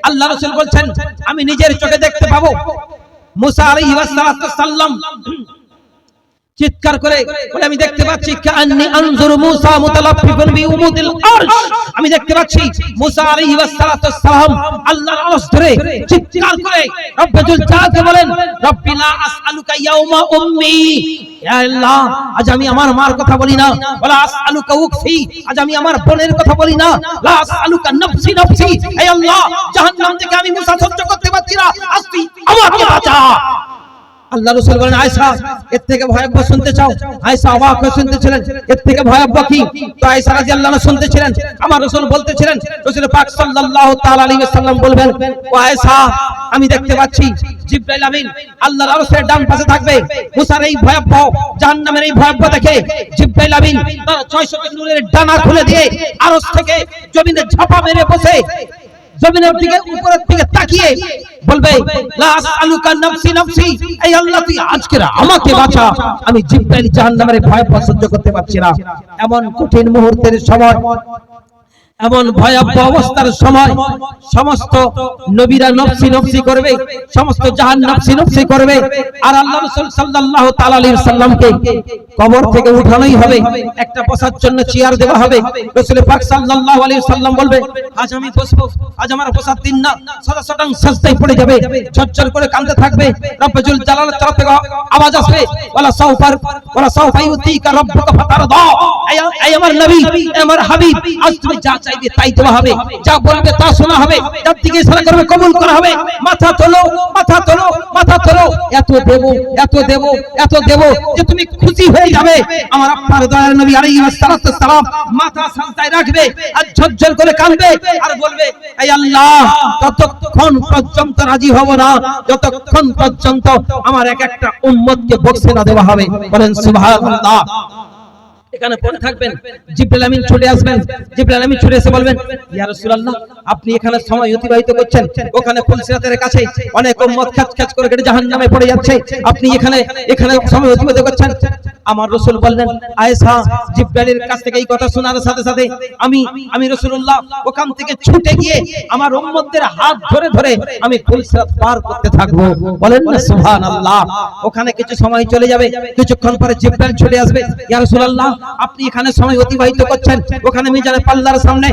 আল্লাহ রাসূল বলছেন, আমি নিজের চোখে দেখতে পাবো মুসা আলাইহিস সালাম চিৎকার করে বলে, আমি দেখতে পাচ্ছি কান্নি আনজুরু মুসা মুতালাফিফুন বিউমুদিল আরশ, আমি দেখতে পাচ্ছি মুসা আলাইহিস সালাম আল্লাহর আরশ ধরে চিৎকার করে রব্বুল জালালকে বলেন, রব্বি লা আসআলুকা ইয়াউমা উম্মি, ইয়া আল্লাহ আজ আমি আমার মার কথা বলি না, ওয়ালা আসআলুকা উকফি, আজ আমি আমার বোনের কথা বলি না, লা আসআলুকা নফসি নফসি, হে আল্লাহ জাহান্নাম থেকে আমি মুসা সহ্য করতে পারছি না, আজ তুই আমাকে বাঁচা। আল্লাহ রাসূল বলেন, আয়েশা এর থেকে ভয়াবহ শুনতে চাও? আয়েশা অবাক হয়ে শুনতেছিলেন, এর থেকে ভয়াবহ কি? তো আয়েশা রাদিয়াল্লাহু আনহা শুনতেছিলেন, আমার রাসূল বলতেছিলেন, রাসূল পাক সাল্লাল্লাহু তাআলা আলাইহি ওয়াসাল্লাম বলবেন, ও আয়েশা আমি দেখতে পাচ্ছি জিবরাইল আমিন আল্লাহর আরশের ডান পাশে থাকবে। মুসার এই ভয়াবহ জাহান্নামের এই ভয়াবহ দেখে জিবরাইল আমিন তার ৬০০ নূরের ডানা খুলে দিয়ে আরশ থেকে জমিনে ঝাঁপা মেরে বসে জমিনের দিকে উপরের দিকে তাকিয়ে বলবে, লা আসআলুকা নফসি নফসি, এই আল্লাহ তুই আজকে আমাকে বাঁচা, আমি জিবরাইল জাহান্নামের ভয় সহ্য করতে পারছি না। এমন কঠিন মুহূর্তের সময়, এমন ভয়াবহ অবস্থার সময় সমস্ত নবীরা নফসি নফসি করবে, সমস্ত জাহান নফসি নফসি করবে, আর আল্লাহ রাসূল সাল্লাল্লাহু তাআলা আলাইহি সাল্লামকে কবর থেকে উঠানোই হবে, একটা বসার জন্য চেয়ার দেওয়া হবে। রাসূল পাক সাল্লাল্লাহু আলাইহি সাল্লাম বলবে, আজ আমি বসবো, আজ আমার বসার দিন না, সদা সদাং সাজদায় পড়ে যাবে, ঝরঝর করে কাঁদতে থাকবে। রব্বুল জালালের তরফ থেকে আওয়াজ আসবে, ওয়ালা সাউফা ইউতিকা রাব্বুকা ফাতারদা, এই আমার নবী, আমার হাবিব, আজ তুমি যা চাইবে তাই দেওয়া হবে, যা বলবে তা শোনা হবে, যার দিকে ইশারা করবে কবুল করা হবে। মাথা তোলো, মাথা তোলো, মাথা তোলো, এত দেব, এত দেব, এত দেব যে তুমি খুশি হয়ে যাবে। আমার আপনার দয়ার নবী আলাইহিস সালাম মাথা সাজদায় রাখবে আর ঝরঝর করে কাঁদবে আর বলবে, এই আল্লাহ ততক্ষণ পর্যন্ত রাজি হব না যতক্ষণ পর্যন্ত আমার এক একটা উম্মতকে বখশে না দেওয়া হবে। বলেন সুবহানাল্লাহ। এখানে পড়ে থাকবেন, জিবরাইল আমিন ছুটে আসবেন, জিবরাইল আমিন ছুটে এসে বলবেন, ইয়া রাসূলুল্লাহ আপনি এখানে সময় অতিবাহিত করছেন, ওখানে ফুলসিরাতের কাছে অনেক উম্মত খাচ করে জাহান্নামে পড়ে যাচ্ছে, আপনি এখানে সময় অতিবাহিত করছেন। আমার রাসূল বললেন, আয়েশা জিবরাইলের কাছ থেকে এই কথা শোনার সাথে সাথে আমি রাসূলুল্লাহ ওখান থেকে ছুটে গিয়ে আমার উম্মতদের হাত ধরে ধরে আমি ফুলসিরাত পার করতে থাকবো। বলেন না সুবহানাল্লাহ। ওখানে কিছু সময় চলে যাবে, কিছুক্ষণ পরে জিবরাইল ছুটে আসবে, ইয়া রাসূলুল্লাহ আপনি এখানে সময় অতিবাহিত করছেন, ওখানে মিজানের পাল্লার সামনে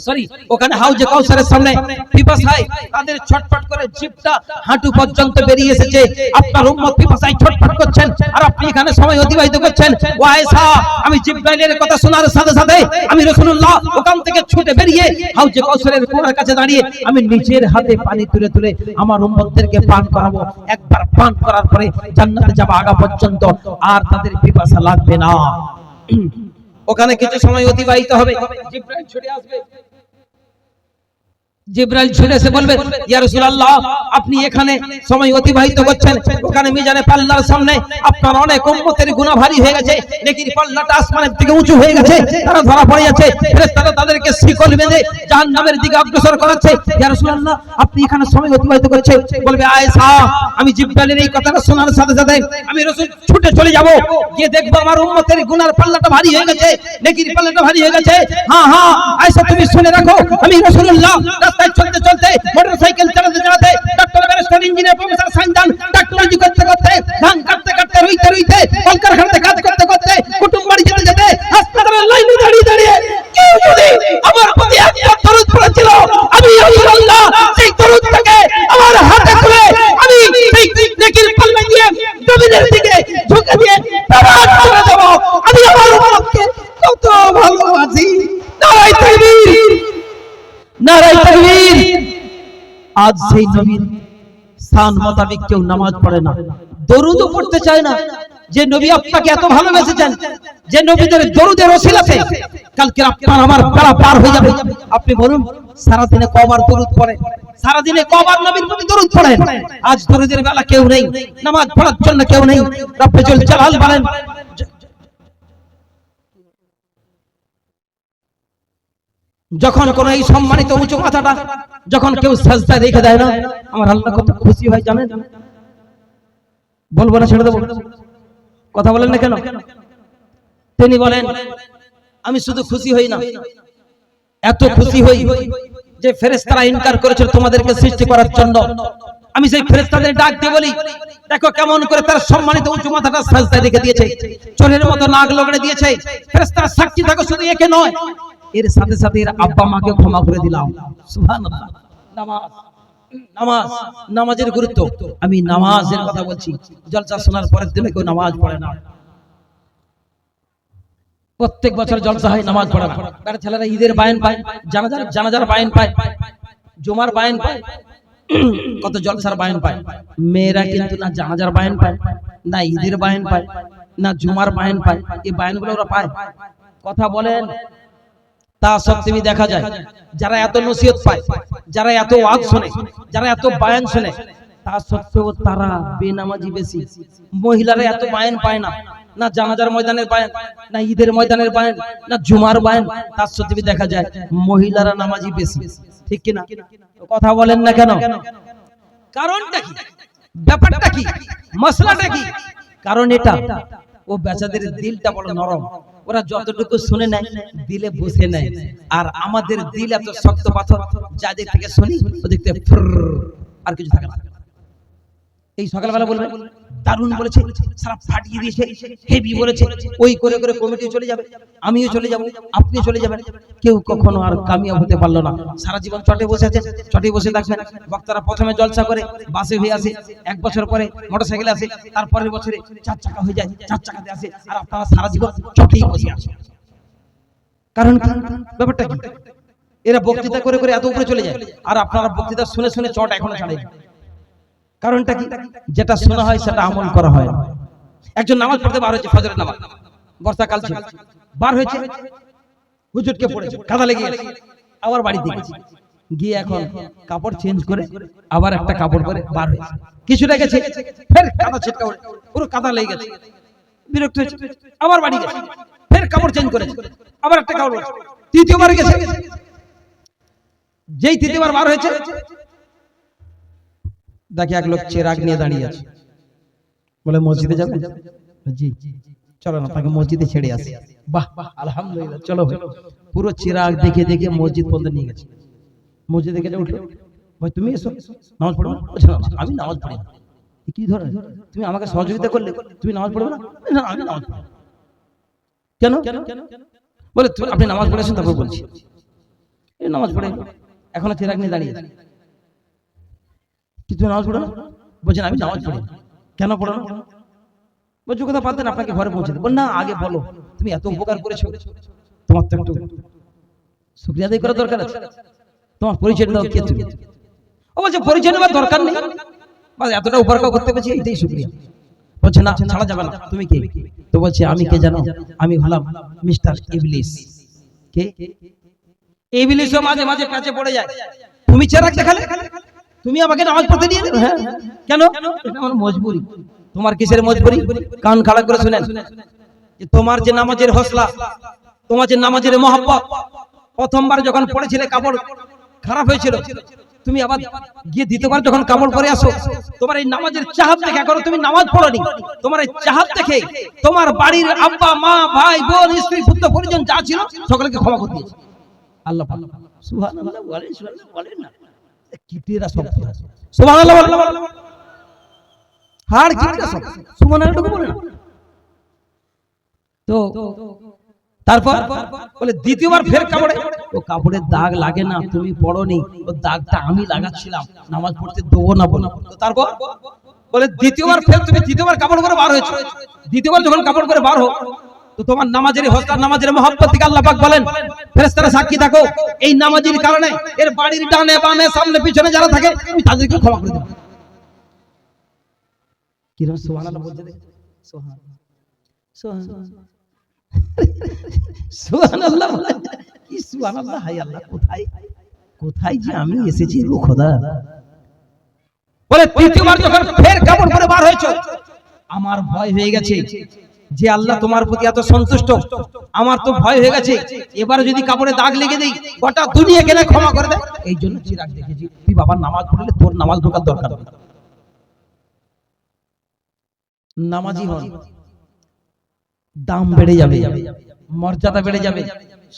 সরি, ওখানে হাউজে কাউসারের সামনে পিপাসায় তাদের ছটফট করে জিভটা হাঁটু পর্যন্ত বেরিয়ে এসেছে। আপনার উম্মত পিপাসায় ছটফট করছেন আর আপনি এখানে সময় অতিবাহিত করছেন। ও আয়েশা, আমি জিব্রাইলের কথা শোনার সাথে সাথে আমি রাসূলুল্লাহ ওখান থেকে ছুটে বেরিয়ে হাউজে কাউসারের কুয়ার কাছে দাঁড়িয়ে আমি নিজের হাতে পানি তুলে তুলে আমার উম্মতদেরকে পান করাবো। একবার পান করার পরে জান্নাতে যাবে আগা পর্যন্ত, আর তাদের পিপাসা লাগবে না। ওখানে কিছু সময় অতিবাহিত হবে, জিব্রাইল ছুটে আসবে। জিব্রাইল ছুটে এসে বলবে, ইয়া রাসূলুল্লাহ, আপনি এখানে সময় অতিবাহিত করছেন, ওখানে মিজানে পাল্লার সামনে আপনার অনেক উম্মতের গুনাহ ভারী হয়ে গেছে, নেকির পাল্লাটা আসমানের দিকে উঁচু হয়ে গেছে, তারা ধরা পড়ে যাচ্ছে, ফেরেশতারা তাদেরকে শিকল বেঁধে জাহান্নামের দিকে অগ্রসর করাচ্ছে। ইয়া রাসূলুল্লাহ, আপনি এখানে সময় অতিবাহিত করছেন। বলবে, আয়েশা, আমি জিব্রাইলের এই কথাটা শোনার সাথে সাথে আমি রাসূল ছুটে চলে যাব, গিয়ে দেখব আমার উম্মতের গুনার পাল্লাটা ভারী হয়ে গেছে, নেকির পাল্লাটা ভারী হয়ে গেছে। হ্যাঁ হ্যাঁ আয়েশা, তুমি শুনে রাখো, আমি রাসূলুল্লাহ চলতে চলতে মোটরসাইকেল চালাতে চালাতে ডক্টর ব্যারিস্টার ইঞ্জিনিয়ার প্রফেসর সাইন্দান ডাক্তারজি করতে করতে ধান কাটতে কাটতে রইতে রইতে কলকারখানাতে কাজ করতে করতে কুটুম বাড়ি যেতে যেতে হাসপাতালের লাইনে দাঁড়িয়ে দাঁড়িয়ে কেউ যদি আমার প্রতি একটা দরুদ পড়েছিল, আমি রাসূলুল্লাহ সেই দরুদটাকে আমার হাতে তুলে আমি সেই নেকির পাল্লা দিয়ে জমিনের দিকে ঝুঁকে দিয়ে তারাক করে দেব। আমি আমার উম্মতকে কত ভালোবাসি। নারায়ে তাকবীর, নারায়ে তাকবীর। আজ সেই নবীর শান মোতাবেক কেউ নামাজ পড়ে না, দরুদও পড়তে চায় না। যে নবী আপনাকে এত ভালোবেসেছেন, যে নবীদের দরুদের ওসিলাতে কালকে আপনার আমার বেলা পার হয়ে যাবে। আপনি বলুন, সারা দিনে কবার দরুদ পড়েন? সারা দিনে কবার নবীর প্রতি দরুদ পড়েন? আজ দরুদের বেলা কেউ নেই, নামাজ পড়ার জন্য কেউ নেই। রব্বুল জালাল বলেন, যখন কোন এই সম্মানিত উঁচু মাথাটা যখন কেউ সাজদায় রেখে দেয় না, আমার আল্লাহ কত খুশি হয় জানেন? বলবো না, ছেড়ে দেবো? কথা বলেন না কেন? তিনি বলেন, আমি শুধু খুশি হই না, এত খুশি হই যে ফেরেশতারা ইনকার করেছিল তোমাদেরকে সৃষ্টি করার জন্য। আমি সেই ফেরেশতাদের ডাক দিয়ে বলি, দেখো কেমন করে তার সম্মানিত উঁচু মাথাটা সাজদায় রেখে দিয়েছে, চোরের মতো নাক লগড়ে দিয়েছে। ফেরেশতারা সাক্ষী থাকো, শুধু একে নয়, এর সাথে সাথে এর আব্বা মাকে ক্ষমা করে দিলাম। সুবহানাল্লাহ। নামাজ, নামাজ, নামাজের গুরুত্ব। আমি নামাজের কথা বলছি। জলসা শোনার পরের দিনে কেউ নামাজ পড়ে না। প্রত্যেক বছর জলসা হয়, নামাজ পড়ে না। তার ছেলেরা ঈদের বায়ান পায়, জানাজার বায়ান পায়, জুমার বায়ান পায়, কত জলসার বায়ান পায়। মেয়েরা কিন্তু না জানাজার বায়ান পায়, না ঈদের বায়ান পায়, না জুমার বায়ান পায়। এই বায়ানগুলো ওরা পায়? কথা বলেন। তা সত্ত্বেও দেখা যায় যারা এত নসিহত পায়, যারা এত ওয়াজ শুনে, যারা এত বায়ান শুনে, তা সত্ত্বেও তারা বেনামাজি বেশি। মহিলারা এত বায়ান পায় না, না জানাজার ময়দানের বায়ান, না ঈদের ময়দানের বায়ান, না জুমার বায়ান। তার সত্ত্বেও দেখা যায় মহিলারা নামাজি বেশি। ঠিক কি না? কথা বলেন না কেন? কারণটা কি? ব্যাপারটা কি? মশলাটা কি? কারণ এটা, ও বেচাদের দিলটা বড় নরম, ওরা যতটুকু শুনে নেয় দিলে বসে নেয়। আর আমাদের দিল এত শক্ত পাথর, যাদের থেকে শুনি ওদের থেকে আর কিছু থাকে না। এই সকালবেলা বলবে দারুণ বলেছে, সারা ফাটিয়ে দিয়েছে, হেভি বলেছে, ওই করে করে কমিটি চলে যাবে, আমিও চলে যাব, আপনিও চলে যাবেন। কেউ কখনো আর কামিয়াব হতে পারলো না। সারা জীবন চটে বসে আছেন, চটে বসে থাকবেন। বক্তারা প্রথমে জলসা করে বাসে হয়ে আসে, এক বছর পরে মোটরসাইকেলে আসে, তারপরের বছরে 4 চাকা হয়ে যায়, 4 চাকাতে আসে, আর আপনারা সারা জীবন চটেই বসে আছেন। কারণ কি? ব্যাপারটা কি? এরা বক্তৃতা করে করে এত উপরে চলে যায়, আর আপনারা বক্তৃতা শুনে শুনে চট এখনো ছাড়েন। কারণটা কি? যেটা শোনা হয় সেটা আমল করা হয় না। একজন নামাজ পড়তে বার হয়েছে, ফজরের নামাজ, বর্ষাকাল ছিল, বার হয়েছে, হুজুরকে পড়েছে, কাদা লেগে গেছে, আবার বাড়িতে গেছে, গিয়ে এখন কাপড় চেঞ্জ করে আবার একটা কাপড় পরে বার হয়েছে। কিছুটা গেছে, ফের কাদা ছিটকা পড়ে, পুরো কাদা লেগে গেছে, বিরক্ত হয়েছে, আবার বাড়ি গেছে, ফের কাপড় চেঞ্জ করেছে, আবার একটা কাপড় পরেছে, তৃতীয়বার গেছে। যেই তৃতীয়বার বার হয়েছে, দেখে এক লোক চেরাগ নিয়ে দাঁড়িয়ে আছে, বলে মসজিদে যাবেন? জি, চলো না তাকে মসজিদে ছেড়ে আসি। বাহ, আলহামদুলিল্লাহ, চলো। পুরো চিরাগ দেখে দেখে মসজিদ পর্যন্ত নিয়ে গেছে। মসজিদে গেলে উঠলো, ভাই তুমি এসো, নামাজ পড়ো না? আমি নামাজ পড়ি না। কি ধরনের? তুমি আমাকে সহযোগিতা করলে, তুমি নামাজ পড়বে না? না, আমি নামাজ পড়ি। কেন? বলে আপনি নামাজ পড়েছেন, তারপর বলছি। এই নামাজ পড়ে এখনো চিরাগ নিয়ে দাঁড়িয়ে কিছু নামাজ পড়ো না? বলছেন আমি নামাজ পড়ি। কেন পড়ো না? বলছো কথা পারতেন আপনাকে ঘরে পৌঁছে দেবো না, আগে বলো তুমি এত উপকার করেছো, তোমার তো একটু শুকরিয়া আদায় করার দরকার আছে, তোমার পরিচয় দাও কে তুমি। ও বলছে পরিচয় নেওয়ার দরকার নেই, বাস এতটা উপকার করতে পেরেছি এটাই শুকরিয়া। বলছে না ছাড়া যাবে না, তুমি কে? তো বলছে আমি কে জানো, আমি হলাম মিস্টার ইবলিস। কে? ইবলিসও মাঝে মাঝে কাছে পড়ে যায়, তুমি চেরাক দেখালে, তুমি আমাকে নামাজ পড়তে দিয়ে দেবে। হ্যাঁ কেন? এটা আমার মজবুরি। তোমার কিসের মজবুরি? কান খাড়া করে শুনেন, যে তোমার যে নামাজের হসলা, তোমার যে নামাজের মহব্বত, প্রথমবার যখন পড়েছিলে কাপড় খারাপ হয়েছিল, তুমি আবার গিয়ে দ্বিতীয়বার যখন কাপড় পরে আসো, তোমার এই নামাজের চাহাত দেখে, এখনো তুমি নামাজ পড়োনি, তোমার এই চাহাত দেখে তোমার বাড়ির আব্বা মা ভাই বোন স্ত্রী পুত্র পরিজন যা ছিল সকলকে ক্ষমা করে দিয়েছে আল্লাহ পাক। সুবহানাল্লাহ বলেন, সুবহানাল্লাহ বলেন না, কিটেরা সব সুবহানাল্লাহ বলেন, হাড় কিটেরা সব সুবহানাল্লাহ বলেন। তো তারপর বলে দ্বিতীয়বার ফের কাপড়ে, ও কাপড়ের দাগ লাগে না, তুমি পড়োনি, ও দাগটা আমি লাগাচ্ছিলাম, নামাজ পড়তে দেবো না বলো। তারপর বলে দ্বিতীয়বার ফের তুমি দ্বিতীয়বার কাপড় করে বার হয়েছো, দ্বিতীয়বার যখন কাপড় করে বার হো, তো তোমার নামাজের হস্তা নামাজের মহব্বত থেকে আল্লাহ পাক বলেন ফেরেশতারা সাক্ষী থাকো, এই নামাজের কারণে এর বাড়ির ডানে বামে সামনে পিছনে যারা থাকে আমি তাদেরকে ক্ষমা করে দেব। কি রকম সুবহানাল্লাহ বলতে দেখো, সুবহানাল্লাহ সুবহানাল্লাহ সুবহানাল্লাহ কি সুবহানাল্লাহ, হায় আল্লাহ কোথায় কোথায় যে আমি এসেছি গো খোদা। বলে তৃতীয়বার যখন ফের কাপড় পরে বার হয়েছে, আমার ভয় হয়ে গেছে যে আল্লাহ তোমার প্রতি এত সন্তুষ্ট, আমার তো ভয় হয়ে গেছে এবারে যদি কাপড়ে দাগ লেগে দেই গোটা দুনিয়া গেলে ক্ষমা করে দেয়, এই জন্য চিরাগ দেখেছি, তুই বাবা নামাজ পড়লে তোর নামাজ ঢোকার দরকার নেই। নামাজি হন, দাম বেড়ে যাবে, মর্যাদা বেড়ে যাবে,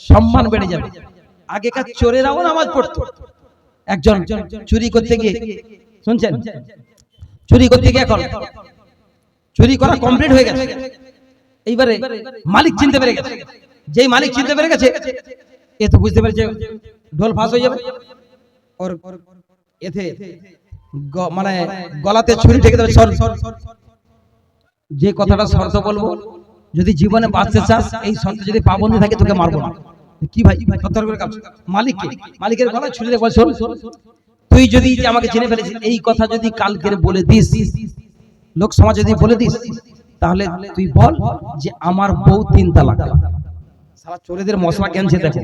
সম্মান বেড়ে যাবে। আগেকার চোরেরাও নামাজ পড়তো, একজন চুরি করতে গিয়ে, শুনছেন, চুরি করতে গিয়ে এখন চুরি করা কমপ্লিট হয়ে গেছে, এইবারে মালিক চিনতে পেরে গেছে, যেই মালিক চিনতে পেরে গেছে এ তো বুঝতে পেরেছে ঢোল ফাঁস হয়ে যাবে, ওর এতে মানে গলাতে ছুরি ঠেকে দেবে, যে কথাটা শর্ত বলবো, যদি জীবনে বাঁচতে চাস এই শর্ত যদি পাবন্দি থাকে তোকে মারবো না। কি ভাই মালিককে, মালিকের গলায় ছুরি দিয়ে বল, শোন তুই যদি আমাকে চিনে ফেলেছিস এই কথা যদি কালকের বলে দিস, লোক সমাজ যদি বলে দিস, তাহলে তুই বল যে আমার বউ 3 তালাক। সারা চোরেদের মশলা কেনছে দেখো,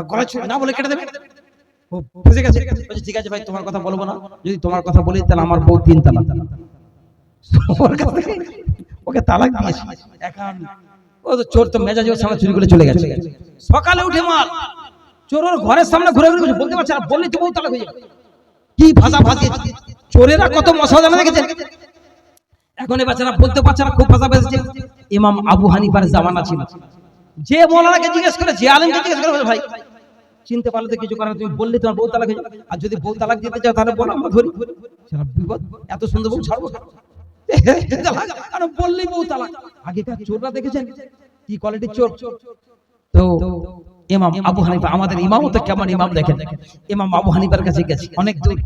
গলায় ছুরি না বলে কেটে দেবে, ও বুঝে গেছে, ঠিক আছে ভাই তোমার কথা বলবো না, যদি তোমার কথা বলি তাহলে আমার বউ 3 তালাক। ওকে তালাক দিয়েছি, এখন ও তো চোর তো মেজাজের সামনে চুরি করে চলে গেছে, সকালে উঠে মাল চোরের ঘরের সামনে ঘুরে ঘুরে বলতে পারছে না, বললেই তো বউ তালাক হয়ে যাবে। কি ভাষা ভাষিয়েছে চোরেরা, কত মশলা জানা দেখেছেন, এখন এই বাচ্চারা বলতে পারছে না, খুব ভাষা বেঁচেছে। ইমাম আবু হানিফার জামানা ছিল, যে মৌলানাকে জিজ্ঞেস করে, যে আলেমকে জিজ্ঞেস করে, ভাই চিনতে পারলে তো কিছু করার, তুমি বললে তোমার বউ তালাক হয়ে যাবে, আর যদি বউ তালাক দিতে চাও তাহলে বলো আমরা ধরি, সেটা বিপদ, এত সুন্দর বউ ছাড়বো বললেই বউ তালাক। আগেকার চোররা দেখেছেন কি কোয়ালিটির চোর। তো ইমাম আবু হানিফা, আমাদের ইমামও তো কেমন ইমাম দেখেন, ইমাম আবু হানিফার কাছে গেছে অনেক দূর,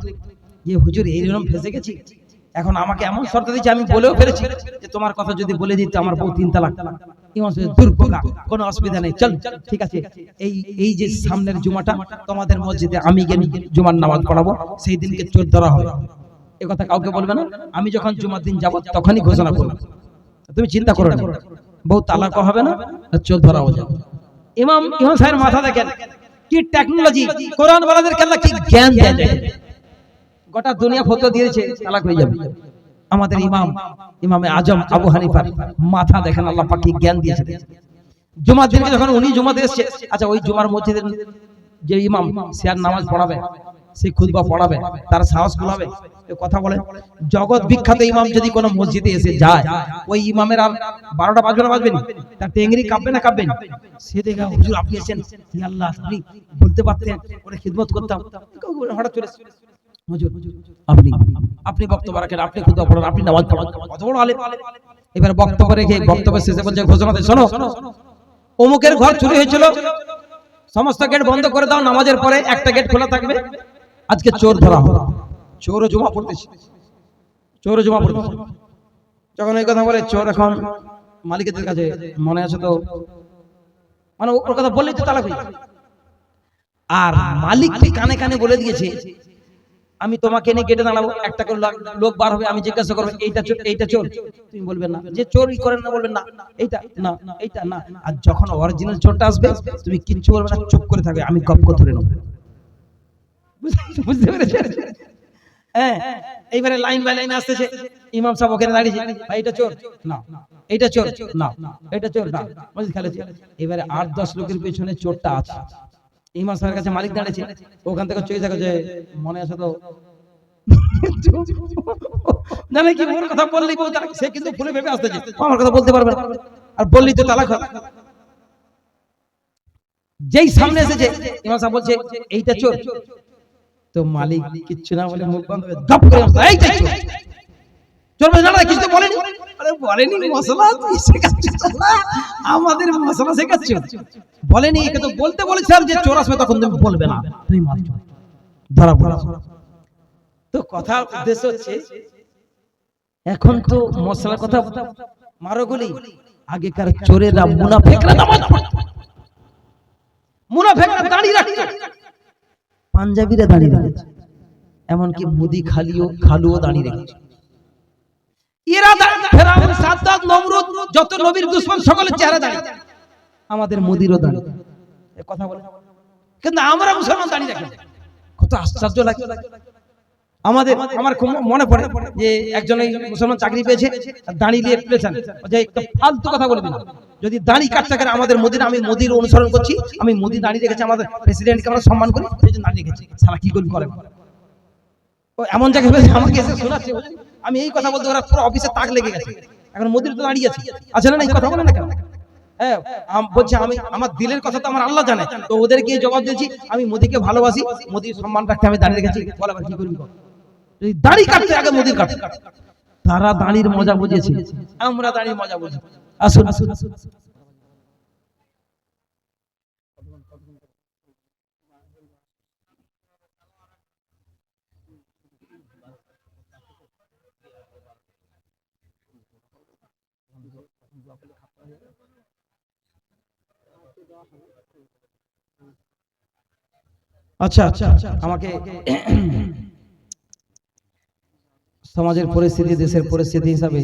যে হুজুর এইরকম ফেসে গেছি, এখন আমাকে এমন শর্ত দিয়েছে, আমি বলেও ফেলেছি যে তোমার কথা যদি বলে দিতে আমার বউ 3 তালাক। ইমাম সাহেব দূর বোকা, কোনো অসুবিধা নেই, চল ঠিক আছে, এই যে সামনের জুমাটা তোমাদের মসজিদে আমি গিয়ে জুমার নামাজ পড়াবো, সেই দিনকে চোর ধরা হবে, এ কথা কাউকে বলবে না, আমি যখন জুমার দিন যাব তখনই ঘোষণা করব, তুমি চিন্তা করো না, বউ তালাকও হবে না আর চোর ধরাও যাবে। ইমাম সাহেবের মাথা দেখেন কি টেকনোলজি, কোরআন ওয়ালাদেরকে আল্লাহ কি জ্ঞান দেয়, গোটা দুনিয়া ফতোয়া দিয়েছে তালাক হয়ে যাবে। আমাদের ইমামে আজম আবু হানিফার মাথা দেখেন আল্লাহ পাক কি জ্ঞান দিয়েছে। জুমার দিনকে যখন উনি জুমাতে এসেছে, আচ্ছা ওই জুমার মসজিদের যে ইমাম সে আর নামাজ পড়াবে, সে খুতবা পড়াবে, তার সাহস কুলাবে, কথা বলে জগৎ বিখ্যাত ইমাম যদি কোনো মসজিদে এসে যায়, ওই ইমামের আর 12টা বাজবে না বাজবে না, তার টেংরি কাঁপবে না কাঁপবে না, সে দেখে হুজুর আপনি এসেছেন, হে আল্লাহ আপনি বলতে পারতেন, ওরে খিদমত করতাম, হঠাৎ চলে হুজুর আপনি বক্তব্য রাখেন, আপনি খুতবা পড়ান, আপনি নামাজ পড়ান, কত বড় আলেম। এবার বক্তব্য রেখে বক্তব্যের শেষে বলছে ঘোষণা দেয়, শোনো অমুকের ঘর চুরি হয়েছিল, সমস্ত গেট বন্ধ করে দাও, নামাজের পরে একটা গেট খোলা থাকবে, আজকে চোর ধরা হবে। চোরও জমা পড়তেছে, চোরও জমা পড়তেছে। যখন এই কথা বলে, চোর এখন মালিকের কাছে, মনে আছে তো, মানে ওর কথা বললেই তো তালাক হয়ে যাবে। আর মালিককে কানে কানে বলে দিয়েছে, আমি তোমাকে নিয়ে গেটে দাঁড়াবো, একটা করে লোক বার হবে, আমি জিজ্ঞাসা করবো এইটা চোর, এইটা চোর, তুমি বলবেন না যে চোরই করেন না, বলবেন না এইটা না, এইটা না। আর যখন অরিজিনাল চোরটা আসবে, তুমি কিচ্ছু বলবে না, চুপ করে থাকবে, আমি গপ ধরে নেবো। বুঝতে পেরেছেন? হ্যাঁ, এইবারে লাইন বাই লাইন আসতেছে, ইমাম সাহেব ওখানে দাঁড়িয়েছে, ভাই এটা চোর না, এইটা চোর না, এটা চোর না, বুঝতে খেলেছে। এবারে 8-10 লোকের পেছনে চোরটা আছে, ইমাম সাহেবের কাছে মালিক দাঁড়িয়েছে, ওখান থেকে চলে যাবে যে মনে আছে তো, জানে কি ওর কথা বললেই বলতে, সে কিন্তু ভুলে ভেবে আসতেছে আমার কথা বলতে পারবে না, আর বললেই তো তালাক হবে। যেই সামনে এসেছে, ইমাম সাহেব বলছে এইটা চোর, তো মালিক কিচ্ছু না বলে মুখ বন্ধ করে গপ করে আসছে, এইটা চোর। চোর বলে না, কিছু তো বলেনি। আরে বলেনি, মশলা শেখাচ্ছ না, আমাদের মশলা শেখাচ্ছ, বলেনি। একে তো বলতে বলেছিলাম যে চোর আসবে, তখন তুমি বলবে না, তুমি মাল চোর ধরা পড়া। তো কথা উদ্দেশ্য হচ্ছে, এখন তো মশলার কথা মারো গুলি, আগেকার চোরেরা মুনাফিকরা নামাজ পড়তো, মুনাফিকরা দাঁড়িয়ে রাখতো, পাঞ্জাবিরা দাঁড়িয়ে রেখেছে, এমনকি মুদি খালুও দাঁড়িয়ে রেখেছে। এরা ফেরাউন, সাদ্দাত, নমরুদ, যত নবীর দুশমন সকলের চেহারা দাঁড়িয়ে, আমাদের মুদিরও দাঁড়িয়ে কথা বলে, কিন্তু আমরা মুসলমান দাঁড়িয়ে রাখি। কত আশ্চর্য লাগে আমাদের। আমার খুব মনে পড়ে যে একজন মুসলমান চাকরি পেয়েছে, দাঁড়িয়ে নিয়ে প্লেছেন যে একটা ফালতু কথা বলবি না, যদি দাঁড়িয়ে কাটতে করে আমাদের মোদির, আমি মোদির অনুসরণ করছি, আমি মোদি দাঁড়িয়ে রেখেছি, আমাদের প্রেসিডেন্টকে আমরা সম্মান করি, সেই জন্য দাঁড়িয়ে রেখেছি। সারা কি করে ও এমন জায়গায় আমাকে এসে শোনাচ্ছে, আমি এই কথা বলতে ওরা পুরো অফিসে তাক লেগে গেছে, এখন মোদির তো দাঁড়িয়ে আছে, আছে না, এই কথা বলে না কেন? হ্যাঁ, বলছে আমি, আমার দিলের কথা তো আমার আল্লাহ জানে, তো ওদের গিয়ে জবাব দিয়েছি, আমি মোদিকে ভালোবাসি, মোদির সম্মান রাখতে আমি দাঁড়িয়ে রেখেছি। বল আবার কি করবি, যদি দাড়ি কাটতে আগে মোদির কাটে। তারা দাড়ির মজা বুঝেছে, আমরা দাড়ির মজা বুঝি। আসুন আচ্ছা আচ্ছা, আমাকে সমাজের পরিস্থিতি, দেশের পরিস্থিতি হিসাবে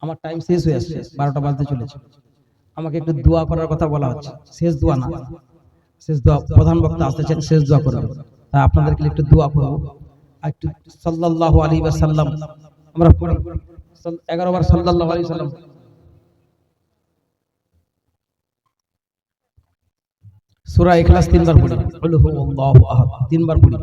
আমার টাইম শেষ হয়ে আসছে, 12টা বাজতে চলেছে। আমাকে একটু দোয়া করার কথা বলা হচ্ছে, শেষ দোয়া না, শেষ দোয়া, প্রধান বক্তা আসতেছেন, শেষ দোয়া করবেন, তাই আপনাদেরকে একটু দোয়া করব। একটু সাল্লাল্লাহু আলাইহি ওয়াসাল্লাম আমরা পড়ি, 11 বার সাল্লাল্লাহু আলাইহি ওয়াসাল্লাম। সূরা ইখলাস 3 বার পড়ি, কুল হুয়াল্লাহু আহাদ 3 বার পড়ি।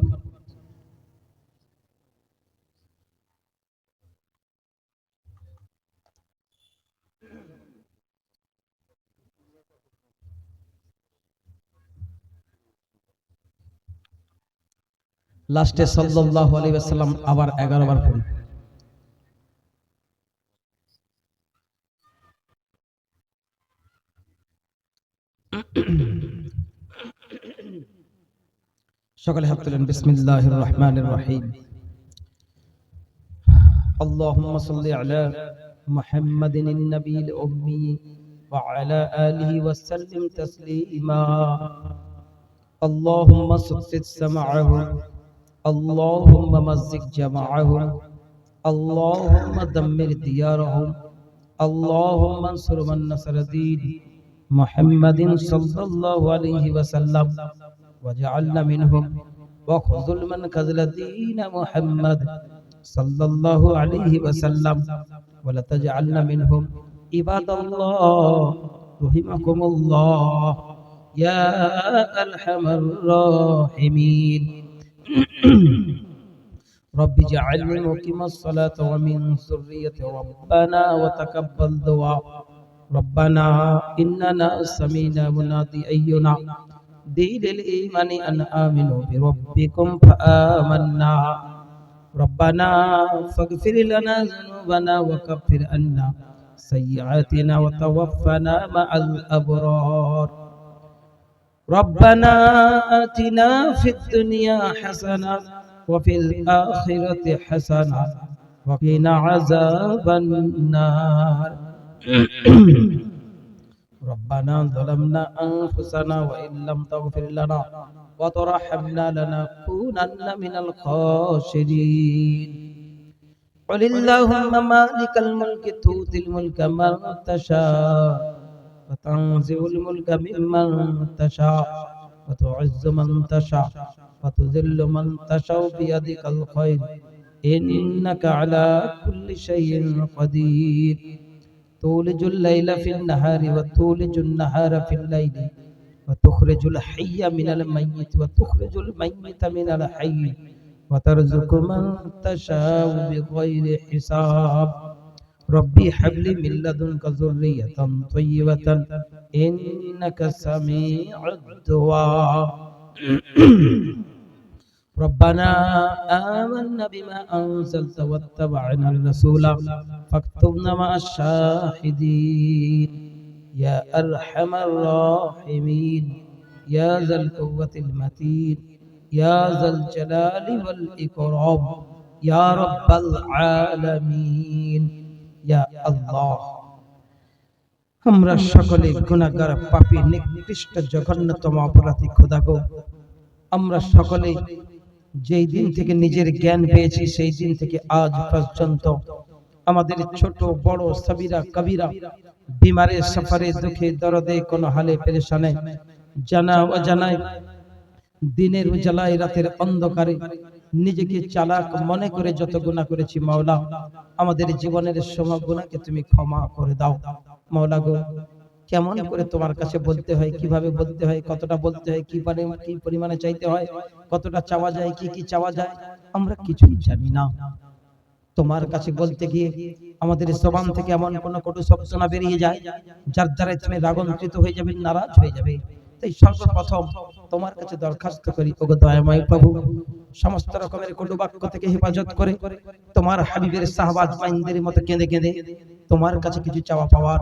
লাস্টে সাল্লাল্লাহু আলাইহি ওয়াসাল্লাম আবার 11 বার পড়ি। সকলে হাত তুলেন, বিসমিল্লাহির রহমানির রহিম। আল্লাহুম্মা সাল্লি আলা মুহাম্মাদিন নবিয়্যিল উম্মি ওয়া আলা আলিহি ওয়া সাল্লিম তাসলিমা। আল্লাহুম্মা সাদ্দিদ সামআহুম, আল্লাহুম্মা মাজ্জিক জামাআহুম, আল্লাহুম্মা দাম্মির দিয়ারহুম, আল্লাহুম্মা আনসুর মান নাসারা দীন মুহাম্মাদিন সাল্লাল্লাহু আলাইহি ওয়াসাল্লাম ওয়াজআলনা মিনহুম ওয়াখযুল মান খাযলা দীন মুহাম্মাদ সাল্লাল্লাহু আলাইহি ওয়াসাল্লাম ওয়ালা তাজআলনা মিনহুম। ইবাদাল্লাহ রহিমাকুমুল্লাহ ইয়া আরহামার রাহিমিন। رب اجعلني مقيم الصلاة ومن ذريتي ربنا وتقبل دعاء ربنا إننا سمعنا منادي أينا دين الإيمان أن آمنوا بربكم فآمنا ربنا فاغفر لنا ذنوبنا وكفر عنا سيئاتنا وتوفنا مع الأبرار ربنا آتنا في الدنيا حسنة وفي الآخرة حسنة وقنا عذاب النار ربنا ظلمنا أنفسنا وإن لم تغفر لنا وترحمنا لنكونن من الخاسرين قل اللهم مالك الملك تؤتي الملك من تشاء وتنزع الملك ممن تشاء وتعز من تشاء وتذل من تشاء بيدك الخير إنك على كل شيء قدير تولج الليل في النهار وتولج النهار في الليل وتخرج الحي من الميت وتخرج الميت من الحي وترزق من تشاء بغير حساب ربي هب لي من لدنك ذرية طيبة إنك سميع الدعاء ربنا آمنا بما أنزلت واتبعنا الرسول فاكتبنا مع الشاهدين يا أرحم الراحمين يا ذا القوة المتين يا ذا الجلال والإكرام يا رب العالمين يا الله আমরা সকলে গুনাহগার পাপী নিকৃষ্ট জঘন্যতম অপরাধী খোদা গো আমরা সকলে যেই দিন থেকে নিজের জ্ঞান পেয়েছি সেই দিন থেকে আজ পর্যন্ত আমাদের ছোট বড় সাবিরা কবিরা বিমারে সফরে দুঃখে দরদে কোন হালে পেরেশানে জানা অজানায় দিনের উজালায় রাতের অন্ধকারে নিজেকে চালাক মনে করে যত গুনাহ করেছি মাওলা আমাদের জীবনের সব গুনাহকে তুমি ক্ষমা করে দাও মাওলা গো কেমন করে তোমার কাছে বলতে হয় কিভাবে বলতে হয় কতটা বলতে হয় কি পরিমাণে চাইতে হয় কতটা চাওয়া যায় কি চাওয়া যায় আমরা কিছুই জানি না তোমার কাছে বলতে গিয়ে আমাদের জবান থেকে এমন কোন কটু শব্দ না বেরিয়ে যায় যার দ্বারা তুমি রাগান্বিত হয়ে যাবে নারাজ হয়ে যাবে তাই সর্বপ্রথম তোমার কাছে দরখাস্ত করি ওগো দয়াময় প্রভু সমস্ত রকমের কটু বাক্য থেকে হেফাজত করে তোমার হাবিবের সাহাবাজ মাইনদের মতো কেঁদে কেঁদে তোমার কাছে কিছু চাওয়া পাওয়ার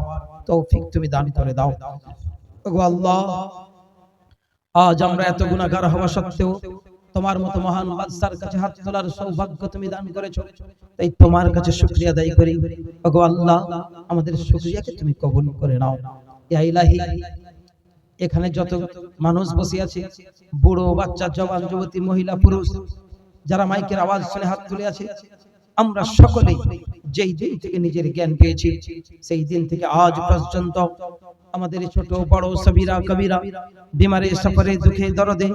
তৌফিক তুমি দান করে দাও ওগো আল্লাহ আজ আমরা এত গুনাহগার হওয়া সত্ত্বেও তোমার মতো মহান বাদশার কাছে হাত তোলার সৌভাগ্য তুমি দান করেছো তাই তোমার কাছে শুকরিয়া আদায় করি ওগো আল্লাহ আমাদের শুকরিয়াকে তুমি কবুল করে নাও ইয়া ইলাহি এখানে যত মানুষ বসে আছে বুড়ো বাচ্চা জওয়ান যুবতী মহিলা পুরুষ যারা মাইকের আওয়াজ শুনে হাত তুলে আছে আমরা সকলে যেই দিন থেকে নিজের জ্ঞান পেয়েছি সেই দিন থেকে আজ পর্যন্ত আমাদের ছোট বড় সাবিরা কবিরা বিমারে সফরে দুঃখে দরদে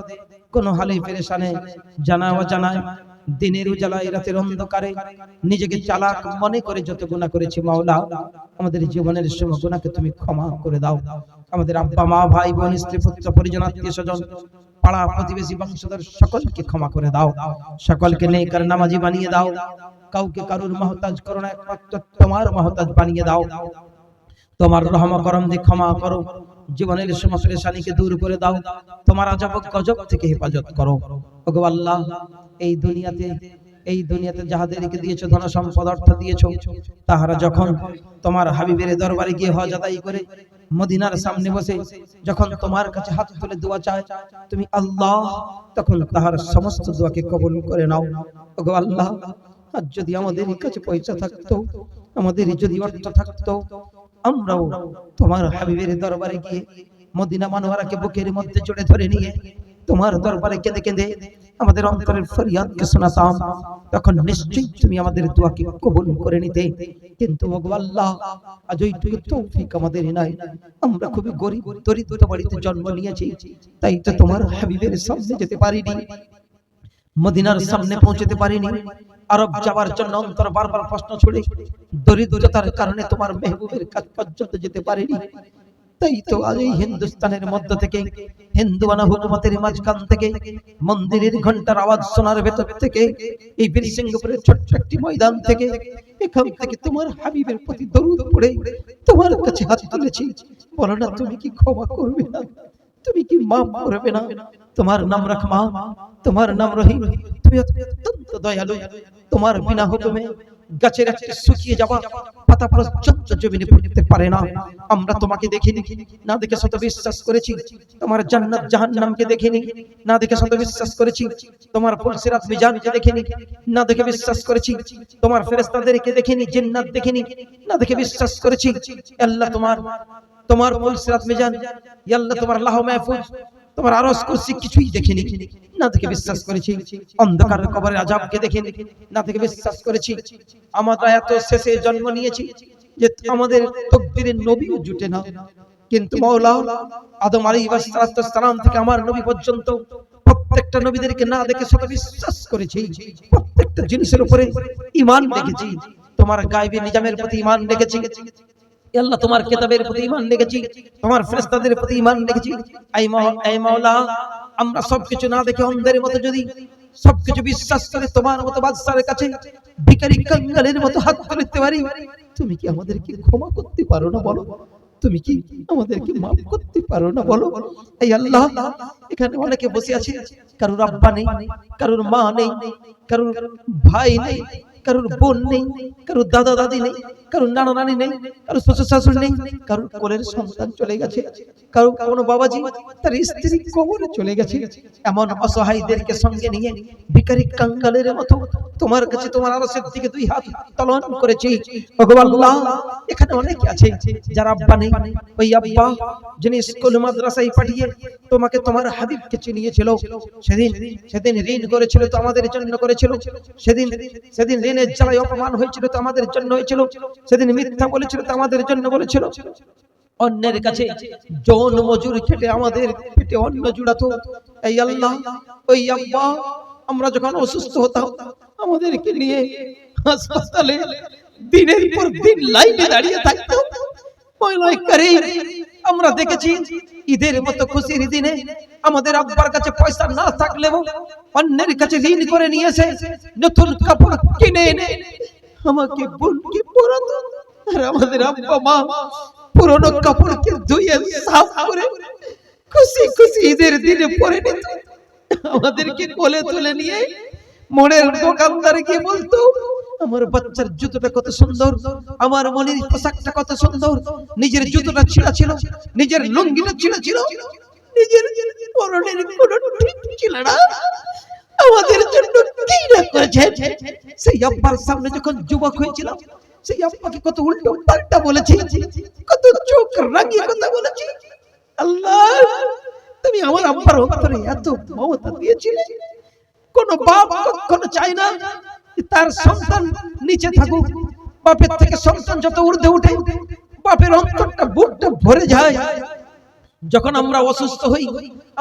কোন হালে পেরেশানে জানা অজানায় দিনের উজালায় রাতের অন্ধকারে নিজেকে চালাক মনে করে যত গুনাহ করেছি মাওলা আমাদের জীবনের সব গুনাহকে তুমি ক্ষমা করে দাও আমাদের আব্বা মা ভাই বোন স্ত্রী পুত্র পরিজন আত্মীয় স্বজন পাড়া প্রতিবেশী বংশধর সকলকে ক্ষমা করে দাও সকলকে নেককার নামাজি বানিয়ে দাও কাউকে কারুর মুহতাজ করো না একমাত্র তোমার মুহতাজ বানিয়ে দাও তোমার রহম করম দিয়ে ক্ষমা করো জীবনের সমস্ত পেরেশানিকে দূর করে দাও তোমার আযাব গজব থেকে হেফাজত করো ওগো আল্লাহ এই দুনিয়াতে যাহাদেরকে দিয়েছো ধন সম্পদ অর্থ দিয়েছো তাহারা যখন তোমার হাবিবের দরবারে গিয়ে হজ আদায় করে মদিনার সামনে বসে যখন তোমার কাছে হাত তুলে দোয়া চায় তুমি আল্লাহ তখন তাহার সমস্ত দোয়াকে কবুল করে নাও ওগো আল্লাহ আজ যদি আমাদের কাছে পয়সা থাকতো আমাদের যদি অর্থ থাকতো আমরাও তোমার হাবিবের দরবারে গিয়ে মদিনা মানওয়ারাকে বুকের মধ্যে জড়ে ধরে নিয়ে তোমার দরবারে কেঁদে কেঁদে আমাদের অন্তরের ফরিয়াদকে শোনাতাম তখন নিশ্চয়ই তুমি আমাদের দোয়াকে কবুল করে নিতে কিন্তু ওগো আল্লাহ আজ ওইটুকু তৌফিক আমাদের নাই আমরা খুবই গরীব দরিদ্র বাড়িতে জন্ম নিয়েছি তাই তো তোমার হাবিবের সামনে যেতে পারিনি মদিনার সামনে পৌঁছতে পারিনি আরব যাওয়ার জন্য অন্তর বারবার প্রশ্ন ছুড়ে দরিদ্রতার কারণে তোমার মেহবুবের কাছে পর্যন্ত যেতে পারিনি তাই তো আজ এই হিন্দুস্তানের মধ্য থেকে হিন্দুয়ানা হুকুমতের মাঝখান থেকে মন্দিরের ঘন্টার আওয়াজ শোনার ভেতর থেকে এই বীরসিংহপুরের ছোট্ট একটি ময়দান থেকে এখান থেকে তোমার হাবিবের প্রতি দরুদ পড়ে তোমার কাছে হাত তুলেছি বলো না তুমি কি ক্ষমা করবে না তুমি কি মাফ করবে না তোমার নাম রহমান তোমার নাম রহিম তুমি অত্যন্ত দয়ালু তোমার বিনা হুকুমে গাছের একটা শুকিয়ে যাওয়া পাতা পর্যন্ত জমিনে পড়তে পারে না। আমরা তোমাকে দেখিনি, না দেখে শত বিশ্বাস করেছি। তোমার জান্নাত জাহান্নামকে দেখিনি, না দেখে শত বিশ্বাস করেছি। তোমার পুলসিরাত মিজানকে দেখিনি, না দেখে বিশ্বাস করেছি। তোমার ফেরেশতাদেরকে দেখিনি, জিন্নাত দেখিনি, না দেখে বিশ্বাস করেছি। আল্লাহ তোমার পুলসিরাত মিজান, ইয়া আল্লাহ তোমার লাহ মাহফুজ, তোমার আরশ কুরসি কিছুই দেখিনি, না দেখে বিশ্বাস করেছি। অন্ধকারের কবরের আযাবকে দেখিনি, না দেখে বিশ্বাস করেছি। আমরা এত শেষে জন্ম নিয়েছি যে আমাদের তাকদীরে নবীও জুটে না, কিন্তু মাওলা আদম আলাইহিস সালাম থেকে আমার নবী পর্যন্ত প্রত্যেকটা নবীদেরকে না দেখে শত বিশ্বাস করেছি। প্রত্যেকটা জিনিসের উপরে ঈমান রেখেছি। তোমার গায়বী নিজামের প্রতি ঈমান রেখেছি। আল্লাহ তোমার কিতাবের প্রতি ঈমান রেখেছি, তোমার ফেরেশতাদের প্রতি ঈমান রেখেছি। এই মাওলা আমরা সবকিছু না দেখে অন্ধের মতো যদি সবকিছু বিশ্বাস করে তোমার মতো বাদশার কাছে ভিখারি কাঙ্গালের মতো হাত তুলতে পারি, তুমি কি আমাদেরকে ক্ষমা করতে পারো না বলো? তুমি কি আমাদেরকে মাফ করতে পারো না বলো? এই আল্লাহ, এখানে অনেকে বসে আছে, কারোর আব্বা নেই, কারোর মা নেই, কারোর ভাই নেই, কারোর বোন নেই, কারোর দাদা দাদি নেই, কারোর নানা নানি নেই, কারোর শ্বশুর শাশুড়ি নেই, কারোর কোলের সন্তান চলে গেছে, কারোর কোনো বাবাজি তার স্ত্রী কবরে চলে গেছে। এমন অসহায়দেরকে সঙ্গে নিয়ে ভিখারি কাঙ্গালের মতো তোমার কাছে তোমার আরশের দিকে দুই হাত উত্তোলন করেছি। ওগো আল্লাহ, এখানে অনেকে আছে যারা আব্বা নেই। ওই আব্বা যিনি স্কুল মাদ্রাসায় পাঠিয়ে তোমাকে তোমার হাবিবকে চিনিয়েছিল, সেদিন ঋণ করেছিল তো আমাদের জন্য করেছিল। সেদিন ঋণের জ্বালায় অপমান হয়েছিল তো আমাদের জন্য হয়েছিল। সেদিন মিথ্যা বলেছিল তো আমাদের জন্য বলেছিল। অন্যের কাছে যৌন মজুরি খেটে আমাদের পেটে অন্ন জুড়াতো। এই আল্লাহ, ওই আব্বা আমরা যখন অসুস্থ হতাম আমাদেরকে নিয়ে হাসপাতালে দিনের পর দিন লাইনে দাঁড়িয়ে থাকতো। আমরা দেখেছি ঈদের মতো খুশির দিনে আমাদের আব্বার কাছে পয়সা না থাকলেও অন্যের কাছে ঋণ করে নিয়েছে, নতুন কাপড় কিনে এনে আমাকে বোনকে পরাতো। আর আমাদের আব্বা মা পুরনো কাপড়কে ধুয়ে সাফ করে খুশি খুশি ঈদের দিনে পরে নিত। আমাদেরকে কোলে তুলে নিয়ে মোড়ের দোকানদারে গিয়ে বলতো, আমার বাচ্চার জুতোটা কত সুন্দর, আমার মনির পোশাকটা কত সুন্দর। নিজের জুতোটা ছিঁড়া ছিল, নিজের লুঙ্গিটা ছিঁড়া ছিল, নিজের পরনের কোনো ঠিক ছিল না। আমাদের জন্য কি না করেছে। সেই আব্বার সামনে যখন যুবক হয়েছিলাম, সেই আব্বাকে কত উল্টো পাল্টা বলেছি, কত চোখ রাঙিয়ে কথা বলেছি। আল্লাহ, তুমি আমার আব্বার অন্তরে এত মমতা দিয়েছিলে। কোন বাপ কখনো চায় না তার সন্তান নিচে থাকুক। বাপের থেকে সন্তান যত ঊর্ধ্বে উঠে, বাপের অন্তরটা বুকটা ভরে যায়। যখন আমরা অসুস্থ হই,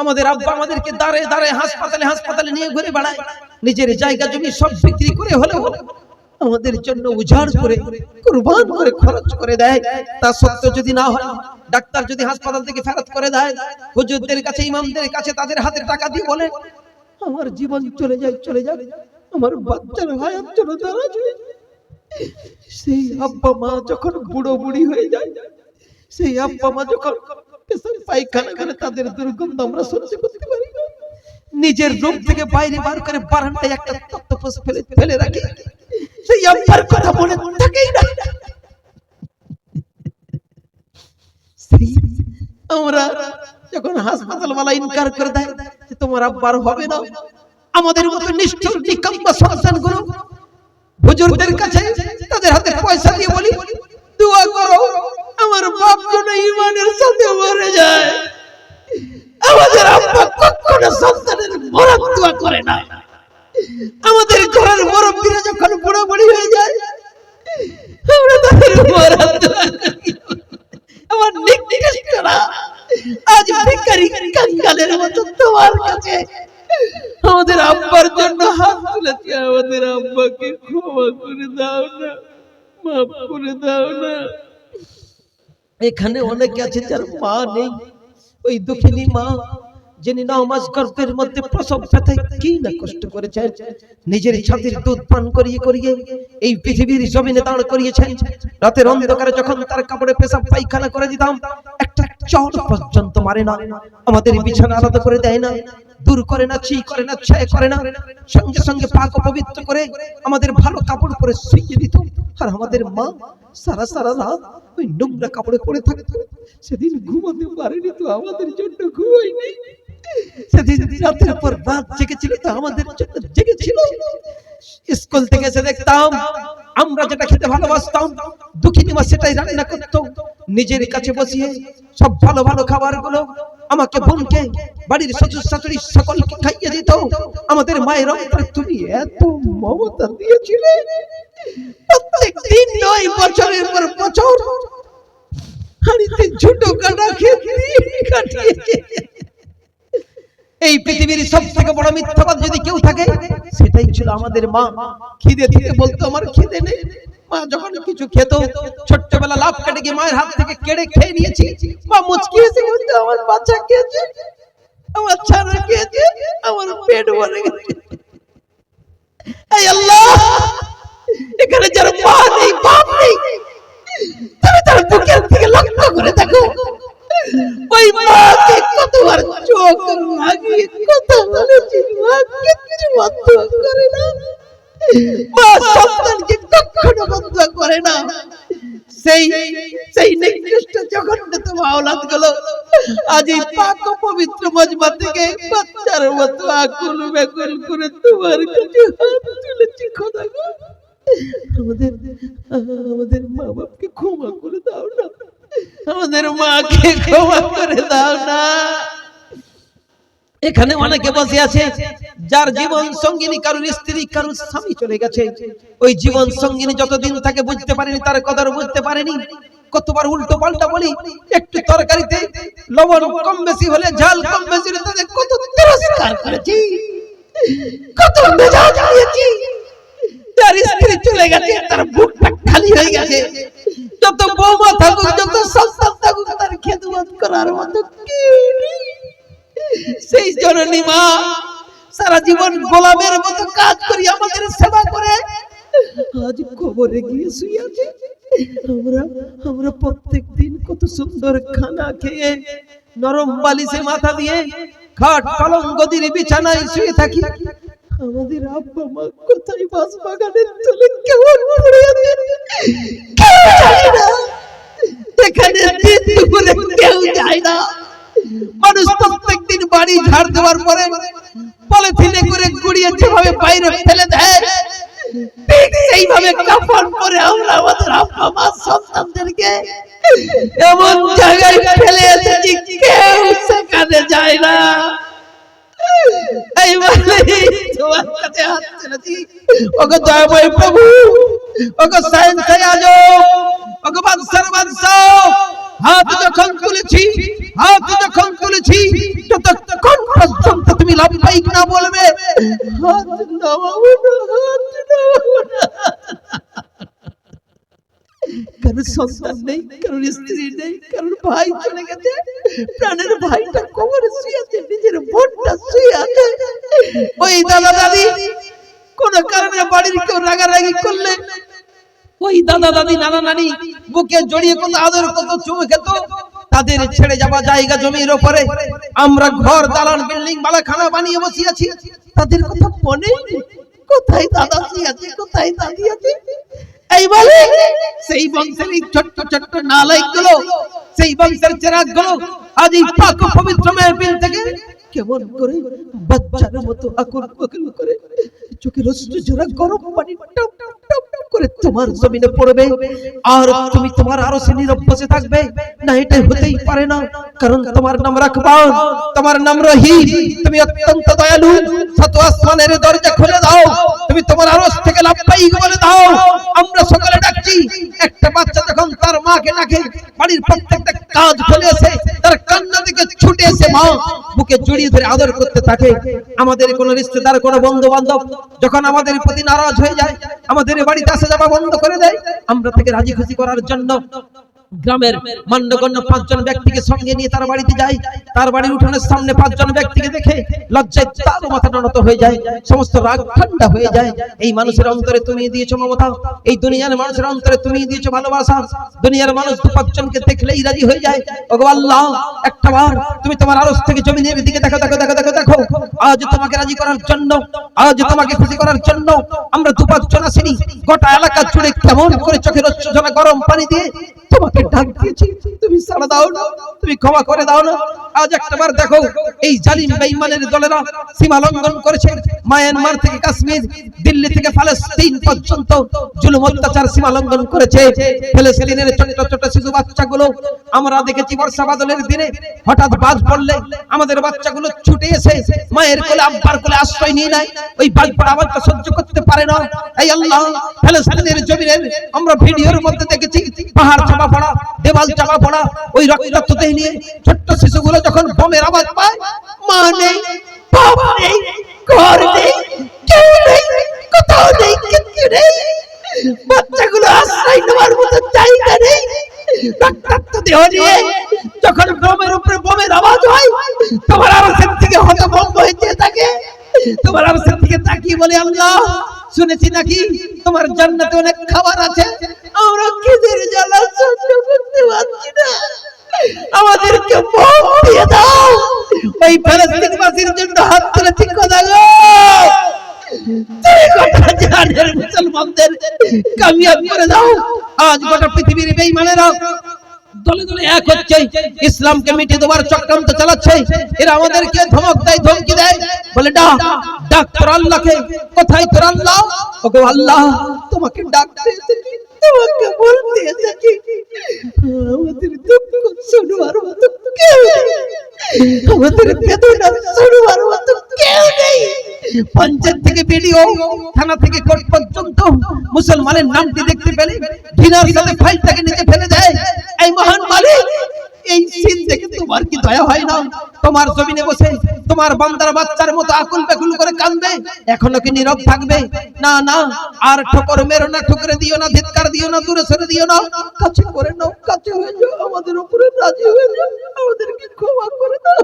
আমাদের আব্বা আমাদেরকে দাঁড়ে দাঁড়ে হাসপাতালে নিয়ে ঘুরে বেড়ায়। নিজের জায়গা জমি সব বিক্রি করে হলেও আমাদের জন্য উজাড় করে কুরবান করে খরচ করে দেয়। তা সত্ত্বেও যদি না হয়, ডাক্তার যদি হাসপাতাল থেকে ফেরত করে দেয়, হুজুরদের কাছে, ইমামদের কাছে তাদের হাতে টাকা দিয়ে বলে, আমার জীবন চলে যায়, আমার বাচ্চার হায়াত চলে দাঁড়াচ্ছে। সেই আব্বা মা যখন বুড়ো বুড়ি হয়ে যায়, সেই আব্বা মা যখন পেশাব পায়খানা করে, তাদের দুর্গন্ধ আমরা সহ্য করতে পারি না। নিজের রূপ থেকে বাইরে বার করে বারান্দায় একটা তক্তপোষ ফেলে রাখে। সেই আব্বার কথা মনে থাকেই না। আমরা যখন হাসপাতালওয়ালা ইনকার করে দেয় যে তোমার আব্বার হবে না, আমাদের মতো নিষ্ঠুর নিকম্মা সন্তানগুলো হুজুরদের কাছে তাদের হাতে পয়সা দিয়ে বলি, দোয়া করো আমার বাপ যেন ঈমানের সাথে মরে যায়। আমাদের আব্বা কখনো সন্তানের মরণ দোয়া করে না। আমাদের ঘরের মুরব্বিরা যখন বুড়ো বুড়ি হয়ে যায়, আমরা তাদের মরণ দোয়া করি। আমার নিকৃষ্টরা আজ ভিখারি কাঙ্গালের মতো তোমার কাছে আমাদের আব্বার জন্য হাত তুলেছি। আমাদের আব্বাকে ক্ষমা করে দাও না, মাফ করে দাও না। এখানে অনেকে আছে যার মা নেই। ওই দুঃখিনী মা যিনি নামাজ গর্ভের মধ্যে প্রসব ব্যথায় কি না কষ্ট করেছেন, নিজের ছাতির দুধ পান করিয়ে করিয়ে এই পৃথিবীর জমিনে দাঁড় করিয়েছেন। রাতের অন্ধকারে যখন তার কাপড়ে পেশাব পায়খানা করে দিতাম, একটা চট পর্যন্ত মারে না, আমাদের বিছানা আলাদা করে দেয় না, হুর করে না, ছি করে না, ছায় করে না, সঙ্গে সঙ্গে পাক পবিত্র করে আমাদের ভালো কাপড় পরে শুইয়ে দিত। আর আমাদের মা সারা সারা রাত ওই নোংরা কাপড়ে পড়ে থাকতো। সেদিন ঘুমাতে পারেনি তো আমাদের জন্য ঘুমায়নি, সেদিন রাতের পর রাত জেগেছিল তো আমাদের জন্য জেগেছিল। স্কুল থেকে এসে দেখতাম আমরা যেটা খেতে ভালোবাসতাম, দুঃখিনী মা সেটাই রান্না করতো নিজের কাছে বসিয়ে। সব ভালো ভালো খাবারগুলো আমাকে, বোনকে, বাড়ির শ্বশুর শাশুড়ি সকলকে খাইয়ে দিত। আমাদের মায়ের অন্তরে তুমি এত মমতা দিয়েছিলে। প্রত্যেক দিন 9 বছরের পর বছর হাড়িতে ঝুটো কাটা কাটিয়েছে। এই পৃথিবীর সবথেকে বড় মিথ্যাবাদ যদি কেউ থাকে সেটাই ছিল আমাদের মা। খিদে দিতে বলতো আমার খিদে নেই। মা যখন কিছু খেত, ছোট্টবেলা লাভ কেটে গিয়ে মায়ের হাত থেকে কেড়ে খেয়ে নিয়েছি। মা মুচকি এসে বলতো আমার বাচ্চা খেয়েছে, আমার ছানা খেয়েছে, আমার পেট ভরে গেছে। এই আল্লাহ, এখানে যার মা নেই, বাপ নেই, তুমি তার বুকের দিকে লক্ষ্য করে দেখো। ওই মাকে কতবার চোখ লাগিয়ে কথা বলেছি, মা কিচ্ছু বন্ধ করে না। মা সন্তানকে কখনো বন্ধ করে না। সেই নিকৃষ্ট জঘন্যতম আওলাদ গুলো আজ এই পাক পবিত্র মজমা থেকে বাচ্চার মতো আকুল ব্যাকুল করে তোমার কাছে হাত তুলেছি। খোদা গো, আমাদের মা বাপকে ক্ষমা করে দাও না, আমাদের মাকে ক্ষমা করে দাও না। এখানে অনেকে বসে আছে যার জীবন সঙ্গিনী, কারোর স্ত্রী, কারোর স্বামী চলে গেছে। ওই জীবন সঙ্গিনী যতদিন তাকে বুঝতে পারেনি, তার কদর বুঝতে পারেনি। কতবার উল্টো পাল্টা বলি, একটু তরকারিতে লবণ কম বেশি হলে, ঝাল কম বেশি হলে তাদের কত তিরস্কার করেছি, কত মেজাজ দিয়েছি। যার স্ত্রী চলে গেছে তার বুকটা খালি হয়ে গেছে। যত বৌমা থাকুক, যত সন্তান থাকুক, তার খেদমত করার মতো কি সেই জননী মা সারা জীবন গোলামের মতো কাজ করি আমাদের সেবা করে আজ কবরে গিয়ে শুয়ে আছে। আমরা প্রত্যেক দিন কত সুন্দর খানা খেয়ে নরম বালিশে মাথা দিয়ে খাট পালং গদির বিছানায় শুয়ে থাকি। আমাদের আব্বা মা কোথায় বাস বাগানের তলে কেমন পড়ে আছে কেউ জানে না। এখানে দিন দুপুরে কেউ যায় না। মানুষ প্রত্যেকদিন বাড়ি ঝাড় দেওয়ার পরে পলিথিনে করে গুড়িয়ে যেভাবে বাইরে ফেলে দেয়, ঠিক সেইভাবে কাফন পরে আমরা আমাদের আব্বা মা সন্তানদেরকে এমন জায়গায় ফেলে এসেছি কেউ সেখানে যায় না। এই বলে তোমার কাছে হাত তুলেছি। ওগো দয়াময় প্রভু, ওগো সায়েন্সে আজম, ওগো বাদশার বাদশাহ, হাত যখন তুলেছি ততক্ষণ পর্যন্ত তুমি লাভবাহিক না বলবে হাত নামাবো না। কারোর সন্তান নেই, কারোর স্ত্রী নেই, কারোর ভাই চলে গেছে, প্রাণের ভাইটা কবরে শুয়ে আছে, নিজের বোনটা শুয়ে আছে। ওই দাদা দাদি কোন কারণে বাড়ির কেউ রাগারাগি করলে ওই দাদা দাদি নানা নানি বুকে জড়িয়ে কত আদর কত চুমু খেত। তাদের ছেড়ে যাওয়া জায়গা জমির উপরে আমরা ঘর দালান বিল্ডিং বালাখানা বানিয়ে বসে আছি। তাদের কথা মনে কোথায় দাদা আছে, কোথায় দাদি আছে? এই বলে সেই বংশের ছোট্ট ছোট্ট নালাইক গুলো, সেই বংশের চেরাগ গুলো আজ এই পাক পবিত্র মাহফিল থেকে কেমন করে বাচ্চার মতো আকুল পাকুল করে চোখের অশ্রু ঝরা গরম পানি টপ টপ টপ টপ করে তোমার জমিনে পড়বে, আর তুমি তোমার আরশে নীরব বসে থাকবে না। এটা হতেই পারে না, কারণ তোমার নাম রাখবান, তোমার নাম রহিম, তুমি অত্যন্ত দয়ালু। সাত আসমানের দরজা খুলে দাও, তুমি তোমার আরশ থেকে লাভবাহিক বলে দাও। আমরা সকলে ডাকছি। একটা বাচ্চা যখন তার মাকে ডাকে, বাড়ির প্রত্যেকটা কাজ ফেলে এসে তার কান্না থেকে ছুটে এসে মা বুকে জড়িয়ে ধরে আদর করতে থাকে। আমাদের কোন রিশতেদার, কোন বন্ধু বান্ধব যখন আমাদের প্রতি নারাজ হয়ে যায়, আমাদের বাড়িতে আসা যাওয়া বন্ধ করে দেয়, আমরা থেকে রাজি খুশি করার জন্য গ্রামের মান্যগণ্য 5 জন ব্যক্তিকে সঙ্গে নিয়ে তার বাড়িতে যায়। তার বাড়ির উঠোনের সামনে 5 জন ব্যক্তিকে দেখে লজ্জায় তার মাথা নত হয়ে যায়, সমস্ত রাগ ঠান্ডা হয়ে যায়। এই মানুষের অন্তরে তুমি দিয়েছো মমতা, এই দুনিয়ার মানুষের অন্তরে তুমি দিয়েছো ভালোবাসা। দুনিয়ার মানুষ 5 জনকে দেখলেই রাজি হয়ে যায়। ওগো আল্লাহ, একটাবার তুমি তোমার আরশ থেকে জমিনের দিকে দেখো দেখো দেখো দেখো দেখো। আজ তোমাকে রাজি করার জন্য, আজ তোমাকে খুশি করার জন্য আমরা 2-5 জন আসিনি, গোটা এলাকা জুড়ে কেমন করে চোখের অশ্রুজলা গরম পানি দিয়ে তোমাকে ডাক দিয়েছি, তুমি সাড়া দাও না, তুমি ক্ষমা করে দাও না। আজ একটাবার দেখো এই জালিম বেঈমানের দলেরা সীমা লঙ্ঘন করেছে। মায়ানমার থেকে কাশ্মীর, দিল্লি থেকে ফিলিস্তিন পর্যন্ত জুলুম অত্যাচার সীমা লঙ্ঘন করেছে। ফিলিস্তিনের ছোট ছোট শিশু বাচ্চাগুলো আমরা দেখেছি বর্ষা বাদলের দিনে হঠাৎ বাজ পড়লে আমাদের বাচ্চাগুলো ছুটে এসে মায়ের কোলে আব্বার কোলে আশ্রয় নিয়ে নেয়। ওই বাজ পড়া আওয়াজটা সহ্য করতে পারে না। এই আল্লাহ, ফিলিস্তিনের জমিনে আমরা ভিডিওর মধ্যে দেখেছি পাহাড় চাপা পড়া, দেওয়াল চাপা পড়া, ওই রক্তাক্ত দেহ নিয়ে ছোট্ট শিশুগুলো যখন বোমের আওয়াজ পায়, মা নেই, বাবা নেই, ঘর নেই, কেউ নেই, কোথাও নেই, কিচ্ছু নেই, বাচ্চাগুলো আশ্রয় নেওয়ার মতো জায়গা নেই। রক্তাক্ত দেহ নিয়ে যখন বোমের উপরে বোমের আওয়াজ হয়, তোমার আওয়াজের দিকে হতভম্ব হয়ে যেতে থাকে। তোমার আওয়াজের দিকে তাকিয়ে বলে, আল্লাহ শুনেছি নাকি তোমার জান্নাতে অনেক খাবার আছে, আমরা খিদের জ্বালা সহ্য করতে পারছি না, আমাদেরকে মুখ দিয়ে দাও। ওই ফিলিস্তিনবাসীর জন্য হাত তুলে ঠিক কথা গো, তুমি গোটা জাহানের মুসলমানদের কামিয়াব করে দাও। আজ গোটা পৃথিবীর বেঈমানেরা দলে দলে এক হচ্ছে, ইসলামকে মিটিয়ে দেওয়ার চক্রান্ত চালাচ্ছে। এরা আমাদেরকে ধমক দেয়, ধমকি দেয়, বলে ডাক ডাক তোর আল্লাহকে। কোথায় তোর আল্লাহ? ওগো আল্লাহ, তোমাকে ডাকতে এসেছি, তোমাকে বলতে এসেছি, আমাদের দুঃখ শুনবার মতো কেউ নেই, আমাদের বেদনা শুনবার মতো কেউ নেই। পঞ্চায়েত থেকে ভিডিও, থানা থেকে কোর্ট পর্যন্ত মুসলমানের নামটি দেখতে পেলে ঘৃণার সাথে ফাইলটাকে নিচে ফেলে দেয়। এই মহান মালিক, এই সিন দেখে তোমার কি দয়া হয় না? তোমার জমিনে বসে তোমার বান্দার বাচ্চার মতো আকুল বেকুল করে কাঁদবে, এখনো কি নীরব থাকবে? না না, আর ঠোকর মেরো না, ঠুকরে দিও না, ধিক্কার দিও না, দূরে সরে দিও না, কাছে করে নাও, কাছে হয়ে যাও, আমাদের উপরে রাজি হয়ে যাও, আমাদেরকে ক্ষমা করে দাও।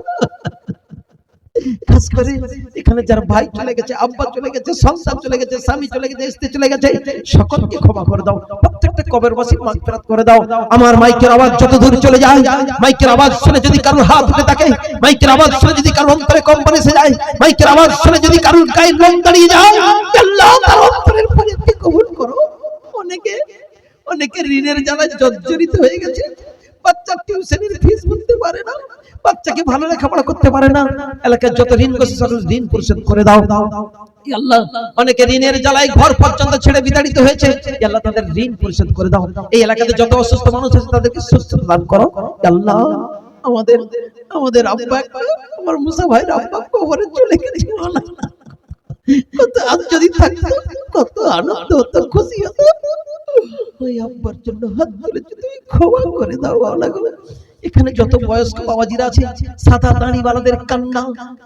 খাস করে এখানে যার ভাই চলে গেছে, আব্বা চলে গেছে, সন্তান চলে গেছে, স্বামী চলে গেছে, স্ত্রী চলে গেছে, সকলকে ক্ষমা করে দাও, প্রত্যেকটা কবরবাসীর মাগফিরাত করে দাও। আমার মাইকের আওয়াজ যত দূর চলে যায়, মাইকের আওয়াজ শুনে যদি কারোর হাত উঠে থাকে, মাইকের আওয়াজ শুনে যদি কারোর অন্তরে কম্পন এসে যায়, মাইকের আওয়াজ শুনে যদি কারোর গায়ে লোম দাঁড়িয়ে যায়, আল্লাহ তার অন্তরের ফরিয়াদকে কবুল করো। অনেকে ঋণের জ্বালায় জর্জরিত হয়ে গেছে, বাচ্চার টিউশনের ফিস দিতে পারে না, বাচ্চাকে ভালো লেখাপড়া করতে পারে না, এলাকার যত ঋণ আছে সকল ঋণ পরিশোধ করে দাও। আল্লাহ, অনেকে ঋণের জ্বালায় ঘর পর্যন্ত ছেড়ে বিতাড়িত হয়েছে, আল্লাহ তাদের ঋণ পরিশোধ করে দাও। এই এলাকাতে যত অসুস্থ মানুষ আছে তাদেরকে সুস্থতা দান করো। আল্লাহ, আমাদের আব্বা, আমার মুসা ভাইয়ের আব্বা কবরে চলে গেছে, কত আজ যদি থাকতো কত আনন্দ হতো, খুশি হতো। ওই আব্বার জন্য হাত তুলে তুমি ক্ষমা করে দাও আল্লাহ। এখানে যত বয়স্ক বাবাজিরা আছে, সাদা দাড়িওয়ালাদের কান্না,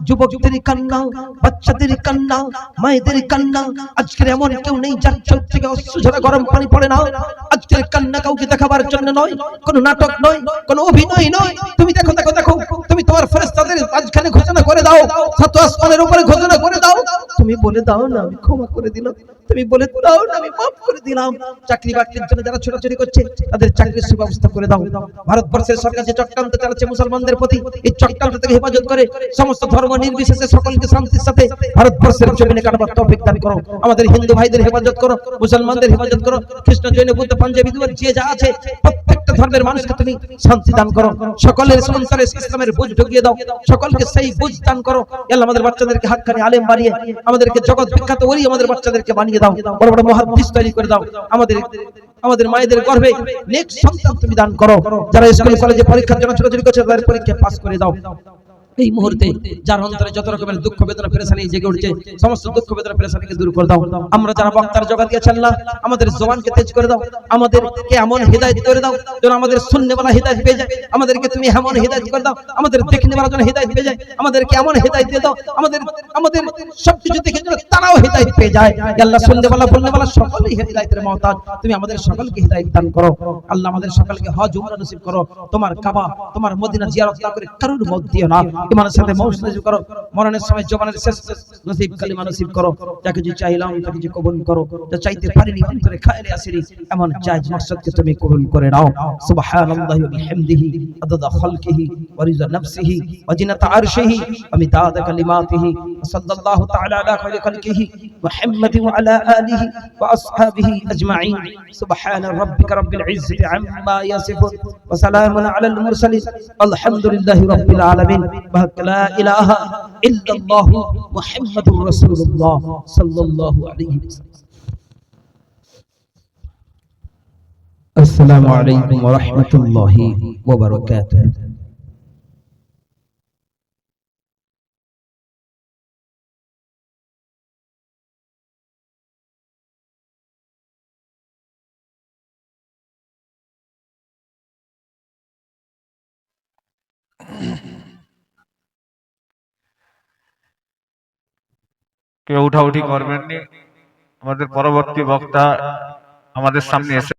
যুবকদের কান্না, বাচ্চাদের কান্না, মায়েদের কান্না, আজকের এমন কেউ নেই যার চোখ থেকে অশ্রু ঝরা গরম পানি পড়ে না। আজকের কান্না কাউকে দেখাবার জন্য নয়, কোন নাটক নয়, কোন অভিনয় নয়। তুমি দেখো দেখো দেখো, তুমি তোমার ফেরেশতাদের মাঝখানে ঘোষণা করে দাও, সাত আসমানের উপরে ঘোষণা করে দাও, তুমি বলে দাও না আমি ক্ষমা করে দিলাম, তুমি বলে দাও না আমি মাফ করে দিলাম। চাকরি বাকরির জন্য যারা ছোটাছুটি করছে তাদের চাকরির সুব্যবস্থা করে দাও। ভারতবর্ষের সরকার যে চক্রান্ত চালাচ্ছে মুসলমানদের প্রতি, এই চক্রান্ত থেকে হেফাজত করে সমস্ত ধর্ম নির্বিশেষে সকলকে শান্তির সাথে ভারতবর্ষের জমিনে কাটাবার তৌফিক দান করো। আমাদের হিন্দু ভাইদের হেফাজত করো, মুসলমানদের হেফাজত করো, খ্রিস্ট, জৈন, বুদ্ধ, পাঞ্জাবি, দুবার যে যা আছে প্রত্যেকটা ধর্মের মানুষকে তুমি শান্তি দান করো। সকলের অন্তরে ইসলামের বুঝ ঢুকিয়ে দাও, সকলকে সেই বুঝ দান করো। আল্লাহ, আমাদের বাচ্চাদেরকে হাক্কানি আলেম বানিয়ে, আমাদেরকে জগৎ বিখ্যাত ওলি আমাদের বাচ্চাদেরকে বানিয়ে দাও, বড় বড় মুহাদ্দিস তৈরি করে দাও। আমাদের মায়েদের গর্ভে নেক সন্তান তুমি দান করো। যারা স্কুল কলেজে পরীক্ষার জন্য ছোটাছুটি করছে তাদের পরীক্ষা পাস করে দাও। এই মুহূর্তে যার অন্তরে যত রকমের দুঃখ বেদনা পেরেশানি জেগে উঠছে, সমস্ত দুঃখ বেদনা পেরেশানিকে দূর করে দাও। আমরা যারা বক্তার জগৎ দিয়েছে আল্লাহ, আমাদের জবানকে তেজ করে দাও, আমাদেরকে এমন হিদায়াত করে দাও যেন আমাদের শুননেওয়ালা হিদায়াত পেয়ে যায়, আমাদেরকে তুমি এমন হিদায়াত করে দাও, আমাদের দেখনেওয়ালা যেন হিদায়াত পেয়ে যায়, আমাদেরকে এমন হিদায়াত দিয়ে দাও, আমাদের সবকিছু দেখে যেন তারাও হিদায়াত পেয়ে যায়। আল্লাহ শুননেওয়ালা বলনেওয়ালা সকলেই হিদায়াতের মহতাজ, তুমি আমাদের সকলকে হিদায়াত দান করো। আল্লাহ আমাদের সকলকে হজ উমরা নসিব করো, তোমার কাবা তোমার মদিনা জিয়ারত না করে কারোর মত দিও না, ইমানের সাথে মৌত নসিব করো, মরণের সময় জবানের শেষ নসিব কালিমা নসিব করো, যা কিছু চাইলাম তা কিছু কবুল করো, যা চাইতে পারিনি অন্তরে খায়রে আসিনি এমন জায়েজ মাকসাদকে তুমি কবুল করে নাও। সুবহানাল্লাহি ওয়া বিহামদিহি আদাদা খালকিহি ওয়া রিজা নাফসিহি ওয়া জিনাতা আরশিহি ওয়া মিদাদা কালিমাতিহি ওয়া সাল্লাল্লাহু তাআলা আলা খায়রি খালকিহি মুহাম্মাদি ওয়া আলা আলিহি ওয়া আসহাবিহি আজমাইন। সুবহানা রাব্বিকা রাব্বিল ইজ্জাতি আম্মা ইয়াসিফুন ওয়া সালামুন আলাল মুরসালিন আলহামদুলিল্লাহি রাব্বিল আলামিন। لا إله إلا الله محمد رسول الله صلى الله عليه وسلم. السلام عليكم ورحمة الله وبركاته. কেউ উঠাউঠি করবেন নি। আমাদের পরবর্তী বক্তা আমাদের সামনে এসে